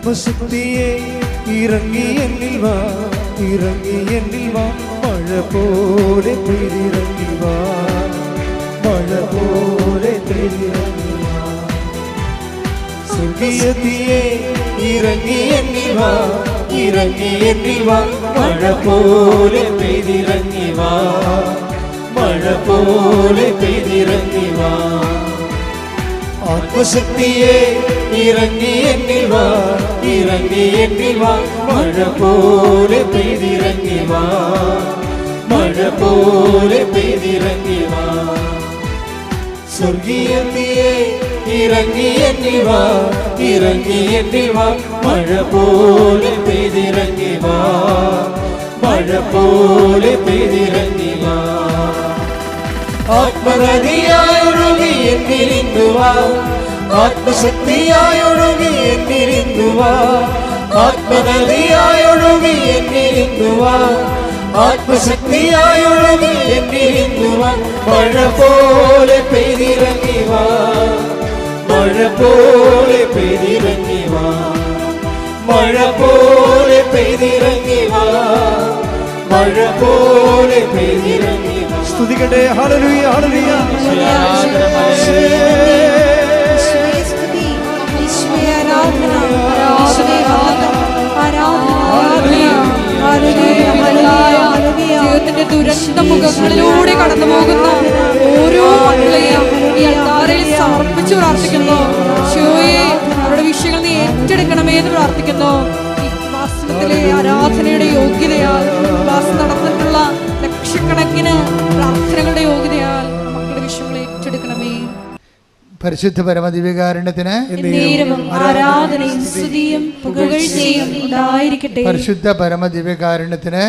ആത്മശക്തിയെ ഇറങ്ങി എന്നിൽ വാ, ഇറങ്ങി എന്നിൽ വാ, മഴ പോലെ പെയ്തിറങ്ങി വാ, മഴ പോലെ പെയ്തിറങ്ങി വാ. സ്വർഗീയതയെ ഇറങ്ങി എന്നിൽ വാ, ഇറങ്ങി എന്നിൽ വാ, മഴ പോലെ പെയ്തിറങ്ങി വാ, മഴ പോലെ പെയ്തിറങ്ങി വാ. ആത്മശക്തിയെ ഇറങ്ങി എന്നിൽ വാ, ഇറങ്ങി എന്നിൽ വാ, മഴ പോലെ പെയ്തിറങ്ങി വാ, മഴ പോലെ പെയ്തിറങ്ങി വാ. സ്വർഗീയതയെ ഇറങ്ങി എന്നിൽ വാ, ഇറങ്ങി എന്നിൽ വാ, മഴ പോലെ പെയ്തിറങ്ങി വാ, മഴ പോലെ പെയ്തിറങ്ങി വാ. ആത്മനദിയായൊഴുകി എന്നിലിന്നു വാ, ആത്മശക്തിയായൊഴുകി എന്നിലിന്നു വാ, ആത്മനദിയായൊഴുകി എന്നിലിന്നു വാ, ആത്മശക്തിയായൊഴുകി എന്നിലിന്നു വാ, മഴ പോലെ പെയ്തിറങ്ങി വാ, മഴ പോലെ പെയ്തിറങ്ങി വാ, മഴ പോലെ പെയ്തിറങ്ങി വാ, മഴ പോലെ പെയ്തിറങ്ങി വാ. സ്തുതിക്കട്ടെ. ഹല്ലേലൂയ, ഹല്ലേലൂയ. ജീവിതത്തിന്റെ ദുരന്ത മുഖങ്ങളിലൂടെ കടന്നു പോകുന്ന ഓരോ മക്കളെയും ഈ അൾത്താരയിൽ സമർപ്പിച്ചു പ്രാർത്ഥിക്കുന്നു. ഈശോയെ, അവരുടെ വിഷയങ്ങൾ നീ ഏറ്റെടുക്കണമേ എന്ന് പ്രാർത്ഥിക്കുന്നു. ഈ ഉപാസനത്തിലെ ആരാധനയുടെ യോഗ്യതയാൽ, ഉപാസന നടന്നിട്ടുള്ള ലക്ഷക്കണക്കിന് പ്രാർത്ഥനകളുടെ യോഗ്യതയാൽ മക്കളുടെ വിഷയങ്ങൾ ഏറ്റെടുക്കണമേ. പരിശുദ്ധ പരമദിവ്യകാരുണ്യത്തിന് ആരാധനയും സ്തുതിയും പുകഴ്ചയും ഉണ്ടായിരിക്കട്ടെ. പരിശുദ്ധ പരമദിവ്യകാരുണ്യത്തിന്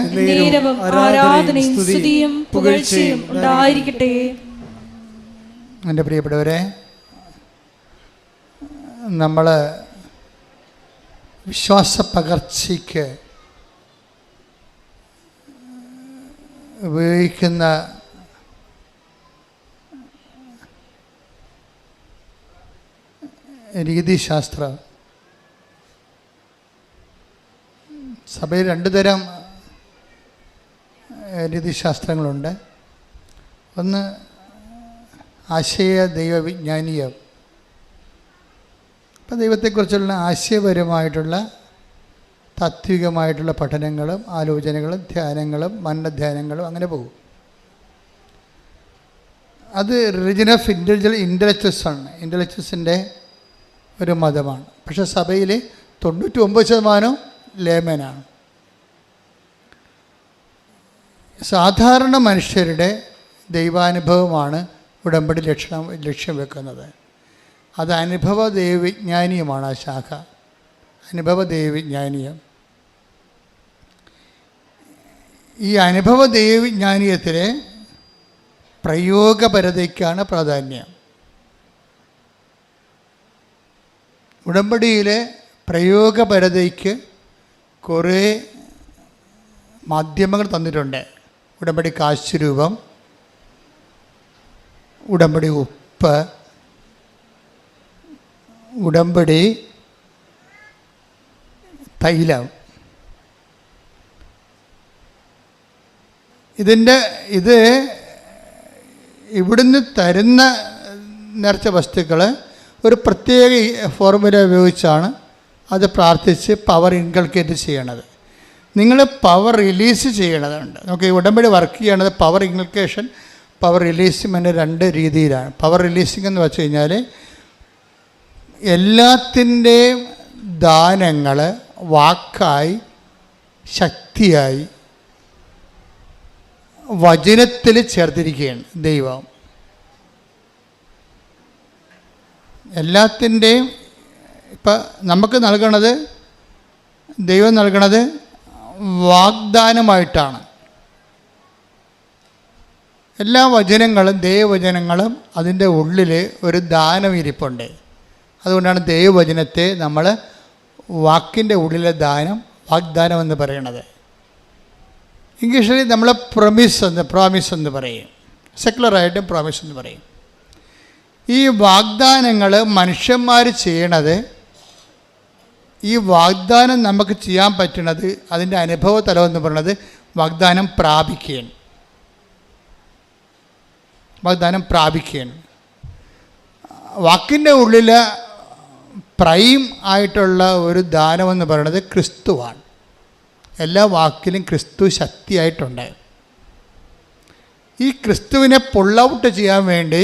ആരാധനയും സ്തുതിയും പുകഴ്ചയും ഉണ്ടായിരിക്കട്ടെ. എൻ്റെ പ്രിയപ്പെട്ടവരെ, നമ്മൾ വിശ്വാസ പകർച്ചയ്ക്ക് ഉപയോഗിക്കുന്ന രീതിശാസ്ത്ര സഭയിൽ രണ്ട് തരം രീതിശാസ്ത്രങ്ങളുണ്ട്. ഒന്ന് ആശയ ദൈവവിജ്ഞാനീയം. അപ്പം ദൈവത്തെക്കുറിച്ചുള്ള ആശയപരമായിട്ടുള്ള താത്വികമായിട്ടുള്ള പഠനങ്ങളും ആലോചനകളും ധ്യാനങ്ങളും മനനധ്യാനങ്ങളും അങ്ങനെ പോകും. അത് റിലിജൻ ഓഫ് ഇൻ്റലക്ച്വൽസ് ആണ്, ഇൻ്റലക്ച്വൽസിൻ്റെ ഒരു മതമാണ്. പക്ഷേ സഭയിൽ 99% ലേമനാണ്. സാധാരണ മനുഷ്യരുടെ ദൈവാനുഭവമാണ് ഉടമ്പടി ലക്ഷ്യം വെക്കുന്നത്. അത് അനുഭവ ദൈവവിജ്ഞാനീയമാണ്. ആ ശാഖ അനുഭവ ദൈവവിജ്ഞാനീയം. ഈ അനുഭവ ദൈവവിജ്ഞാനീയത്തിലെ പ്രയോഗപരതയ്ക്കാണ് പ്രാധാന്യം. ഉടമ്പടിയിലെ പ്രയോഗപരതയ്ക്ക് കുറേ മാധ്യമങ്ങൾ തന്നിട്ടുണ്ട്. ഉടമ്പടി കാശുരൂപം, ഉടമ്പടി ഉപ്പ്, ഉടമ്പടി തൈലം. ഇത് ഇവിടുന്ന് തരുന്ന നേർച്ച വസ്തുക്കൾ ഒരു പ്രത്യേക ഫോർമുല ഉപയോഗിച്ചാണ് അത് പ്രാർത്ഥിച്ച് പവർ ഇൻകൾക്കേറ്റ് ചെയ്യണത്. നിങ്ങൾ പവർ റിലീസ് ചെയ്യണതുണ്ട്. നമുക്ക് ഈ ഉടമ്പടി വർക്ക് ചെയ്യണത് പവർ ഇൻകൾക്കേഷൻ, പവർ റിലീസിങ്ങിൻ്റെ രണ്ട് രീതിയിലാണ്. പവർ റിലീസിംഗ് എന്ന് വെച്ച് കഴിഞ്ഞാൽ എല്ലാത്തിൻ്റെയും ദാനങ്ങൾ വാക്കായി ശക്തിയായി വചനത്തിൽ ചേർത്തിരിക്കുകയാണ് ദൈവം. എല്ലാത്തിൻ്റെയും ഇപ്പം നമുക്ക് നൽകണത്, ദൈവം നൽകണത് വാഗ്ദാനമായിട്ടാണ്. എല്ലാ വചനങ്ങളും ദൈവവചനങ്ങളും അതിൻ്റെ ഉള്ളിൽ ഒരു ദാനം ഇരിപ്പുണ്ട്. അതുകൊണ്ടാണ് ദൈവവചനത്തെ നമ്മൾ വാക്കിൻ്റെ ഉള്ളിലെ ദാനം, വാഗ്ദാനം എന്ന് പറയണത്. ഇംഗ്ലീഷിൽ നമ്മൾ പ്രോമിസ് എന്ന് പറയും, സെക്കുലറായിട്ടും പ്രോമിസ് എന്ന് പറയും. ഈ വാഗ്ദാനങ്ങൾ മനുഷ്യന്മാർ ചെയ്യണത് ഈ വാഗ്ദാനം നമുക്ക് ചെയ്യാൻ പറ്റുന്നത്, അതിൻ്റെ അനുഭവ തലം എന്ന് പറയുന്നത് വാഗ്ദാനം പ്രാപിക്കുകയാണ്. വാഗ്ദാനം പ്രാപിക്കുകയാണ്. വാക്കിൻ്റെ ഉള്ളിൽ പ്രൈം ആയിട്ടുള്ള ഒരു ദാനമെന്ന് പറയുന്നത് ക്രിസ്തുവാണ്. എല്ലാ വാക്കിലും ക്രിസ്തു ശക്തിയായിട്ടുണ്ട്. ഈ ക്രിസ്തുവിനെ പുൾ ഔട്ട് ചെയ്യാൻ വേണ്ടി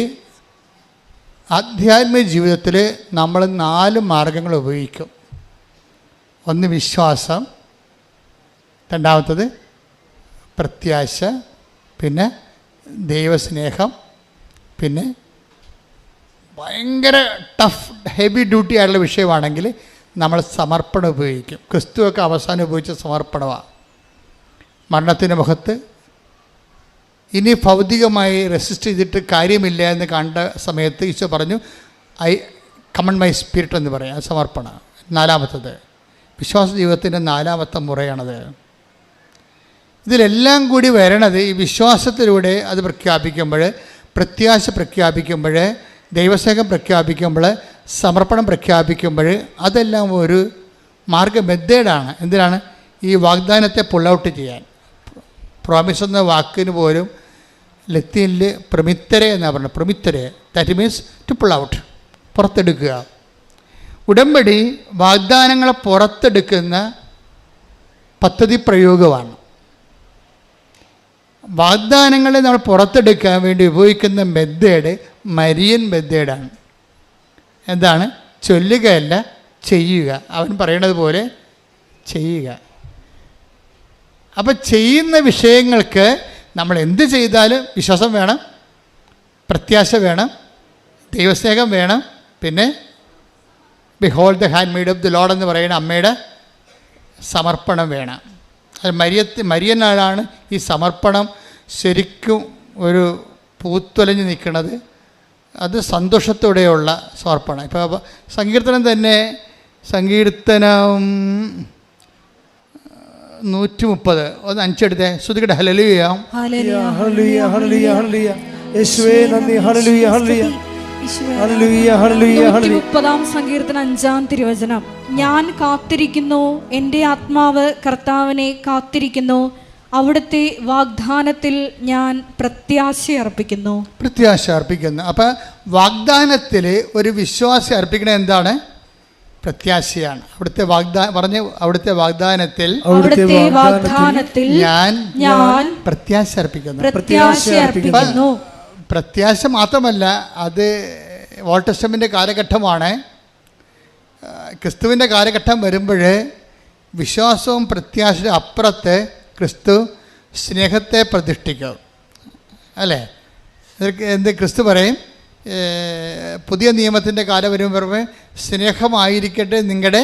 ആധ്യാത്മിക ജീവിതത്തിൽ നമ്മൾ 4 മാർഗങ്ങൾ ഉപയോഗിക്കും. ഒന്ന് വിശ്വാസം, രണ്ടാമത്തത് പ്രത്യാശ, പിന്നെ ദൈവസ്നേഹം, പിന്നെ ഭയങ്കര ടഫ് ഹെവി ഡ്യൂട്ടി ആയിട്ടുള്ള വിഷയമാണെങ്കിൽ നമ്മൾ സമർപ്പണം ഉപയോഗിക്കും. ക്രിസ്തുവൊക്കെ അവസാനം ഉപയോഗിച്ച സമർപ്പണമാണ്. മരണത്തിൻ്റെ മുഖത്ത് ഇനി ഭൗതികമായി റെസിസ്റ്റ് ചെയ്തിട്ട് കാര്യമില്ല എന്ന് കണ്ട സമയത്ത് ഈശോ പറഞ്ഞു, ഐ കമൺ മൈ സ്പിരിറ്റ് എന്ന് പറയാം. സമർപ്പണം. 4-മത്തത് വിശ്വാസ ജീവിതത്തിൻ്റെ 4-മത്തെ മുറയാണത്. ഇതിലെല്ലാം കൂടി വരണത് ഈ വിശ്വാസത്തിലൂടെ അത് പ്രഖ്യാപിക്കുമ്പോൾ, പ്രത്യാശ പ്രഖ്യാപിക്കുമ്പോൾ, ദൈവസ്നേഹം പ്രഖ്യാപിക്കുമ്പോൾ, സമർപ്പണം പ്രഖ്യാപിക്കുമ്പോൾ, അതെല്ലാം ഒരു മെത്തേഡാണ്. എന്തിനാണ്? ഈ വാഗ്ദാനത്തെ പുൾ ഔട്ട് ചെയ്യാൻ. പ്രോമിസ് എന്ന വാക്കിന് പോലും ലത്തീനിൽ പ്രമിത്തരെ എന്നാണ് പറഞ്ഞത്. പ്രമിത്തരെ, that means to pull out, പുറത്തെടുക്കുക. ഉടമ്പടി വാഗ്ദാനങ്ങളെ പുറത്തെടുക്കുന്ന പദ്ധതി പ്രയോഗമാണ്. വാഗ്ദാനങ്ങളെ നമ്മൾ പുറത്തെടുക്കാൻ വേണ്ടി ഉപയോഗിക്കുന്ന മെത്തേഡ് മരിയൻ മെത്തേഡാണ്. എന്താണ്? ചൊല്ലുകയല്ല, ചെയ്യുക. അവൻ പറയണത് പോലെ ചെയ്യുക. അപ്പം ചെയ്യുന്ന വിഷയങ്ങൾക്ക് നമ്മൾ എന്ത് ചെയ്താലും വിശ്വാസം വേണം, പ്രത്യാശ വേണം, ദൈവസ്നേഹം വേണം, പിന്നെ behold the hand made of the Lord എന്ന് പറയുന്ന അമ്മയുടെ സമർപ്പണം വേണം. അത് മരിയനാണ് ഈ സമർപ്പണം ശരിക്കും ഒരു പൂത്തൊലഞ്ഞ് നിൽക്കുന്നത്. അത് സന്തോഷത്തോടെയുള്ള സമർപ്പണം. ഇപ്പോൾ സങ്കീർത്തനം തന്നെ, സങ്കീർത്തനം 130 ഒന്ന് 5 എടുത്തേ. ശ്രുതികട്ടെ. ഹല്ലേലൂയ ഹല്ലേലൂയ ഹല്ലേലൂയ ഹല്ലേലൂയ. യേശുവേ നന്ദി. ഹല്ലേലൂയ ഹല്ലേലൂയ ഹല്ലേലൂയ ഹല്ലേലൂയ ഹല്ലേലൂയ. 30-ാം സങ്കീർത്തനം 5-ാം തിരുവചനം. ഞാൻ കാത്തിരിക്കുന്നു, എൻ്റെ ആത്മാവ് കർത്താവിനെ കാത്തിരിക്കുന്നു, അവിടുത്തെ വാഗ്ദാനത്തിൽ ഞാൻ പ്രത്യാശ അർപ്പിക്കുന്നു. പ്രത്യാശ അർപ്പിക്കുന്നു. അപ്പം വാഗ്ദാനത്തിൽ ഒരു വിശ്വാസം അർപ്പിക്കണത് എന്താണ്? പ്രത്യാശയാണ്. അവിടുത്തെ അവിടുത്തെ വാഗ്ദാനത്തിൽ ഞാൻ പ്രത്യാശ അർപ്പിക്കുന്നു. പ്രത്യാശ മാത്രമല്ല, അത് ഓൾഡ് ടെസ്റ്റമെൻ്റ് കാലഘട്ടമാണ്. ക്രിസ്തുവിൻ്റെ കാലഘട്ടം വരുമ്പോൾ വിശ്വാസവും പ്രത്യാശയുടെ അപ്പുറത്ത് ക്രിസ്തു സ്നേഹത്തെ പ്രതിഷ്ഠിക്കും. അല്ലേ? എന്ത് ക്രിസ്തു പറയും? പുതിയ നിയമത്തിൻ്റെ കാലം വരുമ്പോൾ സ്നേഹമായിരിക്കട്ടെ നിങ്ങളുടെ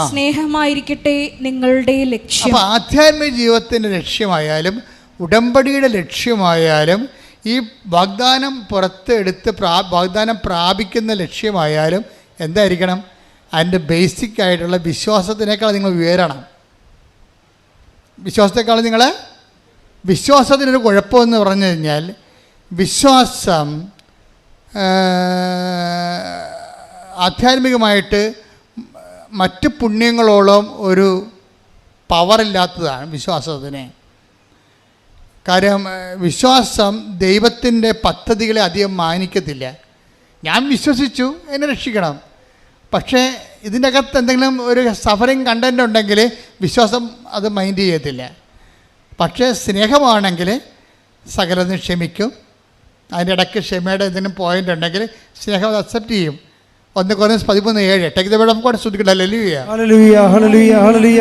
സ്നേഹമായിരിക്കട്ടെ നിങ്ങളുടെ ലക്ഷ്യം. അപ്പോൾ ആധ്യാത്മിക ജീവിതത്തിൻ്റെ ലക്ഷ്യമായാലും ഉടമ്പടിയുടെ ലക്ഷ്യമായാലും ഈ വാഗ്ദാനം പുറത്തെടുത്ത് വാഗ്ദാനം പ്രാപിക്കുന്ന ലക്ഷ്യമായാലും എന്തായിരിക്കണം? അതിൻ്റെ ബേസിക് ആയിട്ടുള്ള വിശ്വാസത്തിനേക്കാൾ നിങ്ങൾ ഉയരണം. വിശ്വാസത്തിനൊരു കുഴപ്പമെന്ന് പറഞ്ഞു കഴിഞ്ഞാൽ, വിശ്വാസം ആധ്യാത്മികമായിട്ട് മറ്റ് പുണ്യങ്ങളോളം ഒരു പവറില്ലാത്തതാണ് വിശ്വാസത്തിന്. കാര്യം വിശ്വാസം ദൈവത്തിൻ്റെ പദ്ധതികളെ അധികം മാനിക്കത്തില്ല. ഞാൻ വിശ്വസിച്ചു, എന്നെ രക്ഷിക്കണം. പക്ഷേ ഇതിൻ്റെ അകത്ത് എന്തെങ്കിലും ഒരു സഫറിങ് കണ്ടൻ്റ് ഉണ്ടെങ്കിൽ വിശ്വാസം അത് മൈൻഡ് ചെയ്യത്തില്ല. പക്ഷേ സ്നേഹമാണെങ്കിൽ സകലതും ക്ഷമിക്കും. അതിൻ്റെ ഇടയ്ക്ക് ക്ഷമയുടെ എന്തെങ്കിലും പോയിൻ്റ് ഉണ്ടെങ്കിൽ സ്നേഹം അത് അക്സെപ്റ്റ് ചെയ്യും. 1 Corinthians 13:7. Take the word of God. ശ്രുതികട്ടെ. ഹല്ലേലൂയ ഹല്ലേലൂയ ഹല്ലേലൂയ ഹല്ലേലൂയ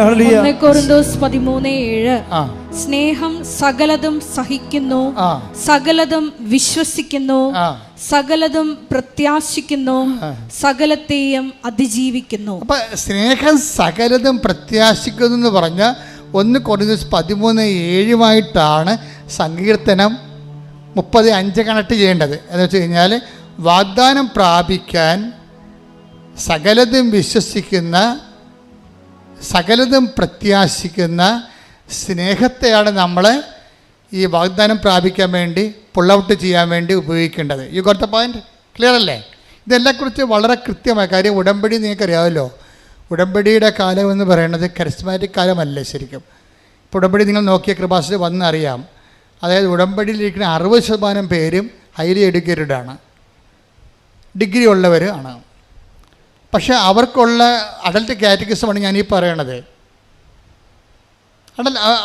ഹല്ലേലൂയ. 1 Corinthians 13:7. സ്നേഹം സകലതും സഹിക്കുന്നു, സകലതും വിശ്വസിക്കുന്നു, സകലതും പ്രത്യാശിക്കുന്നു, സകലത്തെയും അതിജീവിക്കുന്നു. അപ്പം സ്നേഹം സകലതും പ്രത്യാശിക്കുന്നു എന്ന് പറഞ്ഞ 1 Corinthians 13:7 സങ്കീർത്തനം 30:5 കണക്ട് ചെയ്യേണ്ടത്. എന്ന് വെച്ച് കഴിഞ്ഞാൽ വാഗ്ദാനം പ്രാപിക്കാൻ സകലതും വിശ്വസിക്കുന്ന, സകലതും പ്രത്യാശിക്കുന്ന സ്നേഹത്തെയാണ് നമ്മൾ ഈ വാഗ്ദാനം പ്രാപിക്കാൻ വേണ്ടി പുൾ ഔട്ട് ചെയ്യാൻ വേണ്ടി ഉപയോഗിക്കേണ്ടത്. You got the point? Clear അല്ലേ? ഇതെല്ലാക്കുറിച്ച് വളരെ കൃത്യമായ കാര്യം. ഉടമ്പടി നിങ്ങൾക്കറിയാമല്ലോ, ഉടമ്പടിയുടെ കാലം എന്ന് പറയുന്നത് കരിസ്മാറ്റിക് കാലമല്ല ശരിക്കും. ഇപ്പോൾ ഉടമ്പടി നിങ്ങൾ നോക്കിയ കൃപാസനത്തിൽ വന്നറിയാം. അതായത് ഉടമ്പടിയിലിരിക്കുന്ന 60% പേരും ഹൈലി എഡ്യൂക്കേറ്റഡ് ആണ്, ഡിഗ്രി ഉള്ളവർ ആണ്. പക്ഷേ അവർക്കുള്ള അഡൽട്ട് കാറ്റഗറിസമാണ് ഞാനീ പറയണത്.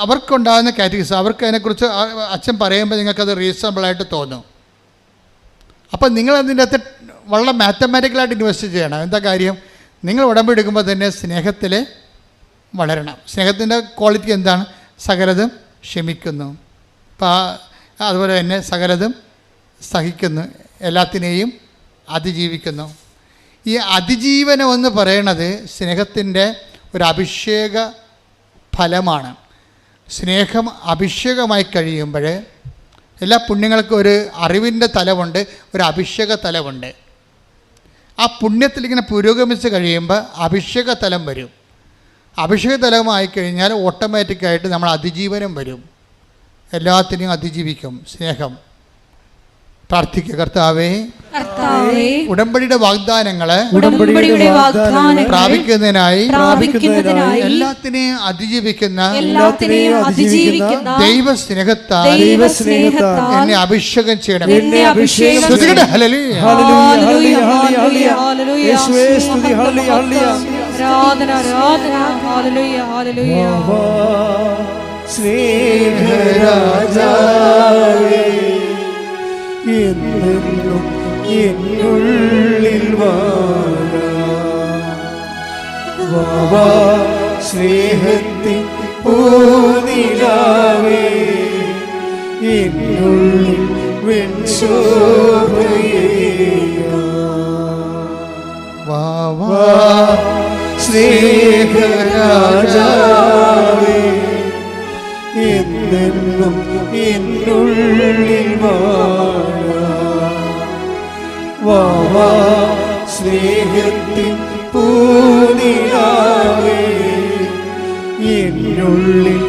അവർക്കുണ്ടാകുന്ന കാറ്റഗറിസം, അവർക്ക് അതിനെക്കുറിച്ച് അച്ഛൻ പറയുമ്പോൾ നിങ്ങൾക്കത് റീസണബിളായിട്ട് തോന്നും. അപ്പം നിങ്ങളതിൻ്റെ അകത്ത് വളരെ മാത്തമാറ്റിക്കലായിട്ട് ഇൻവെസ്റ്റ് ചെയ്യണം. എന്താ കാര്യം? നിങ്ങൾ ഉടമ്പടി എടുക്കുമ്പോൾ തന്നെ സ്നേഹത്തിൽ വളരണം. സ്നേഹത്തിൻ്റെ ക്വാളിറ്റി എന്താണ്? സകലതും ക്ഷമിക്കുന്നു, അതുപോലെ തന്നെ സകലതും സഹിക്കുന്നു, എല്ലാത്തിനെയും അതിജീവിക്കുന്നു. ഈ അതിജീവനം എന്ന് പറയണത് സ്നേഹത്തിൻ്റെ ഒരു അഭിഷേക ഫലമാണ്. സ്നേഹം അഭിഷേകമായി കഴിയുമ്പോൾ എല്ലാ പുണ്യങ്ങൾക്കും ഒരു അറിവിൻ്റെ തലമുണ്ട്, ഒരു അഭിഷേക തലമുണ്ട്. ആ പുണ്യത്തിലിങ്ങനെ പുരോഗമിച്ച് കഴിയുമ്പോൾ അഭിഷേക തലം വരും. അഭിഷേക തലമായി കഴിഞ്ഞാൽ ഓട്ടോമാറ്റിക്കായിട്ട് നമ്മൾ അതിജീവനം വരും. എല്ലാത്തിനെയും അതിജീവിക്കും സ്നേഹം. പ്രാർത്ഥിക്കുക. കർത്താവേ, ഉടമ്പടിയുടെ വാഗ്ദാനങ്ങളെ പ്രാപിക്കുന്നതിനായി എല്ലാത്തിനെയും അതിജീവിക്കുന്ന ദൈവ സ്നേഹത്താൽ എന്നെ അഭിഷേകം ചെയ്യണം. സ്നേഹരാജാവേ, എന്നെന്നും എന്നുള്ളിൽ വാ, സ്നേഹത്തിൻ പൂനിലാവേ, എന്നുള്ളിൽ വാ സ്നേഹരാജാവേ, എന്നെന്നും എന്നുള്ളിൽ വാ, സ്നേഹത്തിൻ പൂനിലാവേ, എന്നുള്ളിൽ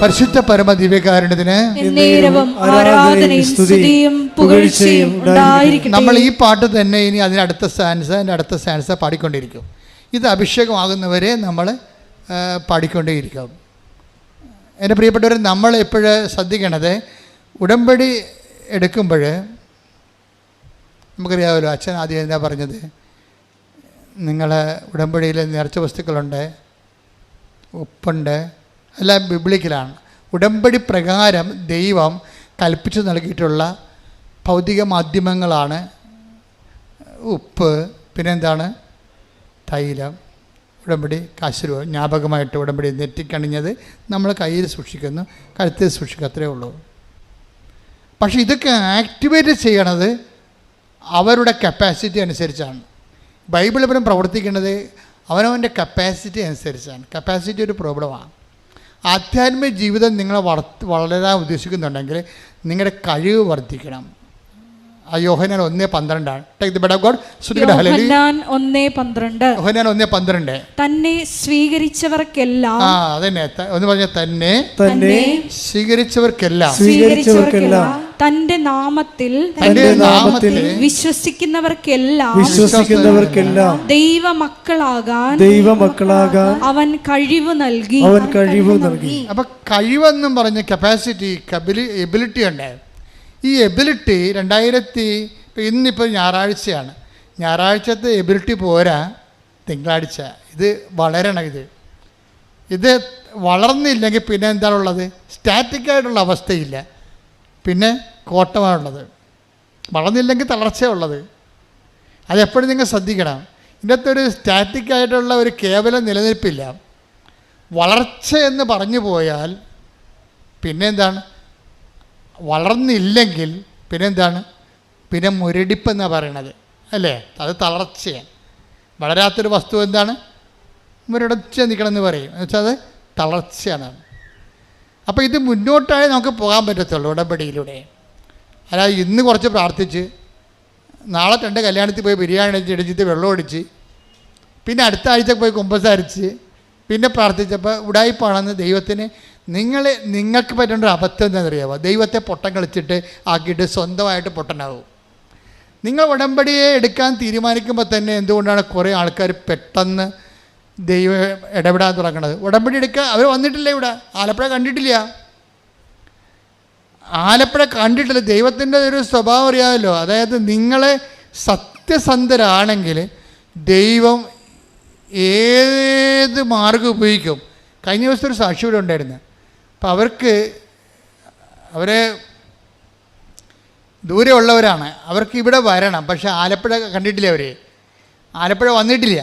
പരിശുദ്ധ പരമ ദിവ്യകാരുണ്യത്തിന് നമ്മൾ ഈ പാട്ട് തന്നെ ഇനി അതിനടുത്ത സ്റ്റാൻസ പാടിക്കൊണ്ടിരിക്കും. ഇത് അഭിഷേകമാകുന്നവരെ നമ്മൾ പാടിക്കൊണ്ടേയിരിക്കും. എൻ്റെ പ്രിയപ്പെട്ടവർ, നമ്മൾ എപ്പോഴും ശ്രദ്ധിക്കണത്, ഉടമ്പടി എടുക്കുമ്പോൾ നമുക്കറിയാമല്ലോ, അച്ഛൻ ആദ്യം എന്താ പറഞ്ഞത്? നിങ്ങൾ ഉടമ്പടിയിൽ നേർച്ച വസ്തുക്കളുണ്ട്, ഉപ്പുണ്ട്, എല്ലാം ബിബ്ലിക്കലാണ്. ഉടമ്പടി പ്രകാരം ദൈവം കൽപ്പിച്ചു നൽകിയിട്ടുള്ള ഭൗതിക മാധ്യമങ്ങളാണ് ഉപ്പ്, പിന്നെന്താണ്? തൈലം. ഉടമ്പടി കാശുരൂപ ജ്ഞാപകമായിട്ട് ഉടമ്പടി നെറ്റിക്കണിഞ്ഞത് നമ്മൾ കയ്യിൽ സൂക്ഷിക്കുന്നു, കഴുത്തിൽ സൂക്ഷിക്കുക, അത്രയേ ഉള്ളൂ. പക്ഷേ ഇതൊക്കെ ആക്ടിവേറ്റ് ചെയ്യണത് അവരുടെ കപ്പാസിറ്റി അനുസരിച്ചാണ്. ബൈബിൾ ഇവരും പ്രവർത്തിക്കുന്നത് അവനവൻ്റെ കപ്പാസിറ്റി അനുസരിച്ചാണ്. കപ്പാസിറ്റി ഒരു പ്രോബ്ലമാണ്. ആധ്യാത്മിക ജീവിതം നിങ്ങളെ വളരാൻ ഉദ്ദേശിക്കുന്നുണ്ടെങ്കിൽ നിങ്ങളുടെ കഴിവ് വർദ്ധിക്കണം. Yohannan 1:12 take the word of God. Yohannan 1:12 തന്നെ സ്വീകരിച്ചവർക്കെല്ലാം, അതന്നെ ഒന്ന് പറഞ്ഞ, തന്നെ സ്വീകരിച്ചവർക്കെല്ലാം തന്റെ നാമത്തിൽ വിശ്വസിക്കുന്നവർക്കെല്ലാം ദൈവമക്കളാകാൻ അവൻ കഴിവ് നൽകി. അപ്പൊ കഴിവെന്നും പറഞ്ഞ കപ്പാസിറ്റി, എബിലിറ്റി ഉണ്ട്. ഈ എബിലിറ്റി ഇന്നിപ്പോൾ ഞായറാഴ്ചയാണ്, ഞായറാഴ്ചത്തെ എബിലിറ്റി പോരാ, തിങ്കളാഴ്ച ഇത് വളരണം. ഇത് വളർന്നില്ലെങ്കിൽ പിന്നെ എന്താണുള്ളത്? സ്റ്റാറ്റിക്കായിട്ടുള്ള അവസ്ഥയില്ല, പിന്നെ കോട്ടമാണുള്ളത്. വളർന്നില്ലെങ്കിൽ തളർച്ചയുള്ളത്. അതെപ്പോഴും നിങ്ങൾ ശ്രദ്ധിക്കണം. ഇതിനകത്ത് ഒരു സ്റ്റാറ്റിക്കായിട്ടുള്ള ഒരു കേവലം നിലനിൽപ്പില്ല. വളർച്ച എന്ന് പറഞ്ഞു പോയാൽ പിന്നെ എന്താണ്? വളർന്നില്ലെങ്കിൽ പിന്നെന്താണ്? പിന്നെ മുരടിപ്പെന്നാണ് പറയണത്, അല്ലേ? അത് തളർച്ചയാണ്. വളരാത്തൊരു വസ്തു എന്താണ്? മുരടച്ച് നിൽക്കണമെന്ന് പറയും. എന്നുവെച്ചാൽ അത് തളർച്ചയാണ്. അപ്പോൾ ഇത് മുന്നോട്ടായി നമുക്ക് പോകാൻ പറ്റത്തുള്ളൂ ഉടമ്പടിയിലൂടെ. അല്ലാതെ ഇന്ന് കുറച്ച് പ്രാർത്ഥിച്ച് നാളെ 2 കല്യാണത്തിൽ പോയി ബിരിയാണി ഇടിച്ചിട്ട് വെള്ളം ഒടിച്ച് പിന്നെ അടുത്ത ആഴ്ച പോയി കുമ്പസാരിച്ച് പിന്നെ പ്രാർത്ഥിച്ചപ്പോൾ ഉടായിപ്പാണെന്ന് ദൈവത്തിന് നിങ്ങൾക്ക് പറ്റേണ്ട ഒരു അബദ്ധം എന്താണെന്നറിയാമോ? ദൈവത്തെ പൊട്ടം കളിച്ചിട്ട് ആക്കിയിട്ട് സ്വന്തമായിട്ട് പൊട്ടനാവും. നിങ്ങൾ ഉടമ്പടിയെ എടുക്കാൻ തീരുമാനിക്കുമ്പോൾ തന്നെ എന്തുകൊണ്ടാണ് കുറേ ആൾക്കാർ പെട്ടെന്ന് ദൈവം ഇടപെടാൻ തുടങ്ങുന്നത്? ഉടമ്പടി എടുക്കാൻ അവർ വന്നിട്ടില്ല, ഇവിടെ ആലപ്പുഴ കണ്ടിട്ടില്ല. ആലപ്പുഴ കണ്ടിട്ടില്ല. ദൈവത്തിൻ്റെ ഒരു സ്വഭാവം അറിയാമല്ലോ. അതായത് നിങ്ങളെ സത്യസന്ധരാണെങ്കിൽ ദൈവം ഏത് മാർഗം ഉപയോഗിക്കും. കഴിഞ്ഞ ദിവസത്തെ ഒരു സാക്ഷി ഇവിടെ ഉണ്ടായിരുന്നു. അപ്പം അവരെ ദൂരെ ഉള്ളവരാണ്, അവർക്ക് ഇവിടെ വരണം. പക്ഷേ ആലപ്പുഴ കണ്ടിട്ടില്ല, ആലപ്പുഴ വന്നിട്ടില്ല.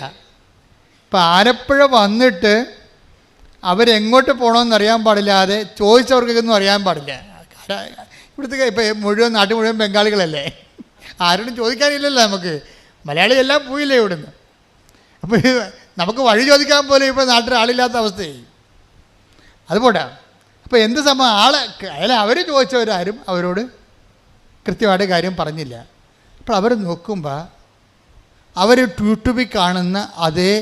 അപ്പം ആലപ്പുഴ വന്നിട്ട് അവരെങ്ങോട്ട് പോകണമെന്ന് അറിയാൻ പാടില്ലാതെ ചോദിച്ചവർക്കൊന്നും അറിയാൻ പാടില്ല. ഇവിടുത്തെ ഇപ്പം നാട്ടിൽ മുഴുവൻ ബംഗാളികളല്ലേ, ആരോടും ചോദിക്കാനില്ലല്ലോ നമുക്ക്. മലയാളി എല്ലാം പോയില്ലേ ഇവിടുന്ന്. അപ്പോൾ നമുക്ക് വഴി ചോദിക്കാൻ പോലും ഇപ്പോൾ നാട്ടിൽ ആളില്ലാത്ത അവസ്ഥയായി. അതുപോട്ടെ. അപ്പോൾ എന്ത് സംഭവം അവർ ചോദിച്ചവരാരും അവരോട് കൃത്യമായിട്ട് കാര്യം പറഞ്ഞില്ല. അപ്പോൾ അവർ നോക്കുമ്പോൾ അവർ യൂട്യൂബിൽ കാണുന്ന അതേ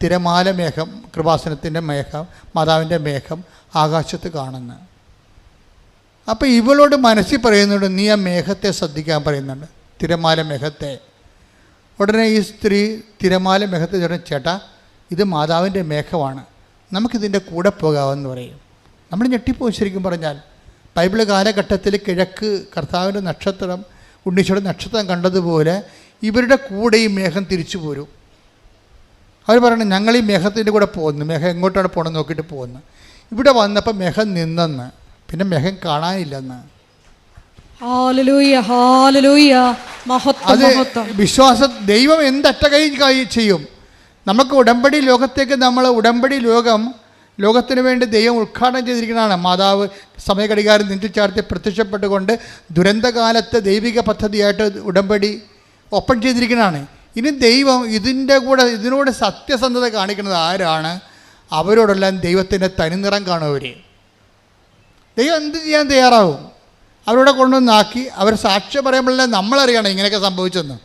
തിരമാല മേഘം, കൃപാസനത്തിൻ്റെ മേഘം, മാതാവിൻ്റെ മേഘം ആകാശത്ത് കാണുന്നു. അപ്പോൾ ഇവളോട് മനസ്സിൽ പറയുന്നുണ്ട്, നീ ആ മേഘത്തെ ശ്രദ്ധിക്കാൻ പറയുന്നുണ്ട്, തിരമാല മേഘത്തെ. ഉടനെ ഈ സ്ത്രീ തിരമാല മേഘത്തെ പറഞ്ഞു, ചേട്ടാ ഇത് മാതാവിൻ്റെ മേഘമാണ്, നമുക്കിതിൻ്റെ കൂടെ പോകാമെന്ന് പറയും. നമ്മൾ ഞെട്ടിപ്പോയി. ശരിക്കും പറഞ്ഞാൽ ബൈബിൾ കാലഘട്ടത്തിൽ കിഴക്ക് കർത്താവിൻ്റെ നക്ഷത്രം, ഉണ്ണീശോയുടെ നക്ഷത്രം കണ്ടതുപോലെ ഇവരുടെ കൂടെ ഈ മേഘം തിരിച്ചു പോരും. അവർ പറയണം, ഞങ്ങൾ ഈ മേഘത്തിൻ്റെ കൂടെ പോകുന്നു. മേഘം എങ്ങോട്ടാണ് പോകണമെന്ന് നോക്കിയിട്ട് പോകുന്നു. ഇവിടെ വന്നപ്പോൾ മേഘം നിന്നെന്ന്, പിന്നെ മേഘം കാണാനില്ലെന്ന്. അത് വിശ്വാസം. ദൈവം എന്തറ്റ കൈ ചെയ്യും. നമുക്ക് ഉടമ്പടി ലോകത്തേക്ക് ഉടമ്പടി ലോകത്തിന് വേണ്ടി ദൈവം ഉദ്ഘാടനം ചെയ്തിരിക്കുന്നതാണ്. മാതാവ് സമയഘടികാരം നെഞ്ചിച്ചാർത്തി പ്രത്യക്ഷപ്പെട്ടുകൊണ്ട് ദുരന്തകാലത്ത് ദൈവിക പദ്ധതിയായിട്ട് ഉടമ്പടി ഓപ്പൺ ചെയ്തിരിക്കുന്നതാണ്. ഇനി ദൈവം ഇതിനോട് സത്യസന്ധത കാണിക്കുന്നത് ആരാണ്? അവരോടെല്ലാം ദൈവത്തിൻ്റെ തനിനിറം കാണും. ദൈവം എന്ത് ചെയ്യാൻ തയ്യാറാവും? അവരോടെ കൊണ്ടുവന്നാക്കി അവർ സാക്ഷ്യം പറയുമ്പോഴെല്ലാം നമ്മളറിയണം ഇങ്ങനെയൊക്കെ സംഭവിച്ചെന്ന്.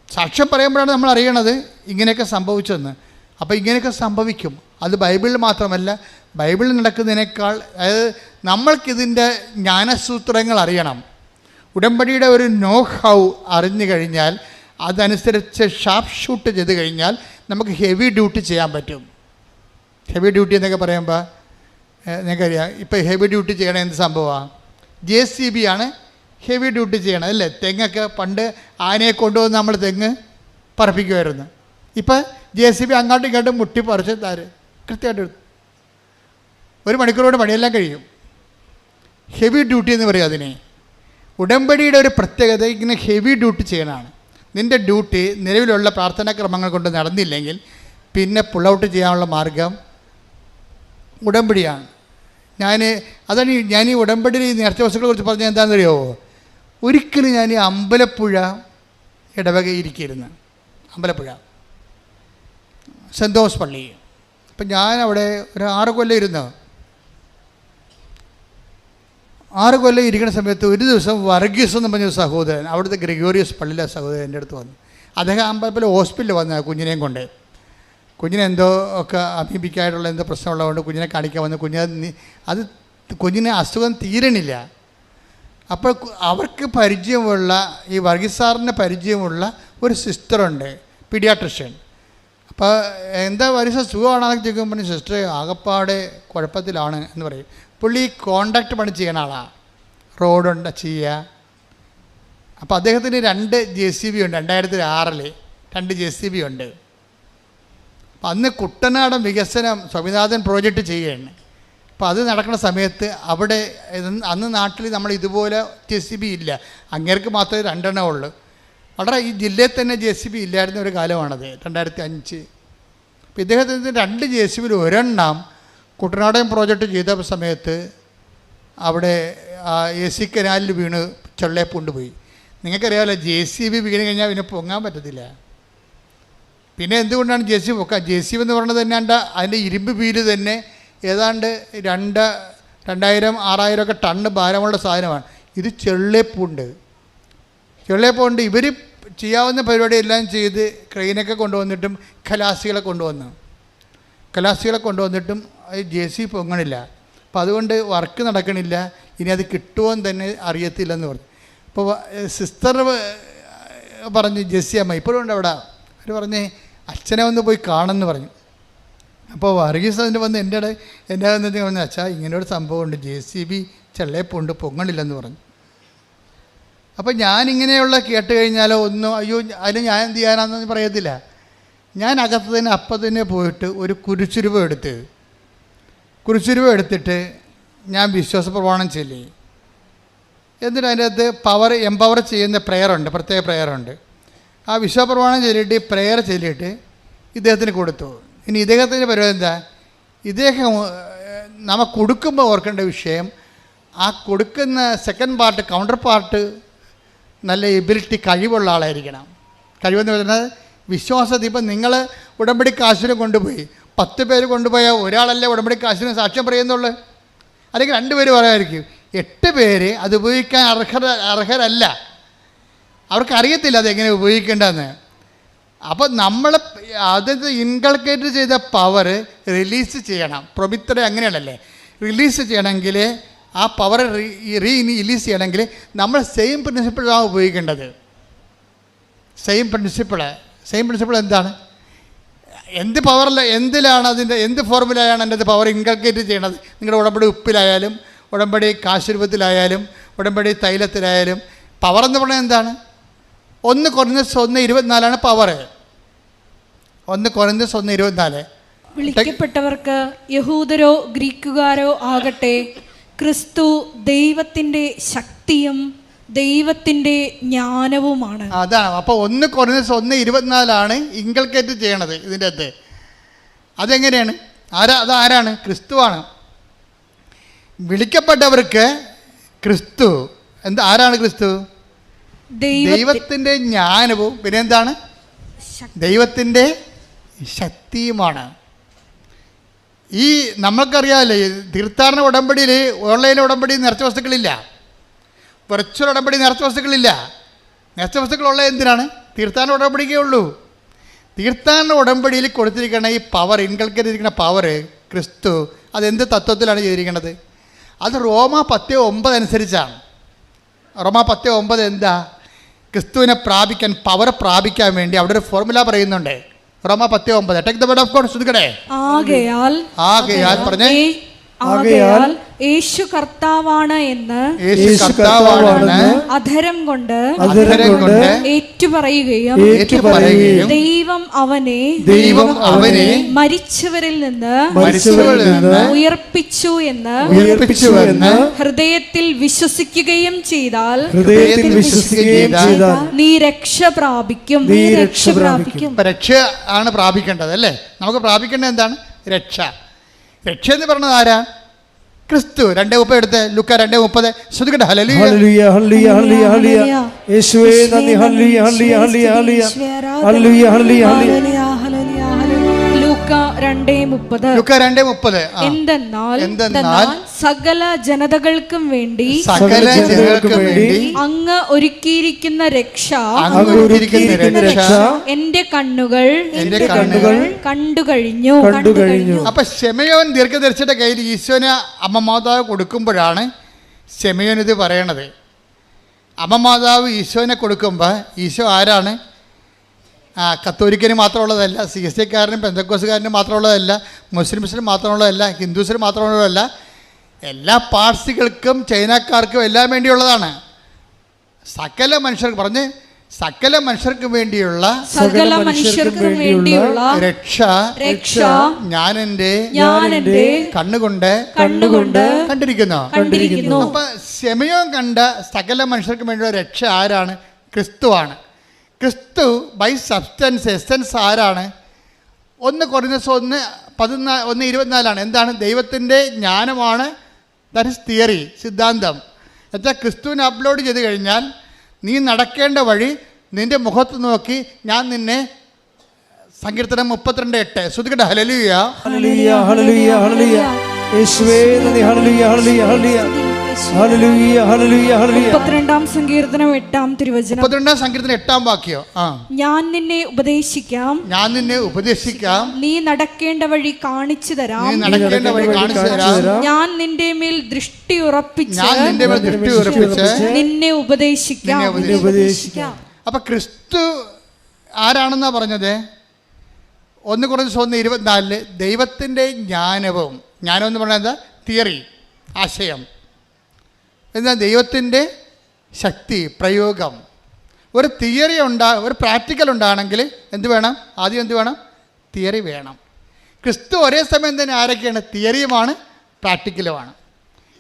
സാക്ഷ്യം പറയുമ്പോഴാണ് നമ്മൾ അറിയണത് ഇങ്ങനെയൊക്കെ സംഭവിച്ചെന്ന്. അപ്പോൾ ഇങ്ങനെയൊക്കെ സംഭവിക്കും. അത് ബൈബിളിൽ മാത്രമല്ല, ബൈബിളിൽ നടക്കുന്നതിനേക്കാൾ, അതായത് നമ്മൾക്കിതിൻ്റെ ജ്ഞാനസൂത്രങ്ങൾ അറിയണം. ഉടമ്പടിയുടെ ഒരു നോ ഹൗ അറിഞ്ഞു കഴിഞ്ഞാൽ, അതനുസരിച്ച് ഷാർപ്പ് ഷൂട്ട് ചെയ്ത് കഴിഞ്ഞാൽ നമുക്ക് ഹെവി ഡ്യൂട്ടി ചെയ്യാൻ പറ്റും. ഹെവി ഡ്യൂട്ടി എന്നൊക്കെ പറയുമ്പോൾ നിങ്ങൾക്കറിയാം, ഇപ്പോൾ ഹെവി ഡ്യൂട്ടി ചെയ്യണ എന്ത് സംഭവമാണ്? JCB ആണ് ഹെവി ഡ്യൂട്ടി ചെയ്യണം അല്ലേ? തെങ്ങൊക്കെ പണ്ട് ആനയെ കൊണ്ടുവന്ന് നമ്മൾ തെങ്ങ് പറപ്പിക്കുമായിരുന്നു. ഇപ്പം JCB അങ്ങോട്ടും ഇങ്ങോട്ടും മുട്ടി പറിച്ച് കൃത്യമായിട്ട് 1 മണിക്കൂറോട് പണിയെല്ലാം കഴിയും. ഹെവി ഡ്യൂട്ടി എന്ന് പറയും അതിനെ. ഉടമ്പടിയുടെ ഒരു പ്രത്യേകത ഇങ്ങനെ ഹെവി ഡ്യൂട്ടി ചെയ്യണതാണ്. നിൻ്റെ ഡ്യൂട്ടി നിലവിലുള്ള പ്രാർത്ഥനാക്രമങ്ങൾ കൊണ്ട് നടന്നില്ലെങ്കിൽ പിന്നെ പുൾ ഔട്ട് ചെയ്യാനുള്ള മാർഗം ഉടമ്പടിയാണ്. ഞാൻ ഈ ഉടമ്പടി നേർച്ച വസ്തുക്കളെ കുറിച്ച് പറഞ്ഞാൽ എന്താണെന്നറിയാമോ? ഒരിക്കലും ഞാൻ ഈ അമ്പലപ്പുഴ ഇടവകയിരിക്കരുന്ന്, അമ്പലപ്പുഴ സെൻറ് തോമസ് പള്ളി. അപ്പം ഞാൻ അവിടെ ഒരു 6 കൊല്ലം ഇരുന്നു. 6 കൊല്ലം ഇരിക്കുന്ന സമയത്ത് ഒരു ദിവസം വർഗീസ് എന്ന് പറഞ്ഞൊരു സഹോദരൻ, അവിടുത്തെ ഗ്രിഗോറിയസ് പള്ളിയിലെ സഹോദരൻ എൻ്റെ അടുത്ത് വന്നു. അദ്ദേഹം അമ്പലപ്പുഴ ഹോസ്പിറ്റലിൽ വന്ന കുഞ്ഞിനെയും കൊണ്ട്. കുഞ്ഞിനെന്തോ ഒക്കെ അമീബിക്കായിട്ടുള്ള എന്തോ പ്രശ്നമുള്ളതുകൊണ്ട് കുഞ്ഞിനെ കാണിക്കാൻ വന്നു. കുഞ്ഞിന് അസുഖം തീരണില്ല. അപ്പോൾ അവർക്ക് പരിചയമുള്ള, ഈ വർഗീസ് സാറിന് പരിചയമുള്ള ഒരു സിസ്റ്ററുണ്ട്, പീഡിയാട്രിഷ്യൻ. അപ്പോൾ എന്താ വർഗീസ് സുഖമാണെന്നൊക്കെ ചോദിക്കുമ്പോൾ സിസ്റ്റർ ആകപ്പാടെ കുഴപ്പത്തിലാണ് എന്ന് പറയും. പുള്ളി കോൺട്രാക്ട് പണി ചെയ്യണ ആളാണ്, റോഡുണ്ട് ചെയ്യുക. അപ്പോൾ അദ്ദേഹത്തിന് 2 JCB ഉണ്ട്. 2006 2 JCB ഉണ്ട്. അപ്പം അന്ന് കുട്ടനാടൻ വികസനം സ്വാമിനാഥൻ പ്രോജക്റ്റ് ചെയ്യുകയാണ്. അപ്പോൾ അത് നടക്കുന്ന സമയത്ത് അവിടെ അന്ന് നാട്ടിൽ നമ്മൾ ഇതുപോലെ JCB ഇല്ല. അങ്ങേർക്ക് മാത്രമേ 2 എണ്ണം ഉള്ളൂ. വളരെ ഈ ജില്ലയിൽ തന്നെ JCB ഇല്ലായിരുന്ന ഒരു കാലമാണത്, 2005. അപ്പോൾ ഇദ്ദേഹത്തിന് 2 JCBയിൽ 1 എണ്ണം കുട്ടനാടൻ പ്രോജക്റ്റ് ചെയ്ത സമയത്ത് അവിടെ AC കനാലിൽ വീണ് ചെള്ളയെ കൊണ്ടുപോയി. നിങ്ങൾക്കറിയാമല്ലോ, JCB വീണ് കഴിഞ്ഞാൽ പിന്നെ പൊങ്ങാൻ പറ്റത്തില്ല. പിന്നെ എന്തുകൊണ്ടാണ് JCB പൊക്കാൻ? JCB എന്ന് പറയുന്നത് തന്നെ അതിൻ്റെ ഇരുമ്പ് വീല് തന്നെ ഏതാണ്ട് 2000-6000 ഒക്കെ ടണ്ണ് ഭാരമുള്ള സാധനമാണ്. ഇത് ചെള്ളേപ്പുണ്ട്. ഇവർ ചെയ്യാവുന്ന പരിപാടിയെല്ലാം ചെയ്ത് ക്രെയിനൊക്കെ കൊണ്ടുവന്നിട്ടും ഖലാസികളെ കൊണ്ടുവന്നിട്ടും JCB പൊങ്ങണില്ല. അപ്പം അതുകൊണ്ട് വർക്ക് നടക്കണില്ല, ഇനി അത് കിട്ടുമോയെന്ന് തന്നെ അറിയത്തില്ലെന്ന് പറഞ്ഞു. അപ്പോൾ സിസ്റ്റർ പറഞ്ഞു, ജെസ്സി അമ്മ ഇപ്പോഴും ഉണ്ട് അവിടെ, അവർ പറഞ്ഞ് അച്ഛനെ ഒന്ന് പോയി കാണുമെന്ന് പറഞ്ഞു. അപ്പോൾ വർഗീസ് അതിൻ്റെ വന്ന് എൻ്റെ വന്നിട്ട് പറഞ്ഞു, അച്ഛാ ഇങ്ങനെയൊരു സംഭവമുണ്ട്, JCB ചെള്ളയപ്പുണ്ട്, പൊങ്ങണില്ലെന്ന് പറഞ്ഞു. അപ്പോൾ ഞാനിങ്ങനെയുള്ള കേട്ട് കഴിഞ്ഞാലോ ഒന്നും അയ്യോ അതിന് ഞാൻ എന്ത് ചെയ്യാനാണെന്ന് പറയത്തില്ല. ഞാൻ അകത്ത് തന്നെ അപ്പം തന്നെ പോയിട്ട് ഒരു കുരിശുരൂപം എടുത്തിട്ട് ഞാൻ വിശ്വാസ പ്രമാണം ചൊല്ലി. എന്നിട്ട് അതിൻ്റെ അകത്ത് എംപവർ ചെയ്യുന്ന പ്രേയറുണ്ട്, പ്രത്യേക പ്രേയറുണ്ട്. ആ വിശ്വാസ പ്രമാണം ചൊല്ലിയിട്ട് പ്രേയർ ചൊല്ലിയിട്ട് ഇദ്ദേഹത്തിന് കൊടുത്തു. ഇനി ഇദ്ദേഹത്തിൻ്റെ പരിപാടി എന്താ, ഇദ്ദേഹം നമ്മൾ കൊടുക്കുമ്പോൾ ഓർക്കേണ്ട വിഷയം, ആ കൊടുക്കുന്ന സെക്കൻഡ് പാർട്ട് കൗണ്ടർ പാർട്ട് നല്ല എബിലിറ്റി കഴിവുള്ള ആളായിരിക്കണം. കഴിവെന്ന് പറയുന്നത് വിശ്വാസത്തിൽ ഇപ്പം നിങ്ങൾ ഉടമ്പടി കാശിന് കൊണ്ടുപോയി 10 പേര് കൊണ്ടുപോയാൽ ഒരാളല്ലേ ഉടമ്പടി കാശിന് സാക്ഷ്യം പറയുന്നുള്ളൂ, അല്ലെങ്കിൽ 2 പേര് പറയാമായിരിക്കും. 8 പേര് അത് ഉപയോഗിക്കാൻ അർഹരല്ല, അവർക്കറിയത്തില്ല അതെങ്ങനെ ഉപയോഗിക്കേണ്ടതെന്ന്. അപ്പോൾ നമ്മൾ അത് ഇൻകൾക്കേറ്റ് ചെയ്ത പവർ റിലീസ് ചെയ്യണം. പ്രൊമിത്തര അങ്ങനെയാണല്ലേ, റിലീസ് ചെയ്യണമെങ്കിൽ ആ പവർ റിലീസ് ചെയ്യണമെങ്കിൽ നമ്മൾ സെയിം പ്രിൻസിപ്പിളാണ് ഉപയോഗിക്കേണ്ടത്. സെയിം പ്രിൻസിപ്പിൾ എന്താണ്, എന്ത് പവറിൽ എന്തിലാണ് അതിൻ്റെ എന്ത് ഫോർമുലയാണ് അതിൻ്റെ അത് പവർ ഇൻകൾക്കേറ്റ് ചെയ്യണത്. നിങ്ങളുടെ ഉടമ്പടി ഉപ്പിലായാലും ഉടമ്പടി കാശുരൂപത്തിലായാലും ഉടമ്പടി തൈലത്തിലായാലും പവർ എന്ന് പറഞ്ഞാൽ എന്താണ്? 1 Corinthians 1:24 പവർ. 1 Corinthians 1:24. വിളിക്കപ്പെട്ടവർക്ക് യഹൂദരോ ഗ്രീക്കുകാരോ ആകട്ടെ, ക്രിസ്തു ദൈവത്തിൻ്റെ ശക്തിയും ദൈവത്തിൻ്റെ ജ്ഞാനവുമാണ്. അതാണ്. അപ്പോൾ 1 Corinthians 1:24 ഇൻകൾക്കേറ്റ് ചെയ്യണത് ഇതിൻ്റെ അകത്ത്. അതെങ്ങനെയാണ്? അതാരാണ്? ക്രിസ്തുവാണ്. വിളിക്കപ്പെട്ടവർക്ക് ക്രിസ്തു ആരാണ്? ക്രിസ്തു ദൈവത്തിൻ്റെ ജ്ഞാനവും പിന്നെ എന്താണ്? ദൈവത്തിൻ്റെ ശക്തിയുമാണ്. ഈ നമ്മൾക്കറിയാമല്ലേ, തീർത്ഥാടന ഉടമ്പടിയിൽ ഓൺലൈൻ ഉടമ്പടി നിറച്ച വസ്തുക്കളില്ല, വെർച്വൽ ഉടമ്പടി നിറച്ച വസ്തുക്കളില്ല. നിറച്ച വസ്തുക്കളുള്ള എന്തിനാണ്? തീർത്ഥാടന ഉടമ്പടിക്കേ ഉള്ളൂ. തീർത്ഥാടന ഉടമ്പടിയിൽ കൊടുത്തിരിക്കുന്ന ഈ പവർ, ഇൻകൾക്കേറ്റ് ചെയ്തിരിക്കുന്ന പവർ ക്രിസ്തു അതെന്ത് തത്വത്തിലാണ് ചെയ്തിരിക്കുന്നത്? അത് റോമ 10:9 അനുസരിച്ചാണ്. റോമ 10:9 എന്താ? ക്രിസ്തുവിനെ പ്രാപിക്കാൻ, പവർ പ്രാപിക്കാൻ വേണ്ടി അവിടെ ഒരു ഫോർമുല പറയുന്നുണ്ട്. റോമ 10:9. Take the word of God. ശ്രദ്ധിക്കണേ. ആകയാൽ പറഞ്ഞേ, ആകയാൽ യേശു കർത്താവാണ് എന്ന് അധരം കൊണ്ട് ഏറ്റുപറയുകയും ദൈവം അവനെ മരിച്ചവരിൽ നിന്ന് ഉയർപ്പിച്ചു എന്ന് ഹൃദയത്തിൽ വിശ്വസിക്കുകയും ചെയ്താൽ നീ രക്ഷ പ്രാപിക്കും. രക്ഷ ആണ് പ്രാപിക്കേണ്ടത് അല്ലേ? നമുക്ക് പ്രാപിക്കേണ്ടത് എന്താണ്? രക്ഷ. രക്ഷ എന്ന് പറഞ്ഞത് ആരാ? ക്രിസ്തു. 2:30 എടുത്ത് ലുക്ക 2:30. ശ്രദ്ധിക്കട്ടെ. ഹല്ലേലൂയ ഹല്ലേലൂയ ഹല്ലേലൂയ ഹല്ലേലൂയ യേശുവേ നന്ദി. ഹല്ലേലൂയ ഹല്ലേലൂയ ഹല്ലേലൂയ ഹല്ലേലൂയ ഹല്ലേലൂയ ലൂക്ക 2:30. എന്തെന്നാൽ സകല ജനതകൾക്കും വേണ്ടി അങ്ങ് ഒരുക്കിയിരിക്കുന്ന രക്ഷ എന്റെ കണ്ണുകൾ കണ്ടു കഴിഞ്ഞു. അപ്പൊ ശെമയോൻ ദീർഘദർശിയുടെ കയ്യിൽ ഈശോനെ അമ്മ മാതാവ് കൊടുക്കുമ്പോഴാണ് ശെമയോൻ ഇത് പറയണത്. അമ്മ മാതാവ് ഈശോനെ കൊടുക്കുമ്പോൾ ഈശോ ആരാണ്? കത്തോലിക്കന് മാത്രമുള്ളതല്ല, CSIക്കാരനും പെന്തക്കോസുകാരനും മാത്രമുള്ളതല്ല, മുസ്ലിംസിനും മാത്രമുള്ളതല്ല, ഹിന്ദുസിനും മാത്രമുള്ളതല്ല, എല്ലാ പാർസികൾക്കും ചൈനക്കാർക്കും എല്ലാം വേണ്ടിയുള്ളതാണ്. സകല മനുഷ്യർക്ക് പറഞ്ഞ് സകല മനുഷ്യർക്കും വേണ്ടിയുള്ള രക്ഷ ഞാൻ എൻ്റെ കണ്ണുകൊണ്ട് കണ്ടിരിക്കുന്നു. അപ്പൊ ശെമയോൻ കണ്ട സകല മനുഷ്യർക്കും വേണ്ടിയുള്ള രക്ഷ ആരാണ്? ക്രിസ്തുവാണ്. ക്രിസ്തു ബൈ സബ്സ്റ്റൻസ്, എസൻസ് ആരാണ്? 1 Corinthians 1:24 എന്താണ്? ദൈവത്തിൻ്റെ ജ്ഞാനമാണ്. ദാറ്റ് ഇസ് തിയറി, സിദ്ധാന്തം. എന്നുവെച്ചാൽ ക്രിസ്തുവിനെ അപ്ലോഡ് ചെയ്ത് കഴിഞ്ഞാൽ നീ നടക്കേണ്ട വഴി നിൻ്റെ മുഖത്ത് നോക്കി ഞാൻ നിന്നെ, സങ്കീർത്തനം 32:8. ശ്രദ്ധിക്കട്ടെ. ഹല്ലേലൂയ ഹല്ലേലൂയ ഹല്ലേലൂയ ഹല്ലേലൂയ യേശുവേ നന്ദി. ഹല്ലേലൂയ ഹല്ലേലൂയ ഹല്ലേലൂയ ഹല്ലേലൂയ ഹല്ലേലൂയ ഹല്ലേലൂയ. 32-ാം സങ്കീർത്തനം 8-ാം തിരുവചനം. 32-ാം സങ്കീർത്തനം 8-ാം വാക്യം. ഞാൻ നിന്നെ ഉപദേശിക്കാം, ഞാൻ നിന്നെ ഉപദേശിക്കാം, നീ നടക്കേണ്ട വഴി കാണിച്ചു തരാം, നീ നടക്കേണ്ട വഴി കാണിച്ചു തരാം, ഞാൻ നിന്റെ മേൽ ദൃഷ്ടി ഉറപ്പിച്ച് ഞാൻ നിന്റെ മേൽ ദൃഷ്ടി ഉറപ്പിച്ച് നിന്നെ ഉപദേശിക്കാം. അപ്പൊ ക്രിസ്തു ആരാണെന്നാ പറഞ്ഞത്? 1 Corinthians 1:24 ദൈവത്തിൻ്റെ ജ്ഞാനവും, ജ്ഞാനം എന്ന് പറഞ്ഞാൽ എന്താ? തിയറി, ആശയം. എന്താ? ദൈവത്തിൻ്റെ ശക്തി, പ്രയോഗം. ഒരു തിയറി ഒരു പ്രാക്ടിക്കൽ ഉണ്ടാകണമെങ്കിൽ എന്ത് വേണം? ആദ്യം എന്ത് വേണം? തിയറി വേണം. ക്രിസ്തു ഒരേ സമയം തന്നെ ആരൊക്കെയാണ്? തിയറിയുമാണ്, പ്രാക്ടിക്കലുമാണ്.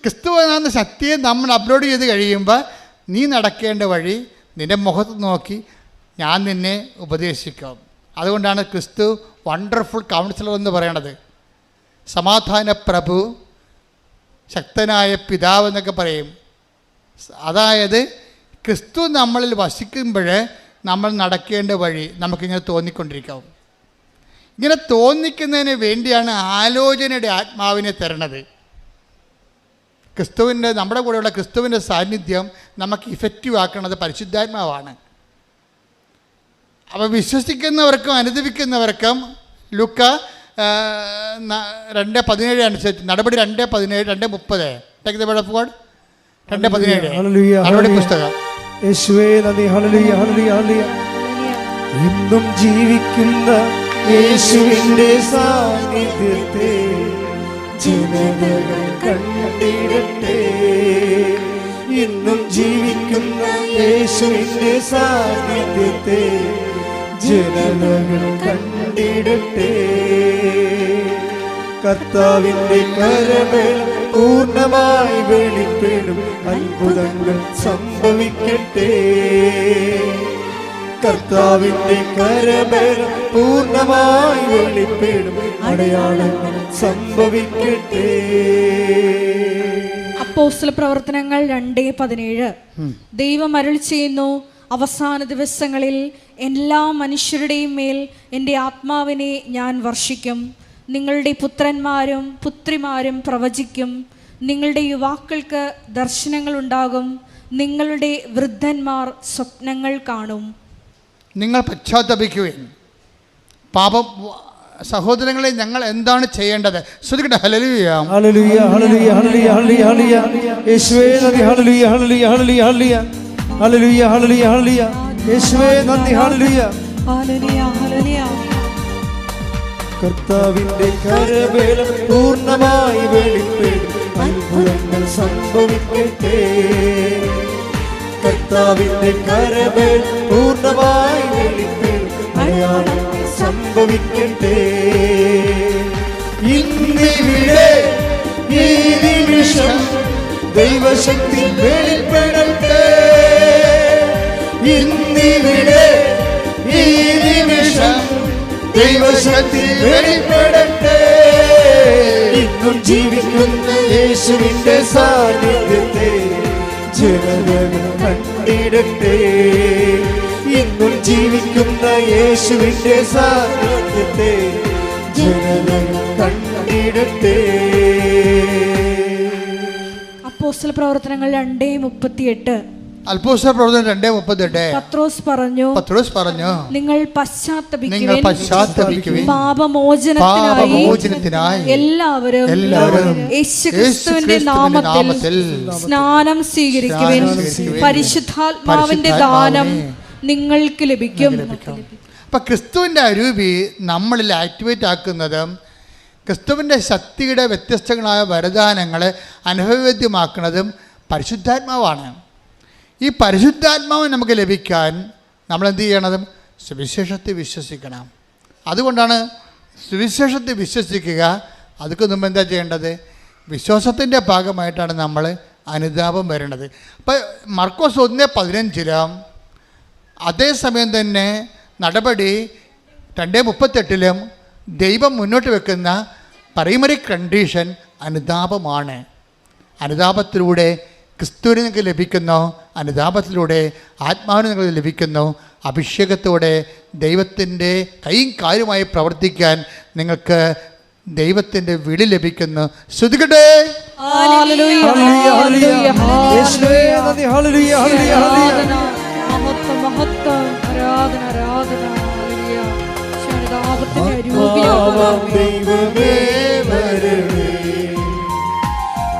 ക്രിസ്തു എന്ന ശക്തിയെ നമ്മൾ അപ്ലോഡ് ചെയ്ത് കഴിയുമ്പോൾ നീ നടക്കേണ്ട വഴി നിൻ്റെ മുഖത്ത് നോക്കി ഞാൻ നിന്നെ ഉപദേശിക്കും. അതുകൊണ്ടാണ് ക്രിസ്തു വണ്ടർഫുൾ കൗൺസിലർ എന്ന് പറയണത്. സമാധാന പ്രഭു, ശക്തനായ പിതാവ് എന്നൊക്കെ പറയും. അതായത് ക്രിസ്തു നമ്മളിൽ വസിക്കുമ്പോൾ നമ്മൾ നടക്കേണ്ട വഴി നമുക്കിങ്ങനെ തോന്നിക്കൊണ്ടിരിക്കും. ഇങ്ങനെ തോന്നിക്കുന്നതിന് വേണ്ടിയാണ് ആലോചനയുടെ ആത്മാവിനെ തരണത്. ക്രിസ്തുവിൻ്റെ, നമ്മുടെ കൂടെയുള്ള ക്രിസ്തുവിൻ്റെ സാന്നിധ്യം നമുക്ക് ഇഫക്റ്റീവ് ആക്കുന്നത് പരിശുദ്ധാത്മാവാണ്. അപ്പോൾ വിശ്വസിക്കുന്നവർക്കും അനുദപിക്കുന്നവർക്കും ലൂക്ക 2:17 അനുസരിച്ച്, നടപടി 2:17, 2:30, take the word of God. 2:17 നടപടി പുസ്തകം. യേശുവേ നന്ദി. ഹല്ലേലൂയ ഹല്ലേലൂയ ഹല്ലേലൂയ. ഇന്നും ജീവിക്കുന്ന യേശുവിന്റെ സാന്നിധ്യത്തെ ജനതകൾ കണ്ടിടട്ടെ. ഇന്നും ജീവിക്കുന്ന യേശുവിന്റെ സാന്നിധ്യത്തെ ജനതകൾ കണ്ടിടട്ടെ. കർത്താവിന്റെ കരബലം പൂർണ്ണമായി വെളിപ്പെടും, അത്ഭുതങ്ങൾ സംഭവിക്കട്ടെ. കർത്താവിന്റെ കരബലം പൂർണ്ണമായി വെളിപ്പെടും, അടയാളങ്ങൾ സംഭവിക്കട്ടെ. അപ്പോസ്തല പ്രവർത്തനങ്ങൾ 2:17 ദൈവം അരുളി ചെയ്യുന്നു, അവസാന ദിവസങ്ങളിൽ എല്ലാ മനുഷ്യരുടെയും മേൽ എൻ്റെ ആത്മാവിനെ ഞാൻ വർഷിക്കും. നിങ്ങളുടെ പുത്രന്മാരും പുത്രിമാരും പ്രവചിക്കും, നിങ്ങളുടെ യുവാക്കൾക്ക് ദർശനങ്ങൾ ഉണ്ടാകും, നിങ്ങളുടെ വൃദ്ധന്മാർ സ്വപ്നങ്ങൾ കാണും. നിങ്ങൾ പശ്ചാത്തപിക്കുകയും പാപം. സഹോദരങ്ങളെ, ഞങ്ങൾ എന്താണ് ചെയ്യേണ്ടത്? ശ്രദ്ധിക്കട്ടെ. ഹല്ലേലൂയ ഹല്ലേലൂയ ഹല്ലേലൂയ ഹല്ലേലൂയ ഹല്ലേലൂയ. യേശുവേ നന്ദി. ഹല്ലേലൂയ ഹല്ലേലൂയ ഹല്ലേലൂയ ഹല്ലേലൂയ ഹല്ലേലൂയ ഹല്ലേലൂയ ഹല്ലേലൂയ. യേശുവേ നന്ദി. ഹല്ലേലൂയ ഹല്ലേലൂയ ഹല്ലേലൂയ. കർത്താവിന്റെ കരബലം പൂർണ്ണമായി വെളിപ്പെടും, അത്ഭുതങ്ങൾ സംഭവിക്കട്ടെ. കർത്താവിന്റെ കരബലം പൂർണ്ണമായി വെളിപ്പെടും, അടയാളങ്ങൾ സംഭവിക്കട്ടെ. ഇന്നിവിടെ ഈ നിമിഷം ദൈവശക്തി വെളിപ്പെടട്ടെ. ഇന്നിവിടെ ഈ നിമിഷം ദൈവശക്തി വെളിപ്പെടട്ടെ. ഇന്നും ജീവിക്കുന്ന യേശുവിന്റെ സാന്നിധ്യത്തെ ജനതകൾ കണ്ടിടട്ടെ. ഇന്നും ജീവിക്കുന്ന യേശുവിന്റെ സാന്നിധ്യത്തെ ജനതകൾ കണ്ടിടട്ടെ. അപ്പോസ്തല പ്രവർത്തനങ്ങൾ 2:38 അപ്പോസ്തല പ്രവർത്തനം 2:38 പത്രോസ് പറഞ്ഞു, നിങ്ങൾ പശ്ചാത്തപിക്കുവിൻ, പാപമോചനത്തിനായി എല്ലാവരും യേശുക്രിസ്തുവിന്റെ നാമത്തിൽ സ്നാനം സ്വീകരിക്കുവിൻ, പരിശുദ്ധാത്മാവിന്റെ ദാനം നിങ്ങൾക്ക് ലഭിക്കും. അപ്പൊ ക്രിസ്തുവിന്റെ അരൂപി നമ്മളിൽ ആക്ടിവേറ്റ് ആക്കുന്നതും ക്രിസ്തുവിന്റെ ശക്തിയുടെ വ്യത്യസ്തങ്ങളായ വരദാനങ്ങളെ അനുഭവവേദ്യമാക്കുന്നതും പരിശുദ്ധാത്മാവാണ്. ഈ പരിശുദ്ധാത്മാവ് നമുക്ക് ലഭിക്കാൻ നമ്മൾ എന്ത് ചെയ്യണതും? സുവിശേഷത്തെ വിശ്വസിക്കണം. അതുകൊണ്ടാണ് സുവിശേഷത്തെ വിശ്വസിക്കുക. അതൊക്കെ മുമ്പ് എന്താ ചെയ്യേണ്ടത്? വിശ്വാസത്തിൻ്റെ ഭാഗമായിട്ടാണ് നമ്മൾ അനുതാപം വരേണ്ടത്. അപ്പം മർക്കോസ് 1:15 അതേസമയം തന്നെ നടപടി 2:38 ദൈവം മുന്നോട്ട് വെക്കുന്ന പ്രൈമറി കണ്ടീഷൻ അനുതാപമാണ്. അനുതാപത്തിലൂടെ ക്രിസ്തുവിന് നിങ്ങൾക്ക് ലഭിക്കുന്നു, അനുതാപത്തിലൂടെ ആത്മാവിന് നിങ്ങൾക്ക് ലഭിക്കുന്നു, അഭിഷേകത്തോടെ ദൈവത്തിൻ്റെ കൈയും കാര്യമായി പ്രവർത്തിക്കാൻ നിങ്ങൾക്ക് ദൈവത്തിൻ്റെ വിളി ലഭിക്കുന്നു. ശ്രുതികട്ടെ. ഹല്ലേലൂയ, ഹല്ലേലൂയ, ഹല്ലേലൂയ. ഹല്ലേലൂയ. യേശുവേ നന്ദി. ഹല്ലേലൂയ, ഹല്ലേലൂയ, ഹല്ലേലൂയ. മഹത്വം, മഹത്വം, ആരാധന, ആരാധന. ഹല്ലേലൂയ. ശരണദാപത്തിന്റെ രൂപിയാകുന്നു. ദൈവമേ വരണേ,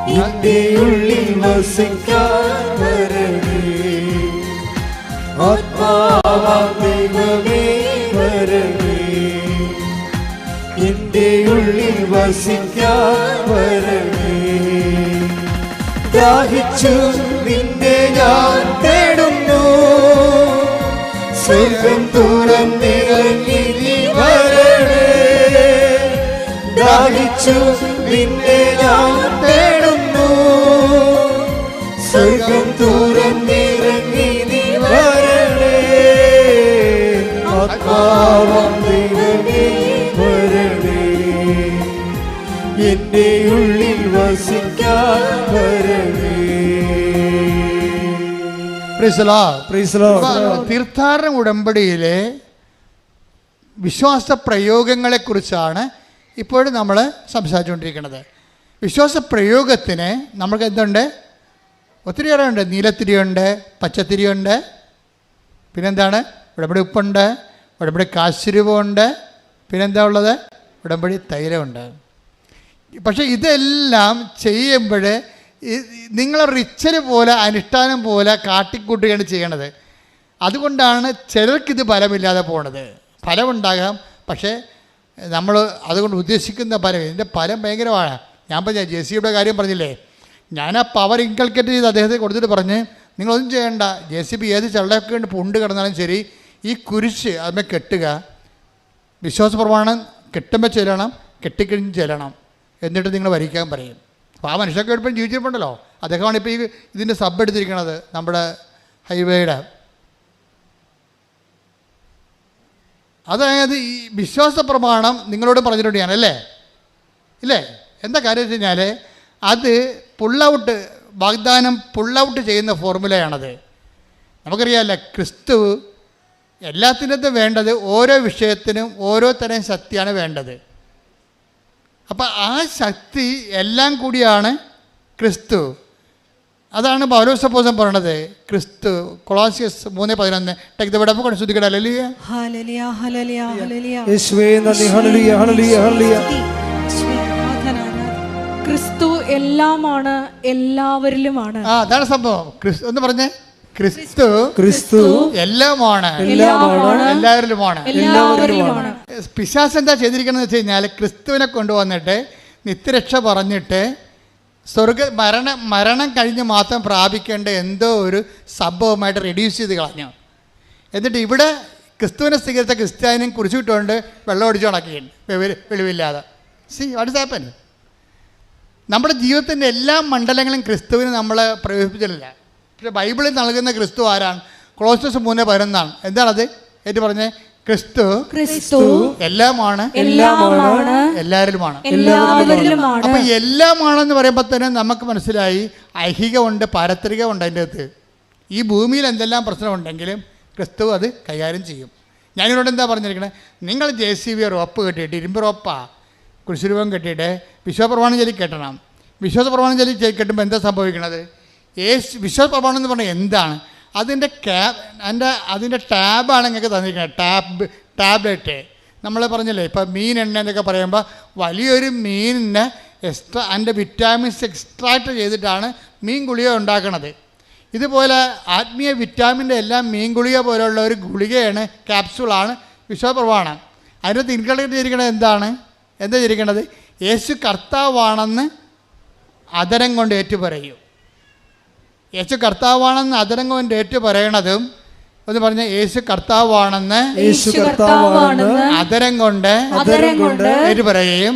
നിന്റെ ഉള്ളിൽ വസിക്കാൻ വരണേ. ആത്മാവാം ദൈവമേ വരണേ, എന്റെ ഉള്ളിൽ വസിക്കാൻ വരണേ. ദാഹിച്ചു നിന്നെ ഞാൻ തേടുന്നു, സ്വർഗം തുറന്നിറങ്ങി നീ വരണേ. ദാഹിച്ചു നിന്നെ ഞാൻ തേടുന്നു, സ്വർഗം തുറന്നിറങ്ങി നീ വരണേ. ആത്മാവാം ദൈവമേ വരണേ, എന്റെ ഉള്ളിൽ വസിക്കാൻ വരണേ. Praise the Lord. Praise the Lord. തീർത്ഥാടന ഉടമ്പടിയിലെ വിശ്വാസ പ്രയോഗങ്ങളെക്കുറിച്ചാണ് ഇപ്പോഴും നമ്മൾ സംസാരിച്ചുകൊണ്ടിരിക്കുന്നത്. വിശ്വാസ പ്രയോഗത്തിന് നമുക്ക് എന്തുണ്ട്? ഒത്തിരിയേറെ ഉണ്ട്. നീലത്തിരിയുണ്ട്, പച്ചത്തിരിയുണ്ട്, പിന്നെന്താണ്? ഉടമ്പടി ഉപ്പുണ്ട്, ഉടമ്പടി കാശുരൂപമുണ്ട്, പിന്നെന്താ ഉള്ളത്? ഉടമ്പടി തൈലമുണ്ട്. പക്ഷേ ഇതെല്ലാം ചെയ്യുമ്പോൾ നിങ്ങൾ റിച്വൽ പോലെ അനുഷ്ഠാനം പോലെ കാട്ടിക്കൂട്ടുകയാണ് ചെയ്യണത്. അതുകൊണ്ടാണ് ചിലർക്കിത് ഫലമില്ലാതെ പോണത്. ഫലമുണ്ടാകാം, പക്ഷേ നമ്മൾ അതുകൊണ്ട് ഉദ്ദേശിക്കുന്ന ഫലം, ഇതിൻ്റെ ഫലം ഭയങ്കരമാണ്. ഞാൻ പറഞ്ഞ JCBയുടെ കാര്യം പറഞ്ഞില്ലേ, ഞാൻ ആ പവർ ഇൻകൾക്കേറ്റ് ചെയ്ത് അദ്ദേഹത്തെ കൊടുത്തിട്ട് പറഞ്ഞ്, നിങ്ങളൊന്നും ചെയ്യേണ്ട, JCB ഏത് ചള്ളയൊക്കെ ഉണ്ട് പുണ്ട് കിടന്നാലും ശരി, ഈ കുരിശ് അതിന്മേൽ കെട്ടുക, വിശ്വാസ പ്രമാണം കെട്ടുമ്പോൾ ചെല്ലണം, കെട്ടിക്കഴിഞ്ഞ് ചെല്ലണം, എന്നിട്ട് നിങ്ങൾ വരിക്കാൻ പറയും. അപ്പോൾ ആ മനുഷ്യർക്ക് എളുപ്പം ജീവിച്ചിട്ടുണ്ടല്ലോ. അദ്ദേഹമാണ് ഇപ്പോൾ ഈ ഇതിൻ്റെ സബ് എടുത്തിരിക്കുന്നത്, നമ്മുടെ ഹൈവേയുടെ. അതായത് ഈ വിശ്വാസ പ്രമാണം നിങ്ങളോട് പറഞ്ഞിട്ടുണ്ട് ഞാൻ, അല്ലേ? ഇല്ലേ? എന്താ കാര്യം വെച്ച് കഴിഞ്ഞാൽ അത് പുള്ളൗട്ട്, വാഗ്ദാനം പുള്ളൗട്ട് ചെയ്യുന്ന ഫോർമുലയാണത്. നമുക്കറിയാമല്ലോ, ക്രിസ്തു എല്ലാത്തിനകത്തും വേണ്ടത് ഓരോ വിഷയത്തിനും ഓരോ തരം ശക്തിയാണ് വേണ്ടത്. അപ്പം ആ ശക്തി എല്ലാം കൂടിയാണ് ക്രിസ്തു. അതാണ് പൗലോസ് അപ്പോസ്തലൻ പറയണത്. Kristhu Kolossyas 3:11 take the word of God. ശ്രദ്ധിക്കട്ടെ. ഹല്ലേലൂയ, ഹല്ലേലൂയ, ഹല്ലേലൂയ, ഹല്ലേലൂയ. യേശുവേ നന്ദി. ഹല്ലേലൂയ, ഹല്ലേലൂയ, ഹല്ലേലൂയ. ക്രിസ്തു എല്ലാമാണ്, എല്ലാവരിലുമാണ്. അതാണ് സംഭവം. ക്രിസ്തു എന്ന് പറഞ്ഞേ, ക്രിസ്തു എല്ലാമാണ്, എല്ലാവരിലുമാണ്. പിശാച് എന്താ ചെയ്തിരിക്കണമെന്ന് വെച്ച് കഴിഞ്ഞാൽ, ക്രിസ്തുവിനെ കൊണ്ടുവന്നിട്ട് നിത്യരക്ഷ പറഞ്ഞിട്ട് മരണം കഴിഞ്ഞ് മാത്രം പ്രാപിക്കേണ്ട എന്തോ ഒരു സംഭവമായിട്ട് റെഡ്യൂസ് ചെയ്ത് കളഞ്ഞു. എന്നിട്ട് ഇവിടെ ക്രിസ്തുവിനെ സ്വീകരിച്ച ക്രിസ്ത്യാനിയും കുറിച്ചിട്ടുകൊണ്ട് വെള്ളം ഒടിച്ചു കണക്കിയുണ്ട് വെളിവില്ലാതെ. See what is happen? നമ്മുടെ ജീവിതത്തിൻ്റെ എല്ലാ മണ്ഡലങ്ങളും ക്രിസ്തുവിന് നമ്മളെ പ്രയോജിപ്പിച്ചിട്ടില്ല. പക്ഷേ ബൈബിളിൽ നൽകുന്ന ക്രിസ്തു ആരാണ്? കൊളോസ്യസ് 3:11 എന്താണത്? ഏറ്റു പറഞ്ഞേ, ക്രിസ്തു എല്ലാമാണ്, എല്ലാവരിലുമാണ്. അപ്പൊ എല്ലാമാണെന്ന് പറയുമ്പോൾ തന്നെ നമുക്ക് മനസ്സിലായി ഐഹികമുണ്ട്, പാരത്രികമുണ്ട്. അതിൻ്റെ അകത്ത് ഈ ഭൂമിയിൽ എന്തെല്ലാം പ്രശ്നമുണ്ടെങ്കിലും ക്രിസ്തു അത് കൈകാര്യം ചെയ്യും. ഞാനിവിടെ എന്താ പറഞ്ഞിരിക്കണേ, നിങ്ങൾ JCB റോപ്പ് കെട്ടിയിട്ട്, ഇരുമ്പ് റോപ്പാ കുരിശുരൂപം കെട്ടിയിട്ട് വിശ്വാസപ്രമാണം ചൊല്ലി കെട്ടണം. വിശ്വാസപ്രമാണം ചൊല്ലി കെട്ടുമ്പോൾ എന്താ സംഭവിക്കണത്? വിശ്വാസ പ്രമാണം എന്ന് പറഞ്ഞാൽ എന്താണ്? അതിൻ്റെ ടാബാണ് നിങ്ങൾക്ക് തന്നിരിക്കുന്നത്. ടാബ്ലറ്റ് നമ്മൾ പറഞ്ഞില്ലേ, ഇപ്പോൾ മീൻ എണ്ണ എന്നൊക്കെ പറയുമ്പോൾ വലിയൊരു മീനിനെ അതിൻ്റെ വിറ്റാമിൻസ് എക്സ്ട്രാക്ട് ചെയ്തിട്ടാണ് മീൻ ഗുളിക ഉണ്ടാക്കുന്നത്. ഇതുപോലെ ആത്മീയ വിറ്റാമിൻ്റെ എല്ലാം മീൻ ഗുളിക പോലുള്ള ഒരു ഗുളികയാണ്, ക്യാപ്സൂളാണ് വിശ്വാസ പ്രമാണം. അതിനകത്ത് ഇൻകൾക്കേറ്റ് ചെയ്തിരിക്കുന്നത് എന്താ ചെയ്തിരിക്കുന്നത്? യേശു കർത്താവാണെന്ന് അതരം കൊണ്ട് ഏറ്റുപറയും. യേശു കർത്താവാണെന്ന് അതരം കൊണ്ട് ഏറ്റുപറയണതും എന്ന് പറഞ്ഞ യേശു കർത്താവാണെന്ന് അതരം കൊണ്ട് ഏറ്റുപറയുകയും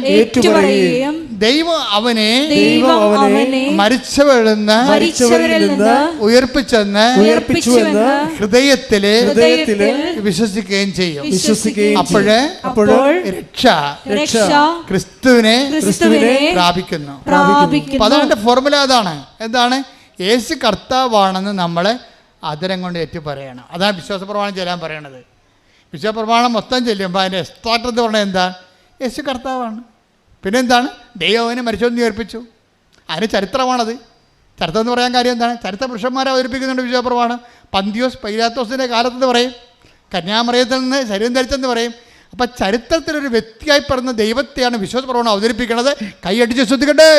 ദൈവം അവനെ മരിച്ചവരിൽനിന്ന് ഉയർപ്പിച്ചെന്ന് ഹൃദയത്തില് വിശ്വസിക്കുകയും ചെയ്യും. അപ്പോഴ് രക്ഷ ക്രിസ്തുവിനെ പ്രാപിക്കുന്നു. അതാണ് ഫോർമുല. എന്താണ്? യേശു കർത്താവാണെന്ന് നമ്മൾ ആദരം കൊണ്ട് ഏറ്റു പറയണം. അതാണ് വിശ്വാസപ്രമാണം ചെല്ലാൻ പറയണത്. വിശ്വാസപ്രമാണം മൊത്തം ചെല്ലുമ്പോൾ അതിൻ്റെ എക്സ്ട്രാക്ട് എന്ന് പറഞ്ഞാൽ എന്താ? യേശു കർത്താവാണ്. പിന്നെന്താണ്? ദൈവം അവനെ മരിച്ചവനെ ഉയർപ്പിച്ചു. അതിന് ചരിത്രമാണത്. ചരിത്രം എന്ന് പറയാൻ കാര്യം എന്താണ്? ചരിത്ര പുരുഷന്മാരെ അവതരിപ്പിക്കുന്നുണ്ട് വിശ്വാസപ്രമാണം. പന്തിയോസ് പൈലാത്തോസിൻ്റെ കാലത്തെന്ന് പറയും, കന്യാമറിയത്തിൽ നിന്ന് ശരീരം ധരിച്ചെന്ന് പറയും. അപ്പം ചരിത്രത്തിലൊരു വ്യക്തിയായി പറഞ്ഞ ദൈവത്തെയാണ് വിശ്വാസപ്രമാണം അവതരിപ്പിക്കുന്നത്. കൈയടിച്ച് ശ്രദ്ധിക്കട്ടെ.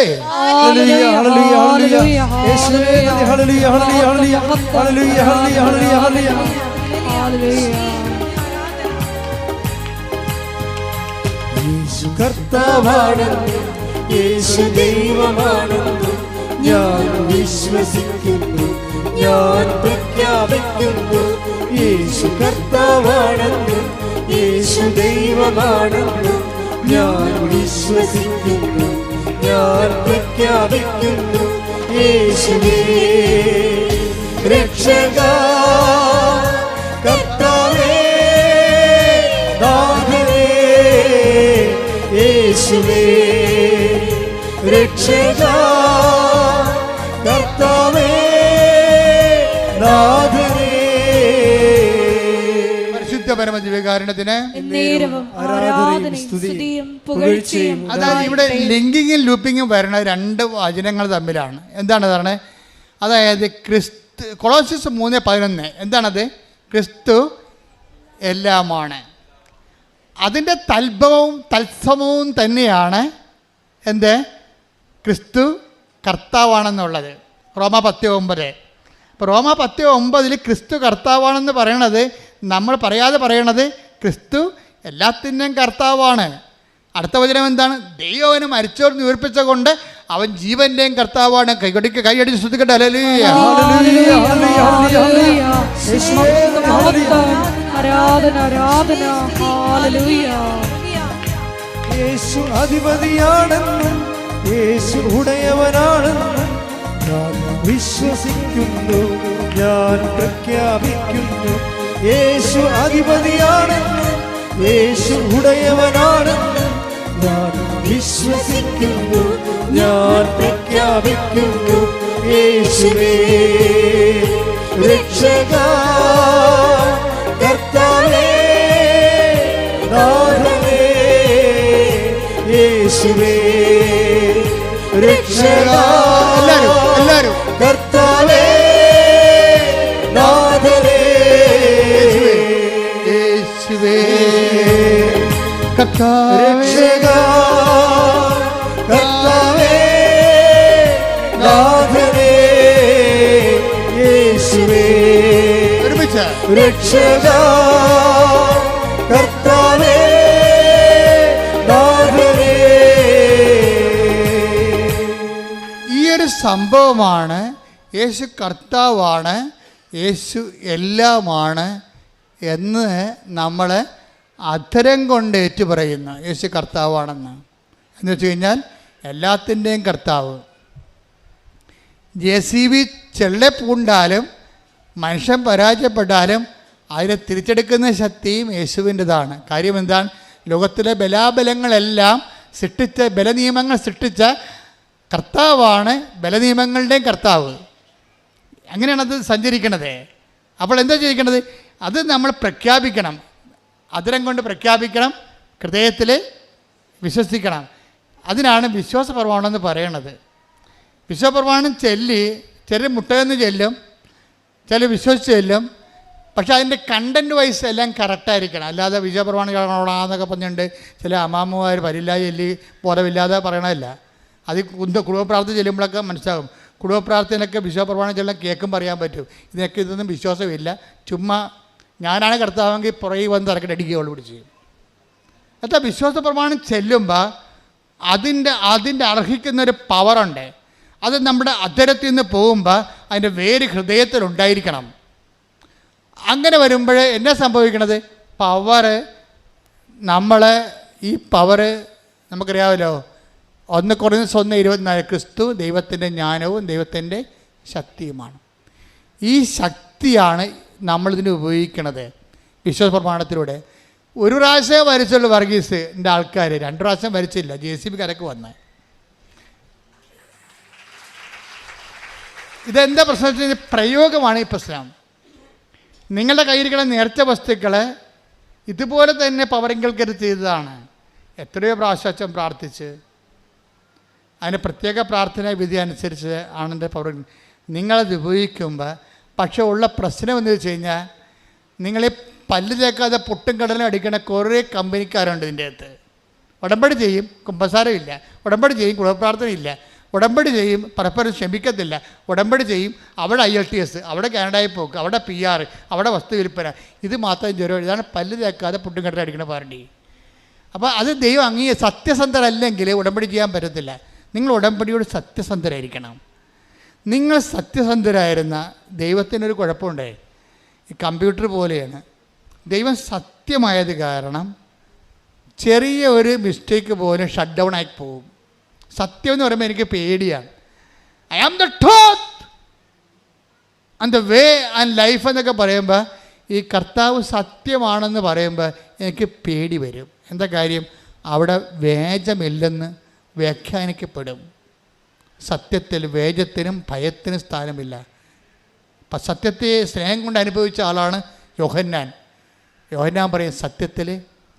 യേശു കർത്താവാണെന്ന്, യേശു ദൈവമാണെന്ന് ഞാൻ വിശ്വസിക്കുന്നു, ഞാൻ പ്രഖ്യാപിക്കുന്നു. യേശു കർത്താവാണെന്ന്, യേശു ദൈവമാണെന്ന് ഞാൻ വിശ്വസിക്കുന്നു, ഞാൻ പ്രഖ്യാപിക്കുന്നു. യേശുവേ രക്ഷക, കർത്താവേ നാഥനേ, യേശുവേ രക്ഷക, കർത്താവേ നാഥനേ. പരിശുദ്ധ പരമദിവ്യകാരുണ്യത്തിന് അതായത് ഇവിടെ ലിങ്കിങ്ങും ലൂപ്പിങ്ങും വരണ രണ്ട് വചനങ്ങൾ തമ്മിലാണ്. എന്താണ് പറഞ്ഞത്? അതായത് ക്രിസ്തു, കൊളോസ്യസ് 3:11 എന്താണത്? ക്രിസ്തു എല്ലാമാണ്. അതിൻ്റെ തൽഭവവും തത്സമവും തന്നെയാണ് എന്ത്? ക്രിസ്തു കർത്താവാണെന്നുള്ളത്. റോമ 10:9. അപ്പോൾ റോമ 10:9 ക്രിസ്തു കർത്താവാണെന്ന് പറയണത്, നമ്മൾ പറയാതെ പറയണത് ക്രിസ്തു എല്ലാത്തിൻ്റെയും കർത്താവാണ്. അടുത്ത വചനം എന്താണ്? ദൈവവന് മരിച്ചവർ ഉയർപ്പിച്ച കൊണ്ട് അവൻ ജീവന്റെയും കർത്താവാണ്. കൈയടിച്ച് ശ്രദ്ധിക്കട്ടെ. ഹല്ലേലൂയ. യേശു അധിപതിയാണെന്നും യേശു ഉടയവനാണെന്നും ഞാൻ വിശ്വസിക്കുന്നു, ഞാൻ പ്രഖ്യാപിക്കുന്നു. യേശു അധിപതിയാണെന്നും യേശു ഉടയവനാണെന്നും ഞാൻ വിശ്വസിക്കുന്നു, ഞാൻ പ്രഖ്യാപിക്കുന്നു. യേശുവേ രക്ഷക, കർത്താവേ നാഥനേ, യേശുവേ രക്ഷക, എല്ലാവരും കർത്താവേ നാഥനേ, യേശുവേ രക്ഷക, കർത്താവേ നാഥനേ, യേശുവേ രക്ഷക, കർത്താവേ നാഥനേ. ഈ ഒരു സംഭവമാണ് യേശു കർത്താവാണ്, യേശു എല്ലാമാണ് എന്ന് നമ്മൾ അധരം കൊണ്ട് ഏറ്റുപറയുന്നു. യേശു കർത്താവാണെന്ന് എന്ന് വെച്ച് കഴിഞ്ഞാൽ എല്ലാത്തിൻ്റെയും കർത്താവ്. JCB ചെള്ളപ്പൂണ്ടാലും മനുഷ്യൻ പരാജയപ്പെട്ടാലും അതിനെ തിരിച്ചെടുക്കുന്ന ശക്തിയും യേശുവിൻ്റെതാണ്. കാര്യം എന്താണ്? ലോകത്തിലെ ബലാബലങ്ങളെല്ലാം സൃഷ്ടിച്ച, ബലനിയമങ്ങൾ സൃഷ്ടിച്ച കർത്താവാണ് ബലനിയമങ്ങളുടെയും കർത്താവ്. അങ്ങനെയാണത് സഞ്ചരിക്കണത്. അപ്പോൾ എന്താ ചെയ്യിക്കണത്? അത് നമ്മൾ പ്രഖ്യാപിക്കണം, അതിരം കൊണ്ട് പ്രഖ്യാപിക്കണം, ഹൃദയത്തിൽ വിശ്വസിക്കണം. അതിനാണ് വിശ്വാസപ്രമാണം എന്ന് പറയണത്. വിശ്വാസപ്രമാണം ചൊല്ലി ചില മുട്ടയെന്ന് ചെല്ലും, ചില വിശ്വസിച്ച് ചെല്ലും. പക്ഷെ അതിൻ്റെ കണ്ടൻറ്റ് വൈസ് എല്ലാം കറക്റ്റായിരിക്കണം. അല്ലാതെ വിശ്വാസപ്രമാണങ്ങളോടാന്നൊക്കെ പറഞ്ഞുകൊണ്ട് ചില അമ്മാമ്മമാർ പരില്ലാതെ ചൊല്ലി ബോധമില്ലാതെ പറയണമല്ല. അത് കുടുംബപ്രാർത്ഥന ചെല്ലുമ്പോഴൊക്കെ മനസ്സിലാകും. കുടുംബപ്രാർത്ഥനയൊക്കെ വിശ്വാസപ്രമാണം ചെല്ലാൻ കേൾക്കും പറയാൻ പറ്റും. ഇതൊന്നും വിശ്വാസമില്ല, ചുമ്മാ ഞാനാണ് കർത്താവെങ്കിൽ പുറകെ വന്ന് തിരക്കിട്ട് അടിക്കുകയുള്ളൂ പിടിച്ച്. എന്നിട്ട് വിശ്വാസപ്രമാണം ചെല്ലുമ്പോൾ അതിൻ്റെ അർഹിക്കുന്നൊരു പവറുണ്ട്. അത് നമ്മുടെ അധരത്തിൽ നിന്ന് പോകുമ്പോൾ അതിൻ്റെ വേര് ഹൃദയത്തിലുണ്ടായിരിക്കണം. അങ്ങനെ വരുമ്പോൾ എന്നാ സംഭവിക്കണത്? പവറ് ഈ പവറ് നമുക്കറിയാമല്ലോ. 1 Corinthians 1:24 ക്രിസ്തു ദൈവത്തിൻ്റെ ജ്ഞാനവും ദൈവത്തിൻ്റെ ശക്തിയുമാണ്. ഈ ശക്തിയാണ് നമ്മളിതിന് ഉപയോഗിക്കണത് വിശ്വാസപ്രമാണത്തിലൂടെ. ഒരു പ്രാവശ്യം വരച്ചുള്ളൂ വർഗീസിൻ്റെ ആൾക്കാർ, 2 പ്രാവശ്യം വരച്ചില്ല. JCB കരക്ക് വന്ന് ഇതെന്താ പ്രശ്നം വെച്ച് കഴിഞ്ഞാൽ പ്രയോഗമാണ് ഈ പ്രശ്നം. നിങ്ങളുടെ കയ്യിരിക്കുന്ന നേർച്ച വസ്തുക്കൾ ഇതുപോലെ തന്നെ പവറിങ്കൽക്കരുത് ചെയ്തതാണ്. എത്രയോ പ്രാവശ്യം പ്രാർത്ഥിച്ച് അതിന് പ്രത്യേക പ്രാർത്ഥനാ വിധി അനുസരിച്ച് ആണ് എൻ്റെ പവർ. നിങ്ങളത് ഉപയോഗിക്കുമ്പോൾ പക്ഷേ ഉള്ള പ്രശ്നം എന്ന് വെച്ച് കഴിഞ്ഞാൽ നിങ്ങളീ പല്ല് തേക്കാതെ പുട്ടും കടലും അടിക്കണ കുറേ കമ്പനിക്കാരുണ്ട് ഇതിൻ്റെ അകത്ത്. ഉടമ്പടി ചെയ്യും, കുമ്പസാരമില്ല. ഉടമ്പടി ചെയ്യും, കുടുംബപ്രാർത്ഥനയില്ല. ഉടമ്പടി ചെയ്യും, പരസ്പരം ക്ഷമിക്കത്തില്ല. ഉടമ്പടി ചെയ്യും, അവിടെ IELTS, അവിടെ കാനഡയിൽ പോക്ക്, അവിടെ PR, അവിടെ വസ്തു വിൽപ്പന. ഇത് മാത്രം ജ്വരം. ഇതാണ് പല്ല് തേക്കാതെ പുട്ടും കടലും അടിക്കണ പാർട്ടി. അപ്പോൾ അത് ദൈവം സത്യസന്ധരല്ലെങ്കിൽ ഉടമ്പടി ചെയ്യാൻ പറ്റത്തില്ല. നിങ്ങൾ ഉടമ്പടിയോട് സത്യസന്ധരായിരിക്കണം. നിങ്ങൾ സത്യസന്ധരായിരുന്ന ദൈവത്തിനൊരു കുഴപ്പമുണ്ടേ. ഈ കമ്പ്യൂട്ടർ പോലെയാണ്. ദൈവം സത്യമായത് കാരണം ചെറിയ ഒരു മിസ്റ്റേക്ക് പോലും ഷട്ട് ഡൗൺ ആയി പോകും. സത്യം എന്ന് പറയുമ്പോൾ എനിക്ക് പേടിയാണ്. I am the truth and the way and life എന്നൊക്കെ പറയുമ്പോൾ ഈ കർത്താവ് സത്യമാണെന്ന് പറയുമ്പോൾ എനിക്ക് പേടി വരും. എന്താ കാര്യം? അവിടെ വേജമില്ലെന്ന് വ്യാഖ്യാനിക്കപ്പെടും. സത്യത്തിൽ വേജത്തിനും ഭയത്തിനും സ്ഥാനമില്ല. അപ്പം സത്യത്തെ സ്നേഹം കൊണ്ട് അനുഭവിച്ച ആളാണ് യോഹന്നാൻ. യോഹന്നാൻ പറയും സത്യത്തിൽ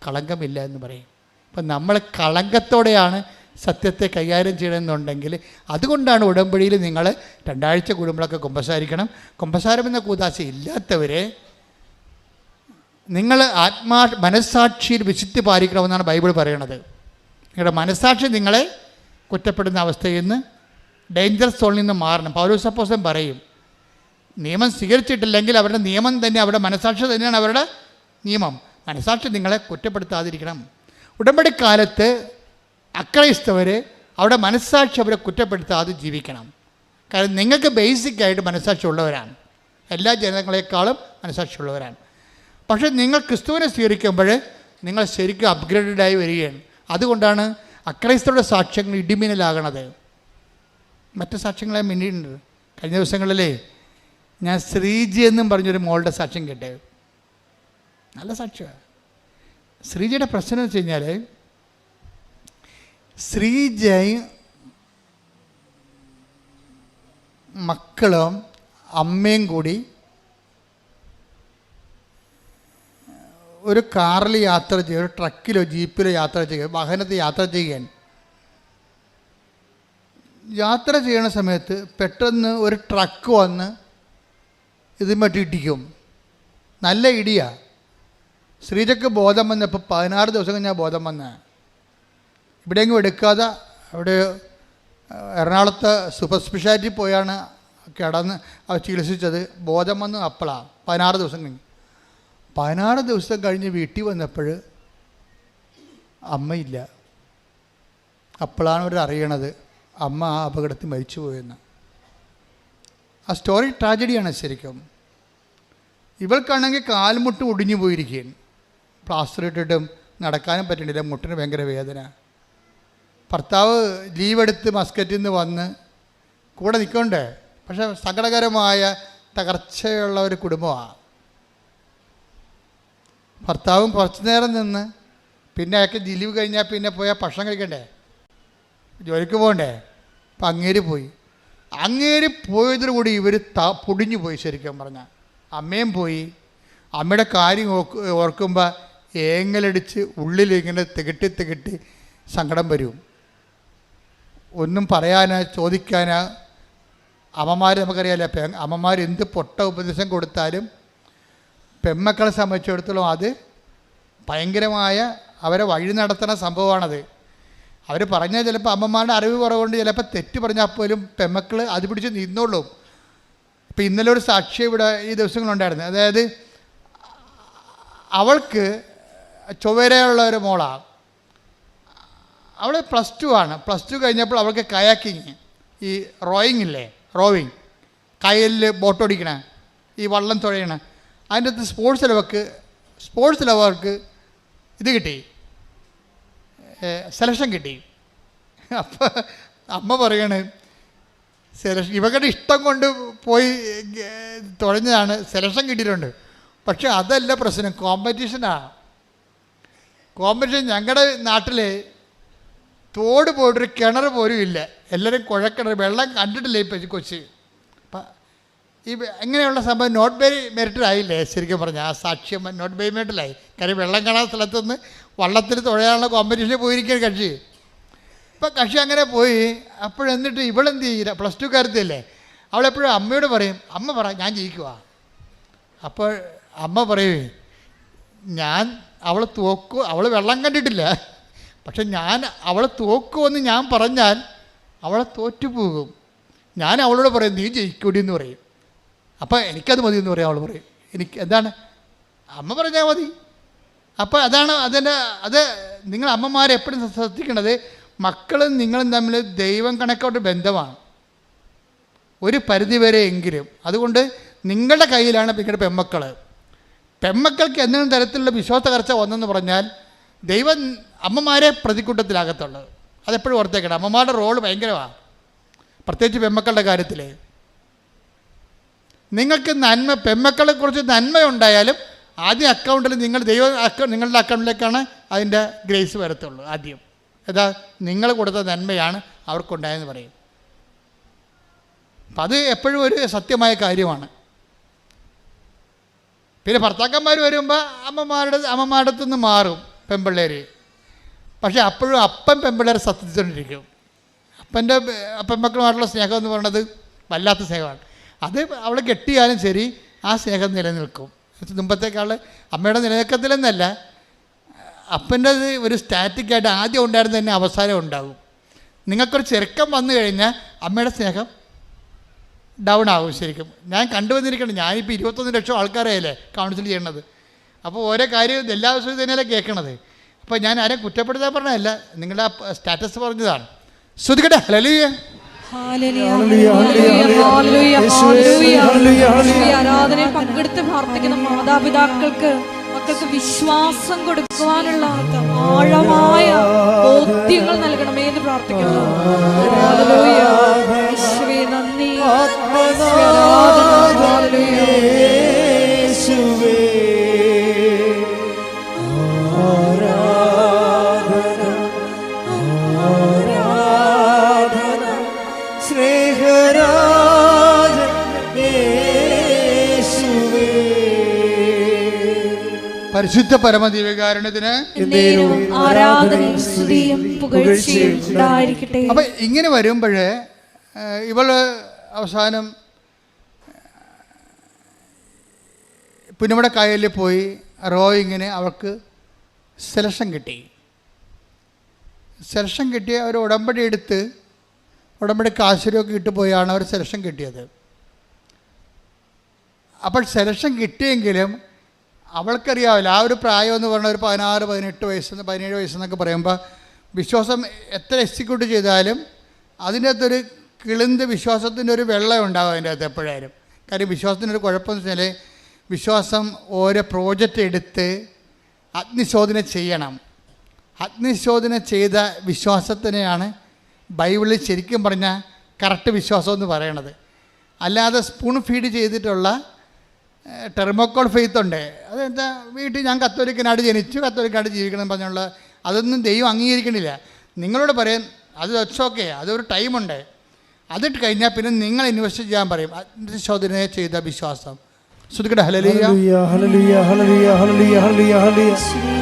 കളങ്കമില്ല എന്ന് പറയും. അപ്പം നമ്മൾ കളങ്കത്തോടെയാണ് സത്യത്തെ കൈകാര്യം ചെയ്യണമെന്നുണ്ടെങ്കിൽ അതുകൊണ്ടാണ് ഉടമ്പടിയിൽ നിങ്ങൾ 2 ആഴ്ച കൂടുമ്പോഴൊക്കെ കുമ്പസാരിക്കണം. കുമ്പസാരം എന്ന കൂദാശ ഇല്ലാത്തവരെ നിങ്ങൾ മനസ്സാക്ഷിയിൽ വിശുദ്ധി പാലിക്കണമെന്നാണ് ബൈബിൾ പറയണത്. നിങ്ങളുടെ മനസ്സാക്ഷി നിങ്ങളെ കുറ്റപ്പെടുന്ന അവസ്ഥയിൽ നിന്ന്, ഡേഞ്ചർ സോണിൽ നിന്ന് മാറണം. പൗലോസ് അപ്പോസ്തലൻ പറയും, നിയമം സ്വീകരിച്ചിട്ടില്ലെങ്കിൽ അവരുടെ നിയമം തന്നെ, അവരുടെ മനസ്സാക്ഷി തന്നെയാണ് അവരുടെ നിയമം. മനസ്സാക്ഷി നിങ്ങളെ കുറ്റപ്പെടുത്താതിരിക്കണം. ഉടമ്പടിക്കാലത്ത് അക്രൈസ്തവർ അവിടെ മനസ്സാക്ഷി അവരെ കുറ്റപ്പെടുത്താതെ ജീവിക്കണം. കാരണം നിങ്ങൾക്ക് ബേസിക്കായിട്ട് മനസ്സാക്ഷി ഉള്ളവരാണ്. എല്ലാ ജനങ്ങളെക്കാളും മനസ്സാക്ഷി ഉള്ളവരാണ്. പക്ഷേ നിങ്ങൾ ക്രിസ്തുവിനെ സ്വീകരിക്കുമ്പോൾ നിങ്ങൾ ശരിക്കും അപ്ഗ്രേഡഡായി വരികയാണ്. അതുകൊണ്ടാണ് അക്രൈസ്തവരുടെ സാക്ഷ്യങ്ങൾ ഇടിമിന്നലാകണത്. മറ്റ് സാക്ഷ്യങ്ങളെ മിന്നിട്ടുണ്ട്. കഴിഞ്ഞ ദിവസങ്ങളിലേ ഞാൻ ശ്രീജി എന്നും പറഞ്ഞൊരു മോളുടെ സാക്ഷ്യം കേട്ടേ. നല്ല സാക്ഷ്യമാണ്. ശ്രീജയുടെ പ്രശ്നം എന്ന് വെച്ച് കഴിഞ്ഞാൽ ശ്രീജയും മക്കളും അമ്മയും കൂടി ഒരു കാറിൽ യാത്ര ചെയ്യുക, ഒരു ട്രക്കിലോ ജീപ്പിലോ യാത്ര ചെയ്യുക, വാഹനത്തിൽ യാത്ര ചെയ്യാൻ. യാത്ര ചെയ്യണ സമയത്ത് പെട്ടെന്ന് ഒരു ട്രക്ക് വന്ന് ഇതുമറ്റി ഇടിക്കും. നല്ല ഇടിയാണ്. ശ്രീജയ്ക്ക് ബോധം വന്നപ്പോൾ 16 ദിവസം കഴിഞ്ഞാൽ ബോധം വന്ന. ഇവിടെയെങ്കിലും എടുക്കാതെ അവിടെ എറണാകുളത്ത് സൂപ്പർ സ്പെഷ്യാലിറ്റി പോയാണ് കിടന്ന് അവർ ചികിത്സിച്ചത്. ബോധം വന്ന് അപ്പോഴാണ് 16 ദിവസം കഴിഞ്ഞ്. 16 ദിവസം കഴിഞ്ഞ് വീട്ടിൽ വന്നപ്പോൾ അമ്മയില്ല. അപ്പോഴാണ് അവർ അറിയണത് അമ്മ ആ അപകടത്തിൽ മരിച്ചു പോയെന്ന്. ആ സ്റ്റോറി ട്രാജഡിയാണ് ശരിക്കും. ഇവൾക്കാണെങ്കിൽ കാൽമുട്ട് ഒടിഞ്ഞു പോയിരിക്കുകയാണ്. പ്ലാസ്റ്റർ ഇട്ടിട്ടും നടക്കാനും പറ്റണില്ല. മുട്ടിന് ഭയങ്കര വേദന. ഭർത്താവ് ലീവെടുത്ത് മസ്കറ്റിൽ നിന്ന് വന്ന് കൂടെ നിൽക്കണ്ടേ. പക്ഷേ സങ്കടകരമായ തകർച്ചയുള്ള ഒരു കുടുംബമാണ്. ഭർത്താവും കുറച്ച് നേരം നിന്ന് പിന്നെ അയാൾക്ക് ലീവ് കഴിഞ്ഞാൽ പിന്നെ പോയാൽ ഭക്ഷണം കഴിക്കണ്ടേ, ജോലിക്ക് പോകണ്ടേ. അപ്പം അങ്ങേര് പോയി. അങ്ങേര് പോയതോടുകൂടി ഇവർ പൊടിഞ്ഞു പോയി. ശരിക്കും പറഞ്ഞാൽ അമ്മയും പോയി. അമ്മയുടെ കാര്യം ഓർക്കുമ്പോൾ ഏങ്ങലടിച്ച് ഉള്ളിലിങ്ങനെ തികട്ടി സങ്കടം വരും. ഒന്നും പറയാനോ ചോദിക്കാനോ. അമ്മമാർ നമുക്കറിയാമല്ലോ, അമ്മമാർ എന്ത് പൊട്ട ഉപദേശം കൊടുത്താലും പെമ്മക്കളെ സംബന്ധിച്ചിടത്തോളം അത് ഭയങ്കരമായ അവരെ വഴി നടത്തുന്ന സംഭവമാണത്. അവർ പറഞ്ഞാൽ ചിലപ്പോൾ അമ്മമാരുടെ അറിവ് കുറവുകൊണ്ട് ചിലപ്പോൾ തെറ്റ് പറഞ്ഞാൽ പോലും പെമ്മക്കൾ അത് പിടിച്ച് നിന്നോളും. ഇപ്പം ഇന്നലെ ഒരു സാക്ഷി ഇവിടെ ഈ ദിവസങ്ങളുണ്ടായിരുന്നു. അതായത് അവൾക്ക് ചൊവ്വരയുള്ള ഒരു മോളാണ്. അവൾ +2 ആണ്. +2 കഴിഞ്ഞപ്പോൾ അവൾക്ക് കയാക്കിങ്, ഈ റോവിങ് കയലിൽ ബോട്ടോടിക്കണ, ഈ വള്ളം തുഴയണ, അതിൻ്റെ അകത്ത് സ്പോർട്സിൽ അവർക്ക് ഇത് കിട്ടി, സെലക്ഷൻ കിട്ടി. അപ്പോൾ അമ്മ പറയണ് ഇവരുടെ ഇഷ്ടം കൊണ്ട് പോയി തുഴഞ്ഞതാണ്, സെലക്ഷൻ കിട്ടിയിട്ടുണ്ട്. പക്ഷെ അതല്ല പ്രശ്നം, കോമ്പറ്റീഷനാണ്. കോമ്പറ്റീഷൻ ഞങ്ങളുടെ നാട്ടിൽ തോട് പോയിട്ടൊരു കിണർ പോലും ഇല്ല. എല്ലാവരും കുഴക്കിണർ, വെള്ളം കണ്ടിട്ടില്ല ഇപ്പം കൊച്ചി. അപ്പം ഈ എങ്ങനെയുള്ള സംഭവം നോട്ട് ബൈ മെറിറ്റഡ് ആയില്ലേ ശരിക്കും പറഞ്ഞാൽ. ആ സാക്ഷ്യം നോട്ട് ബൈ മെറിറ്റഡായി. കാര്യം വെള്ളം കാണാൻ സ്ഥലത്തുനിന്ന് വള്ളത്തിൽ തുഴയാനുള്ള കോമ്പറ്റീഷനിൽ പോയിരിക്കുകയാണ് കക്ഷി. ഇപ്പം കക്ഷി അങ്ങനെ പോയി. അപ്പോഴെന്നിട്ട് ഇവളെന്ത് ചെയ്യില്ല, പ്ലസ് 2 കാരത്തില്ലേ, അവളെപ്പോഴും അമ്മയോട് പറയും, അമ്മ പറ ഞാൻ ജയിക്കുക. അപ്പോൾ അമ്മ പറയേ, ഞാൻ അവൾ തോക്കൂ, അവൾ വെള്ളം കണ്ടിട്ടില്ല, പക്ഷെ ഞാൻ അവളെ തോക്കുമെന്ന് ഞാൻ പറഞ്ഞാൽ അവളെ തോറ്റുപോകും. ഞാൻ അവളോട് പറയും നീ ജയിക്കൂടി എന്ന് പറയും. അപ്പം എനിക്കത് മതി എന്ന് പറയും. അവൾ പറയും എനിക്ക് എന്താണ് അമ്മ പറഞ്ഞാൽ മതി. അപ്പോൾ അതാണ് അത് നിങ്ങൾ അമ്മമാരെപ്പോഴും ശ്രദ്ധിക്കേണ്ടത്. മക്കളും നിങ്ങളും തമ്മിൽ ദൈവം കണക്കോട്ട് ബന്ധമാണ് ഒരു പരിധിവരെ എങ്കിലും. അതുകൊണ്ട് നിങ്ങളുടെ കയ്യിലാണ് നിങ്ങളുടെ പെമ്മക്കൾക്ക് എന്തെങ്കിലും തരത്തിലുള്ള വിശ്വാസ തകർച്ച വന്നെന്ന് പറഞ്ഞാൽ ദൈവം അമ്മമാരെ പ്രതിക്കൂട്ടത്തിലാകത്തുള്ളത്. അതെപ്പോഴും ഓർത്തേക്കണം. അമ്മമാരുടെ റോള് ഭയങ്കരമാണ്, പ്രത്യേകിച്ച് പെമ്മക്കളുടെ കാര്യത്തിൽ. നിങ്ങൾക്ക് പെമ്മക്കളെക്കുറിച്ച് നന്മയുണ്ടായാലും ആദ്യം അക്കൗണ്ടിൽ നിങ്ങളുടെ അക്കൗണ്ടിലേക്കാണ് അതിൻ്റെ ഗ്രേസ് വരത്തുള്ളൂ. ആദ്യം നിങ്ങൾ കൊടുത്ത നന്മയാണ് അവർക്കുണ്ടായെന്ന് പറയും. അപ്പം അത് എപ്പോഴും ഒരു സത്യമായ കാര്യമാണ്. പിന്നെ ഭർത്താക്കന്മാർ വരുമ്പോൾ അമ്മമാരുടെ അടുത്ത് നിന്ന് മാറും പെൺപിള്ളേർ. പക്ഷേ അപ്പോഴും അപ്പം പെൺപിള്ളേരെ സത്യത്തിക്കൊണ്ടിരിക്കും. പെൺമക്കളുമായിട്ടുള്ള സ്നേഹം എന്ന് പറയുന്നത് വല്ലാത്ത സ്നേഹമാണ്. അത് അവളെ കെട്ടിയാലും ശരി ആ സ്നേഹം നിലനിൽക്കും. മുമ്പത്തേക്കാൾ അമ്മയുടെ നിലനിൽക്കത്തില്ലെന്നല്ല, അപ്പൻ്റെ ഒരു സ്റ്റാറ്റിക്കായിട്ട് ആദ്യം ഉണ്ടായിരുന്ന തന്നെ അവസാനം ഉണ്ടാകും. നിങ്ങൾക്കൊരു ചെറുക്കം വന്നു കഴിഞ്ഞാൽ അമ്മയുടെ സ്നേഹം ഡൗൺ ആകും. ശരിക്കും ഞാൻ കണ്ടുവന്നിരിക്കണം. ഞാനിപ്പോൾ 21 ലക്ഷം ആൾക്കാരെയല്ലേ കൗൺസിൽ ചെയ്യണത്. അപ്പോൾ ഓരോ കാര്യം എല്ലാ ദിവസവും തന്നെയല്ലേ കേൾക്കണത്. അപ്പോൾ ഞാൻ ആരെയും കുറ്റപ്പെടുത്താൻ പറഞ്ഞതല്ല, നിങ്ങളുടെ ആ സ്റ്റാറ്റസ് പറഞ്ഞതാണ്. ശ്രദ്ധിക്കട്ടെ. ഹല്ലേലൂയ. ആരാധനയിൽ പങ്കെടുത്ത് പ്രാർത്ഥിക്കുന്ന മാതാപിതാക്കൾക്ക് മക്കൾക്ക് വിശ്വാസം കൊടുക്കുവാനുള്ള ആഴമായ ബോധ്യങ്ങൾ നൽകണമേ എന്ന് പ്രാർത്ഥിക്കുന്നു. യേശുവേ നന്ദി, പരിശുദ്ധ പരമദിവ്യകാരുണ്യത്തിന് ആരാധനയും സ്തുതിയും പുകഴ്ചയും ഉണ്ടായിരിക്കട്ടെ. അപ്പം ഇങ്ങനെ വരുമ്പോൾ ഇവള് അവസാനം പുന്നമട കായലിൽ പോയി റോയിങ്ങിന് അവൾക്ക് സെലക്ഷൻ കിട്ടി. സെലക്ഷൻ കിട്ടിയ അവർ ഉടമ്പടി എടുത്ത് ഉടമ്പടി കാശുരൊക്കെ ഇട്ട് പോയാണ് അവർ സെലക്ഷൻ കിട്ടിയത്. അപ്പോൾ സെലക്ഷൻ കിട്ടിയെങ്കിലും അവൾക്കറിയാവില്ല, ആ ഒരു പ്രായം എന്ന് പറഞ്ഞാൽ ഒരു 16, 18 വയസ്സ് 17 വയസ്സെന്നൊക്കെ പറയുമ്പോൾ വിശ്വാസം എത്ര എക്സിക്യൂട്ട് ചെയ്താലും അതിൻ്റെ അകത്തൊരു കിളിന്ത് വിശ്വാസത്തിൻ്റെ ഒരു വെള്ളം ഉണ്ടാകും അതിൻ്റെ അകത്ത് എപ്പോഴായാലും. കാര്യം വിശ്വാസത്തിനൊരു കുഴപ്പമെന്ന് വെച്ചാൽ വിശ്വാസം ഓരോ പ്രോജക്റ്റ് എടുത്ത് അഗ്നിശോധന ചെയ്യണം. അഗ്നിശോധന ചെയ്ത വിശ്വാസത്തിനെയാണ് ബൈബിളിൽ ശരിക്കും പറഞ്ഞാൽ കറക്റ്റ് വിശ്വാസം എന്ന് പറയണത്. അല്ലാതെ സ്പൂൺ ഫീഡ് ചെയ്തിട്ടുള്ള ടെർമോക്കോൾ ഫെയ്ത്ത് ഉണ്ട്. അതെന്താ വീട്ടിൽ ഞാൻ കത്തോലിക്കനായിട്ട് ജനിച്ചു, കത്തോലിക്കനായിട്ട് ജീവിക്കണം എന്ന് പറഞ്ഞുള്ള അതൊന്നും ദൈവം അംഗീകരിക്കണില്ല. നിങ്ങളോട് പറയും അത് ഓക്കെ, അതൊരു ടൈമുണ്ട്. അതിട്ട് കഴിഞ്ഞാൽ പിന്നെ നിങ്ങൾ ഇൻവെസ്റ്റ് ചെയ്യാൻ പറയും. അഗ്നിശോധന ചെയ്ത വിശ്വാസം. ശ്രദ്ധിക്കട്ടെ. ഹല്ലേലൂയ, ഹല്ലേലൂയ, ഹല്ലേലൂയ, ഹല്ലേലൂയ, ഹല്ലേലൂയ, ഹല്ലേലൂയ.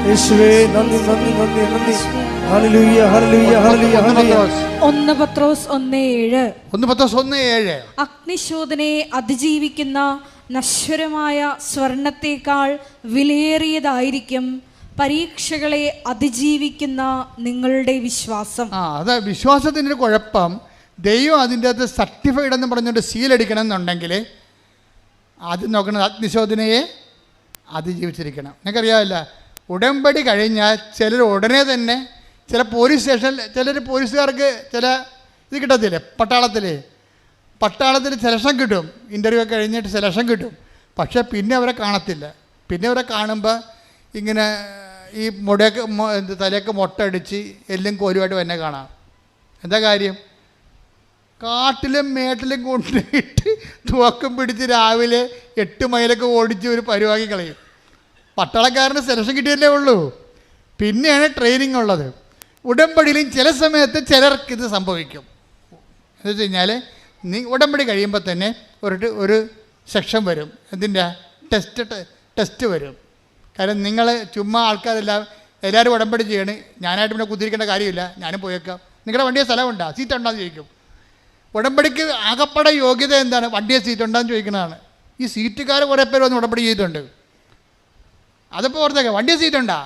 യേശുവേ നന്ദി, നന്ദി, നന്ദി, നന്ദി. ഹല്ലേലൂയ, ഹല്ലേലൂയ, ഹല്ലേലൂയ, ഹല്ലേലൂയ. 1 പത്രോസ് 1:7 അഗ്നിശോധനയെ അതിജീവിക്കുന്ന നശ്വരമായ സ്വർണത്തേക്കാൾ വിലയേറിയതായിരിക്കും പരീക്ഷകളെ അതിജീവിക്കുന്ന നിങ്ങളുടെ വിശ്വാസം. അതാ വിശ്വാസത്തിൻ്റെ ഒരു കുഴപ്പം. ദൈവം അതിൻ്റെ അകത്ത് സർട്ടിഫൈഡ് എന്ന് പറഞ്ഞുകൊണ്ട് സീലടിക്കണം എന്നുണ്ടെങ്കിൽ ആദ്യം നോക്കണം അഗ്നിശോധനയെ അതിജീവിച്ചിരിക്കണം. നിങ്ങൾക്കറിയാമല്ല, ഉടമ്പടി കഴിഞ്ഞാൽ ചിലർ ഉടനെ തന്നെ ചില പോലീസ് സ്റ്റേഷനിൽ ചിലർ പോലീസുകാർക്ക് ചില ഇത് കിട്ടത്തില്ലേ, പട്ടാളത്തിൽ സെലക്ഷൻ കിട്ടും. ഇൻ്റർവ്യൂ ഒക്കെ കഴിഞ്ഞിട്ട് സെലക്ഷൻ കിട്ടും. പക്ഷേ പിന്നെ അവരെ കാണത്തില്ല. പിന്നെ അവരെ കാണുമ്പോൾ ഇങ്ങനെ ഈ തലയൊക്കെ മൊട്ടടിച്ച് എല്ലും കോലുമായിട്ട് തന്നെ കാണാം. എന്താ കാര്യം? കാട്ടിലും മേട്ടിലും കൊണ്ടിട്ട് തുവക്കം പിടിച്ച് രാവിലെ 8 മൈലൊക്കെ ഓടിച്ച് ഒരു പരിവാക്കി കളയും. പട്ടാളക്കാരന് സെലക്ഷൻ കിട്ടിയല്ലേ ഉള്ളൂ. പിന്നെയാണ് ട്രെയിനിങ് ഉള്ളത്. ഉടമ്പടിയിലും ചില സമയത്ത് ചിലർക്ക് ഇത് സംഭവിക്കും. എന്ന് വെച്ച് കഴിഞ്ഞാൽ ഉടമ്പടി കഴിയുമ്പോൾ തന്നെ ഒരു സെക്ഷൻ വരും. എന്തിൻ്റെ ടെസ്റ്റ് വരും. കാരണം നിങ്ങൾ ചുമ്മാ എല്ലാവരും ഉടമ്പടി ചെയ്യണേ, ഞാനായിട്ട് പിന്നെ കുത്തിരിക്കേണ്ട കാര്യമില്ല, ഞാനും പോയേക്കാം, നിങ്ങളുടെ വണ്ടിയെ സ്ഥലമുണ്ടോ, സീറ്റ് ഉണ്ടോയെന്ന് ചോദിക്കും. ഉടമ്പടിക്ക് ആകപ്പാടെ യോഗ്യത എന്താണ്? വണ്ടിയെ സീറ്റ് ഉണ്ടോയെന്ന് ചോദിക്കുന്നതാണ്. ഈ സീറ്റുകാർ കുറേ പേര് വന്ന് ഉടമ്പടി ചെയ്തിട്ടുണ്ട്. അതിപ്പോൾ ഓർത്തേക്കാം, വണ്ടിയെ സീറ്റ് ഉണ്ടോ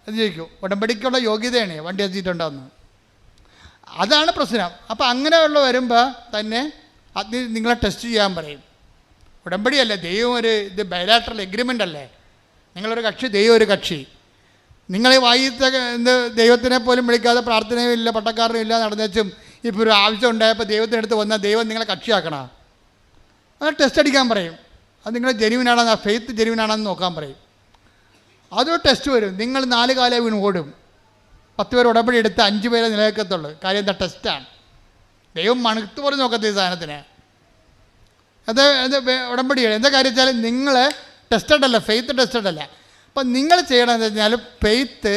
എന്ന് ചോദിക്കും. ഉടമ്പടിക്കുള്ള യോഗ്യതയാണ് വണ്ടിയെ സീറ്റ് ഉണ്ടോയെന്ന്. അതാണ് പ്രശ്നം. അപ്പോൾ അങ്ങനെയുള്ള വരുമ്പോൾ തന്നെ അത് നിങ്ങളെ ടെസ്റ്റ് ചെയ്യാൻ പറയും. ഉടമ്പടിയല്ലേ, ദൈവം ഇത് ബയലാട്രൽ എഗ്രിമെൻ്റ് അല്ലേ. നിങ്ങളൊരു കക്ഷി, ദൈവം ഒരു കക്ഷി. നിങ്ങളെ വായിത്തെ ദൈവത്തിനെ പോലും വിളിക്കാതെ പ്രാർത്ഥനയും ഇല്ല, പട്ടക്കാരനും ഇല്ല നടന്നേച്ചും ഇപ്പോൾ ഒരു ആവശ്യം ഉണ്ടായപ്പോൾ ദൈവത്തിനടുത്ത് വന്നാൽ ദൈവം നിങ്ങളെ കക്ഷിയാക്കണം. അത് ടെസ്റ്റ് അടിക്കാൻ പറയും. അത് നിങ്ങൾ ജെനുവിനാണെന്ന്, ആ ഫെയ്ത്ത് ജെനുവിനാണെന്ന് നോക്കാൻ പറയും. അതൊരു ടെസ്റ്റ് വരും. നിങ്ങൾ 4 കാലം വീണ് ഓടും. 10 പേർ ഉടമ്പടി എടുത്ത് 5 പേരെ നിലനിൽക്കത്തുള്ളൂ. കാര്യം എന്താ? ടെസ്റ്റാണ്. ദൈവം മണുത്ത് പോലും നോക്കത്ത ഈ സാധനത്തിന്. അത് ഉടമ്പടിയാണ്. എന്താ കാര്യം വെച്ചാൽ നിങ്ങൾ ടെസ്റ്റഡ് അല്ല, ഫെയ്ത്ത് ടെസ്റ്റഡ് അല്ല. അപ്പം നിങ്ങൾ ചെയ്യണമെന്ന് വെച്ചാൽ ഫെയ്ത്ത്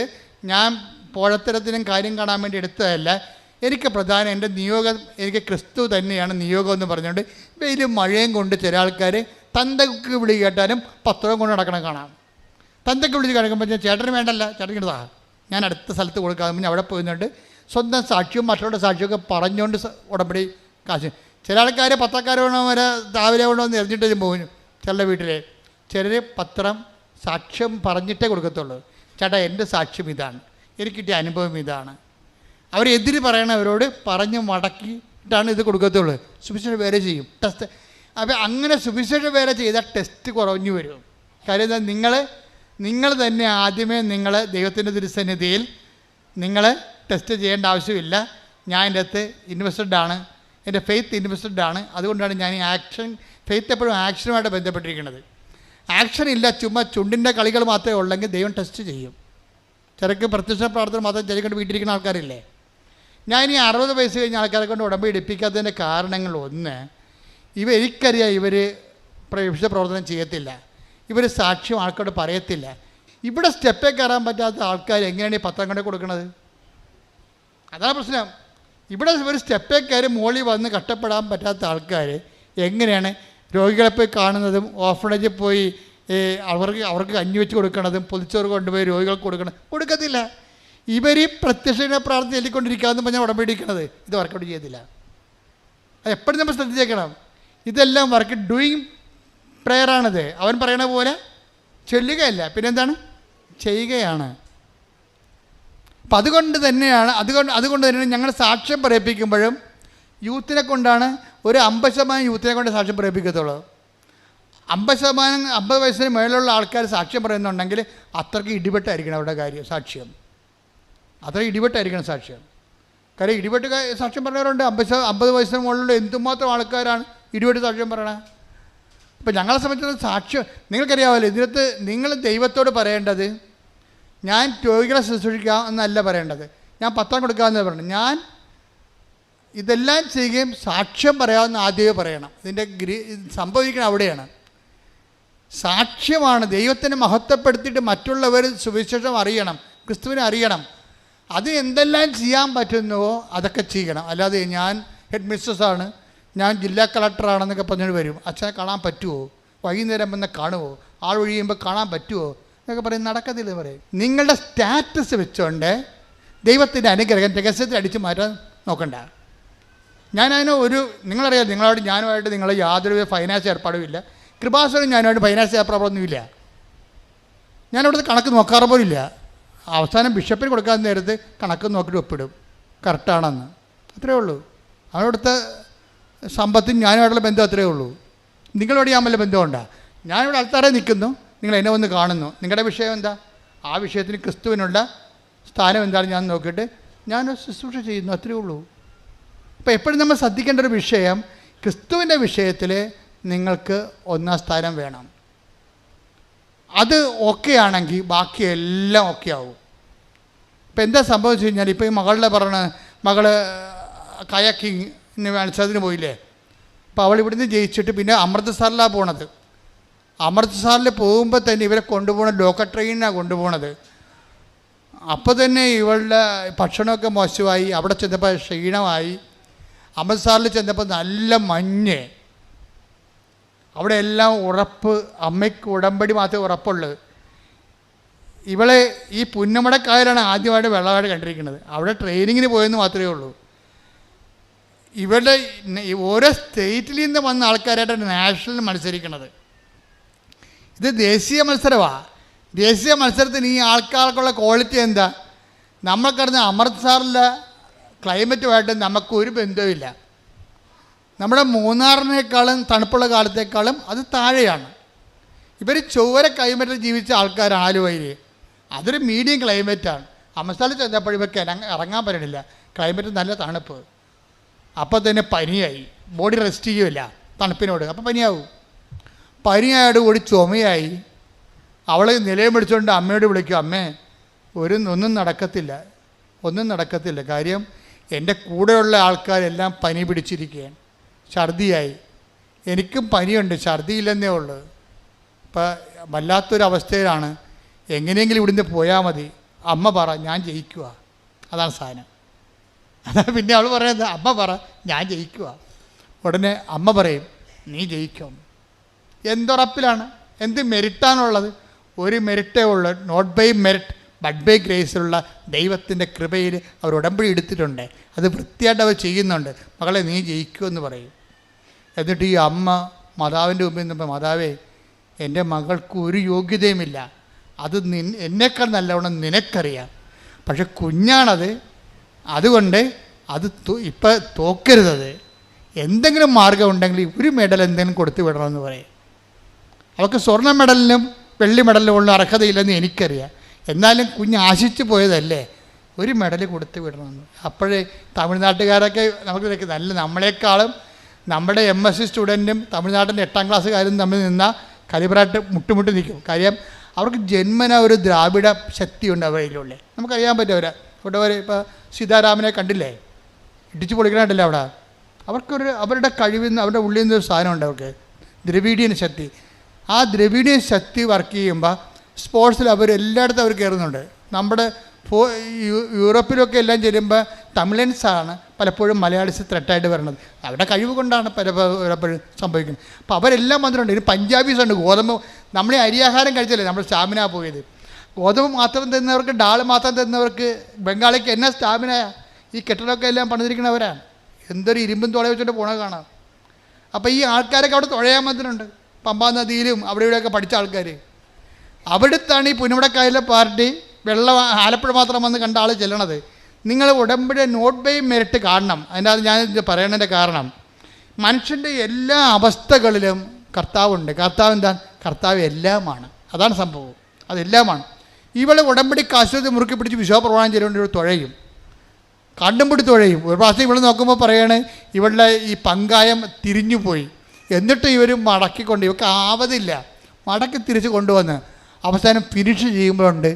ഞാൻ പോഴത്തരത്തിനും കാര്യം കാണാൻ വേണ്ടി എടുത്തതല്ല. എനിക്ക് പ്രധാനം എൻ്റെ നിയോഗം, എനിക്ക് ക്രിസ്തു തന്നെയാണ് നിയോഗം എന്ന് പറഞ്ഞുകൊണ്ട് വെയിലും മഴയും കൊണ്ട് ചില ആൾക്കാർ തന്തക്ക് വിളി കേട്ടാലും പത്രവും കൊണ്ട് നടക്കണം കാണാം. തന്തക്ക് വിളിച്ച് കിടക്കുമ്പോൾ ചേട്ടന് വേണ്ടല്ല, ചേട്ടൻ ഞാൻ അടുത്ത സ്ഥലത്ത് കൊടുക്കാതെ അവിടെ പോയിന്നുണ്ട് സ്വന്തം സാക്ഷ്യവും മറ്റുള്ള സാക്ഷിയൊക്കെ പറഞ്ഞുകൊണ്ട് ഉടമ്പടി കാശ്. ചില ആൾക്കാർ പത്രക്കാർ വേണോ വരെ രാവിലെ വേണോ എന്ന് എറിഞ്ഞിട്ട് പോകും. ചില വീട്ടിൽ ചിലർ പത്രം സാക്ഷ്യം പറഞ്ഞിട്ടേ കൊടുക്കത്തുള്ളൂ. ചേട്ടാ എൻ്റെ സാക്ഷ്യം ഇതാണ്, എനിക്ക് കിട്ടിയ അനുഭവം ഇതാണ്. അവരെതിര് പറയണവരോട് പറഞ്ഞ് മടക്കിയിട്ടാണ് ഇത് കൊടുക്കത്തുള്ളൂ. സുവിശേഷ വേല ചെയ്യും ടെസ്റ്റ്. അപ്പോൾ അങ്ങനെ സുവിശേഷ വേല ചെയ്താൽ ടെസ്റ്റ് കുറഞ്ഞു വരും. കാര്യം എന്താ? നിങ്ങൾ തന്നെ ആദ്യമേ നിങ്ങൾ ദൈവത്തിൻ്റെ തിരുസന്നിധിയിൽ നിങ്ങൾ ടെസ്റ്റ് ചെയ്യേണ്ട ആവശ്യമില്ല. ഞാൻ എൻ്റെ അകത്ത് ഇൻവെസ്റ്റഡ് ആണ്, എൻ്റെ ഫെയ്ത്ത് ഇൻവെസ്റ്റഡ് ആണ്. അതുകൊണ്ടാണ് ഞാൻ ഈ ഫെയ്ത്ത് എപ്പോഴും ആക്ഷനുമായിട്ട് ബന്ധപ്പെട്ടിരിക്കുന്നത്. ആക്ഷൻ ഇല്ല, ചുമ്മാ ചുണ്ടിൻ്റെ കളികൾ മാത്രമേ ഉള്ളെങ്കിൽ ദൈവം ടെസ്റ്റ് ചെയ്യും. ചിലക്ക് പ്രത്യക്ഷ പ്രാർത്ഥന മാത്രം ചിലക്കൊണ്ട് വീട്ടിലിരിക്കുന്ന ആൾക്കാരില്ലേ. ഞാൻ ഈ 60 വയസ്സ് കഴിഞ്ഞ ആൾക്കാരെ കൊണ്ട് ഉടമ്പടി എടുപ്പിക്കാത്തതിൻ്റെ കാരണങ്ങൾ ഒന്ന്, എനിക്കറിയാം ഇവർ വിശുദ്ധ പ്രവർത്തനം ചെയ്യത്തില്ല, ഇവർ സാക്ഷ്യം ആൾക്കാരോട് പറയത്തില്ല. ഇവിടെ സ്റ്റെപ്പേ കയറാൻ പറ്റാത്ത ആൾക്കാർ എങ്ങനെയാണ് ഈ പത്രം കൊണ്ട് കൊടുക്കുന്നത്? അതാണ് പ്രശ്നം. ഇവിടെ ഒരു സ്റ്റെപ്പേ കയറി മോളിൽ വന്ന് കഷ്ടപ്പെടാൻ പറ്റാത്ത ആൾക്കാർ എങ്ങനെയാണ് രോഗികളെ പോയി കാണുന്നതും ഓർഫണേജിൽ പോയി അവർക്ക് കഞ്ഞി വെച്ച് കൊടുക്കണതും പൊതിച്ചോറ് കൊണ്ടുപോയി രോഗികൾക്ക് കൊടുക്കത്തില്ല. ഇവർ പ്രത്യക്ഷ പ്രാർത്ഥന ചൊല്ലിക്കൊണ്ടിരിക്കാമെന്ന് പറഞ്ഞാൽ ഉടമ്പടിക്കുന്നത് ഇത് വർക്കൗട്ട് ചെയ്യത്തില്ല. അത് എപ്പോഴും നമ്മൾ ശ്രദ്ധിച്ചേക്കണം. ഇതെല്ലാം വർക്ക് ഡൂയിങ് പ്രെയറാണിത്. അവൻ പറയണ പോലെ ചൊല്ലുകയല്ല, പിന്നെന്താണ്? ചെയ്യുകയാണ്. അപ്പം അതുകൊണ്ട് തന്നെയാണ് ഞങ്ങൾ സാക്ഷ്യം പറയിപ്പിക്കുമ്പോഴും യൂത്തിനെ കൊണ്ടാണ്. ഒരു 50% യൂത്തിനെ കൊണ്ട് സാക്ഷ്യം പറയിപ്പിക്കത്തുള്ളൂ. 50 വയസ്സിന് മേലുള്ള ആൾക്കാർ സാക്ഷ്യം പറയുന്നുണ്ടെങ്കിൽ അത്രയ്ക്ക് ഇടിപെട്ടായിരിക്കണം അവരുടെ കാര്യം സാക്ഷ്യം. അത്രയും ഇടിപെട്ടായിരിക്കണം സാക്ഷ്യം. കാര്യം ഇടിപെട്ട് സാക്ഷ്യം പറഞ്ഞവരുണ്ട്. 50 വയസ്സിന് മുകളിലുള്ള എന്തുമാത്രം ആൾക്കാരാണ് ഇടിപെട്ട് സാക്ഷ്യം പറയണത്. ഇപ്പം ഞങ്ങളെ സംബന്ധിച്ചിടത്തോളം സാക്ഷ്യം നിങ്ങൾക്കറിയാമല്ലോ. ഇതിനകത്ത് നിങ്ങൾ ദൈവത്തോട് പറയേണ്ടത് ഞാൻ രോഗികളെ ശുശ്രൂഷിക്കാം എന്നല്ല പറയേണ്ടത്, ഞാൻ പത്രം കൊടുക്കാമെന്ന് പറയണം. ഞാൻ ഇതെല്ലാം ചെയ്യുകയും സാക്ഷ്യം പറയാമെന്ന് ആദ്യമേ പറയണം. ഇതിൻ്റെ സംഭവിക്കണം അവിടെയാണ്. സാക്ഷ്യമാണ്. ദൈവത്തിനെ മഹത്വപ്പെടുത്തിയിട്ട് മറ്റുള്ളവർ സുവിശേഷം അറിയണം, ക്രിസ്തുവിനെ അറിയണം. അത് എന്തെല്ലാം ചെയ്യാൻ പറ്റുന്നുവോ അതൊക്കെ ചെയ്യണം. അല്ലാതെ ഞാൻ ഹെഡ് മിസ്ട്രസ്സാണ്, ഞാൻ ജില്ലാ കളക്ടറാണെന്നൊക്കെ പറഞ്ഞിട്ട് വരും. അച്ഛനെ കാണാൻ പറ്റുമോ, വൈകുന്നേരം വന്ന് കാണുമോ, ആൾ ഒഴിയുമ്പോൾ കാണാൻ പറ്റുമോ എന്നൊക്കെ പറയും. നടക്കത്തില്ല പറയും. നിങ്ങളുടെ സ്റ്റാറ്റസ് വെച്ചുകൊണ്ട് ദൈവത്തിൻ്റെ അനുഗ്രഹം രഹസ്യത്തിൽ അടിച്ചു മാറ്റാൻ നോക്കണ്ട. ഞാനതിന് നിങ്ങളറിയാം, ഞാനുമായിട്ട് നിങ്ങൾ യാതൊരു ഫൈനാൻസ് ഏർപ്പാടും ഇല്ല. കൃപാസനം ഞാനുമായിട്ട് ഫൈനാൻസ് ഏർപ്പാടൊന്നുമില്ല. ഞാനവിടുത്തെ കണക്ക് നോക്കാറ് പോലും ഇല്ല. അവസാനം ബിഷപ്പിന് കൊടുക്കാൻ നേരത്ത് കണക്ക് നോക്കിയിട്ട് ഒപ്പിടും കറക്റ്റാണെന്ന്. അത്രയേ ഉള്ളൂ. അവനവിടുത്തെ സമ്പത്തും ഞാനുമായിട്ടുള്ള ബന്ധം അത്രയേ ഉള്ളൂ. നിങ്ങളോട് ഞാൻ വല്ല ബന്ധമുണ്ടോ? ഞാനിവിടെ ആൾക്കാരെ നിൽക്കുന്നു, നിങ്ങൾ എന്നെ വന്ന് കാണുന്നു. നിങ്ങളുടെ വിഷയം എന്താ? ആ വിഷയത്തിന് ക്രിസ്തുവിനുള്ള സ്ഥാനം എന്താണ് ഞാൻ നോക്കിയിട്ട് ഞാൻ ശുശ്രൂഷ ചെയ്യുന്നു. അത്രയേ ഉള്ളൂ. അപ്പോൾ എപ്പോഴും നമ്മൾ ശ്രദ്ധിക്കേണ്ട ഒരു വിഷയം, ക്രിസ്തുവിൻ്റെ വിഷയത്തിൽ നിങ്ങൾക്ക് 1ാം സ്ഥാനം വേണം. അത് ഓക്കെ ആണെങ്കിൽ ബാക്കിയെല്ലാം ഓക്കെ ആവും. ഇപ്പം എന്താ സംഭവിച്ചു കഴിഞ്ഞാൽ, ഇപ്പോൾ ഈ മകള് കയാക്കിങ്ങിന് മത്സരത്തിന് പോയില്ലേ. അപ്പോൾ അവൾ ഇവിടുന്ന് ജയിച്ചിട്ട് പിന്നെ അമൃത്സറിലാണ് പോണത്. അമൃത്സറിൽ പോകുമ്പോൾ തന്നെ ഇവരെ കൊണ്ടുപോകണ ലോക്കൽ ട്രെയിനിനാണ് കൊണ്ടുപോകണത്. അപ്പോൾ തന്നെ ഇവളുടെ ഭക്ഷണമൊക്കെ മോശമായി. അവിടെ ചെന്നപ്പോൾ ക്ഷീണമായി. അമൃത്സറിൽ ചെന്നപ്പോൾ നല്ല മഞ്ഞ്. അവിടെ എല്ലാം ഉറപ്പ്, അമ്മയ്ക്ക് ഉടമ്പടി മാത്രമേ ഉറപ്പുള്ളൂ. ഇവളെ ഈ പുന്നമടക്കായലാണ് ആദ്യമായിട്ട് വെള്ളമായിട്ട് കണ്ടിരിക്കുന്നത്. അവിടെ ട്രെയിനിങ്ങിന് പോയെന്ന് മാത്രമേ ഉള്ളൂ. ഇവിടെ ഓരോ സ്റ്റേറ്റിൽ നിന്ന് വന്ന ആൾക്കാരായിട്ട് നാഷണൽ മത്സരിക്കുന്നത്. ഇത് ദേശീയ മത്സരമാണ്. ദേശീയ മത്സരത്തിന് ഈ ആൾക്കാർക്കുള്ള ക്വാളിറ്റി എന്താ? നമ്മൾക്കറിഞ്ഞ അമൃത്സറിലെ ക്ലൈമറ്റുമായിട്ട് നമുക്കൊരു ബന്ധവുമില്ല. നമ്മുടെ മൂന്നാറിനേക്കാളും തണുപ്പുള്ള കാലത്തേക്കാളും അത് താഴെയാണ്. ഇവർ ചൊവ്വര ക്ലൈമറ്റിൽ ജീവിച്ച ആൾക്കാരാണ്. ആലുവയിൽ അതൊരു മീഡിയം ക്ലൈമറ്റാണ്. അമൃത്സറിൽ ചെന്നപ്പോൾ ഇവർക്ക് ഇറങ്ങാൻ പറ്റണില്ല, ക്ലൈമറ്റ് നല്ല തണുപ്പ്. അപ്പോൾ തന്നെ പനിയായി, ബോഡി റെസ്റ്റ് ചെയ്യുമില്ല തണുപ്പിനോട്, അപ്പോൾ പനിയാവും. പനിയായോടുകൂടി ചുമയായി. അവൾ നിലയം പിടിച്ചുകൊണ്ട് അമ്മയോട് വിളിക്കും, അമ്മേ ഒന്നും നടക്കത്തില്ല. കാര്യം എൻ്റെ കൂടെയുള്ള ആൾക്കാരെല്ലാം പനി പിടിച്ചിരിക്കുകയാണ്, ഛർദിയായി. എനിക്കും പനിയുണ്ട്, ഛർദിയില്ലെന്നേ ഉള്ളൂ. ഇപ്പം വല്ലാത്തൊരവസ്ഥയിലാണ്. എങ്ങനെയെങ്കിലും ഇവിടുന്ന് പോയാൽ മതി. അമ്മ പറ ഞാൻ ജയിക്കുക. അതാണ് സാധനം. അതാണ് പിന്നെ അവൾ പറയുന്നത്, അമ്മ പറ ഞാൻ ജയിക്കുക. ഉടനെ അമ്മ പറയും നീ ജയിക്കും. എന്തുറപ്പിലാണ്? എന്ത് മെരിറ്റാണുള്ളത്? ഒരു മെരിറ്റേ ഉള്ളൂ. Not by merit but by ഗ്രേസിലുള്ള ദൈവത്തിൻ്റെ കൃപയിൽ അവർ ഉടമ്പടി എടുത്തിട്ടുണ്ട്. അത് വൃത്തിയായിട്ട് അവർ ചെയ്യുന്നുണ്ട്. മകളെ നീ ജയിക്കുമെന്ന് പറയും. എന്നിട്ട് ഈ അമ്മ മാതാവിൻ്റെ മുമ്പിൽ നിന്നപ്പോൾ, മാതാവേ എൻ്റെ മകൾക്ക് ഒരു യോഗ്യതയുമില്ല, അത് എന്നേക്കാൾ നല്ലവണ്ണം നിനക്കറിയാം, പക്ഷെ കുഞ്ഞാണത്, അതുകൊണ്ട് അത് ഇപ്പം തോക്കരുതത്. എന്തെങ്കിലും മാർഗം ഉണ്ടെങ്കിൽ ഒരു മെഡൽ എന്തെങ്കിലും കൊടുത്തു വിടണമെന്ന് പറയും. അവൾക്ക് സ്വർണ്ണ മെഡലിനും വെള്ളി മെഡലിനും ഉള്ള അർഹതയില്ലെന്ന് എനിക്കറിയാം, എന്നാലും കുഞ്ഞ് ആശിച്ചു പോയതല്ലേ, ഒരു മെഡൽ കൊടുത്തു വിടണമെന്ന്. അപ്പോഴേ തമിഴ്നാട്ടുകാരൊക്കെ നമുക്ക് നല്ല നമ്മളെക്കാളും നമ്മുടെ MSc സ്റ്റുഡൻറ്റും തമിഴ്നാട്ടിൻ്റെ 8ാം ക്ലാസ്സുകാരും തമ്മിൽ നിന്ന കലിബറായിട്ട് മുട്ടുമുട്ടി നിൽക്കും. കാര്യം അവർക്ക് ജന്മന ഒരു ദ്രാവിഡ ശക്തിയുണ്ട് അവരിലുള്ള. നമുക്കറിയാൻ പറ്റും. അവിടെ ഇപ്പോൾ സീതാരാമനെ കണ്ടില്ലേ, ഇടിച്ചു പൊളിക്കണായിട്ടില്ല അവിടെ. അവരുടെ കഴിവിൽ നിന്ന്, അവരുടെ ഉള്ളിൽ നിന്നൊരു സാധനമുണ്ട് അവർക്ക്, ദ്രവീഡിയൻ ശക്തി. ആ ദ്രവീഡിയൻ ശക്തി വർക്ക് ചെയ്യുമ്പോൾ സ്പോർട്സിൽ എല്ലായിടത്തും അവർ കയറുന്നുണ്ട്. നമ്മുടെ യൂറോപ്പിലൊക്കെ എല്ലാം ചെല്ലുമ്പോൾ തമിഴൻസാണ് പലപ്പോഴും മലയാളീസ് ത്രെട്ടായിട്ട് വരുന്നത്. അവരുടെ കഴിവ് കൊണ്ടാണ് പലപ്പോഴും സംഭവിക്കുന്നത്. അപ്പോൾ അവരെല്ലാം വന്നിട്ടുണ്ട്. ഇനി പഞ്ചാബീസ് ഉണ്ട്. ഗോതമ്പ്, നമ്മളെ അരിയാഹാരം കഴിച്ചല്ലേ നമ്മൾ സ്റ്റാമിന പോയത്. ഗോതമ്പ് മാത്രം തിന്നവർക്ക്, ഡാൾ മാത്രം തിന്നവർക്ക്, ബംഗാളിക്ക് എന്നാ സ്റ്റാമിന. ഈ കെട്ടിടമൊക്കെ എല്ലാം പണിതിരിക്കുന്നവരാണ്. എന്തൊരു ഇരുമ്പും തുള വെച്ചിട്ട് പോണത് കാണാം. അപ്പോൾ ഈ ആൾക്കാരൊക്കെ അവിടെ തുഴയാൻ വന്നിട്ടുണ്ട്. പമ്പാ നദിയിലും അവിടെ ഇവിടെയൊക്കെ പഠിച്ച ആൾക്കാർ. അവിടുത്താണ് ഈ പുന്നമടക്കായലിലെ പാർട്ടി വെള്ളം ആലപ്പുഴ മാത്രം വന്ന് കണ്ട ആൾ ചെല്ലണത്. നിങ്ങൾ ഉടമ്പടി നോട്ട് ബൈ മെറിറ്റ് കാണണം. അതിനകത്ത് ഞാൻ പറയണതിൻ്റെ കാരണം, മനുഷ്യൻ്റെ എല്ലാ അവസ്ഥകളിലും കർത്താവുണ്ട്. കർത്താവ് എന്താ? കർത്താവ് എല്ലാമാണ്. അതാണ് സംഭവം, അതെല്ലാമാണ്. ഇവളെ ഉടമ്പടി കാശ്വതി മുറുക്കി പിടിച്ച് വിശ്വാസപ്രമാണം ചെയ്തുകൊണ്ട് ഇവൾ തുഴയും, കണ്ടും പിടി തുഴയും. ഒരു പ്രാവശ്യം ഇവൾ നോക്കുമ്പോൾ പറയാണ് ഇവളുടെ ഈ പങ്കായം തിരിഞ്ഞു പോയി. എന്നിട്ട് ഇവർ മടക്കിക്കൊണ്ട്, ഇവർക്ക് ആവതില്ല, മടക്കി തിരിച്ച് കൊണ്ടുവന്ന് അവസാനം ഫിനിഷ് ചെയ്യുമ്പോഴുണ്ട്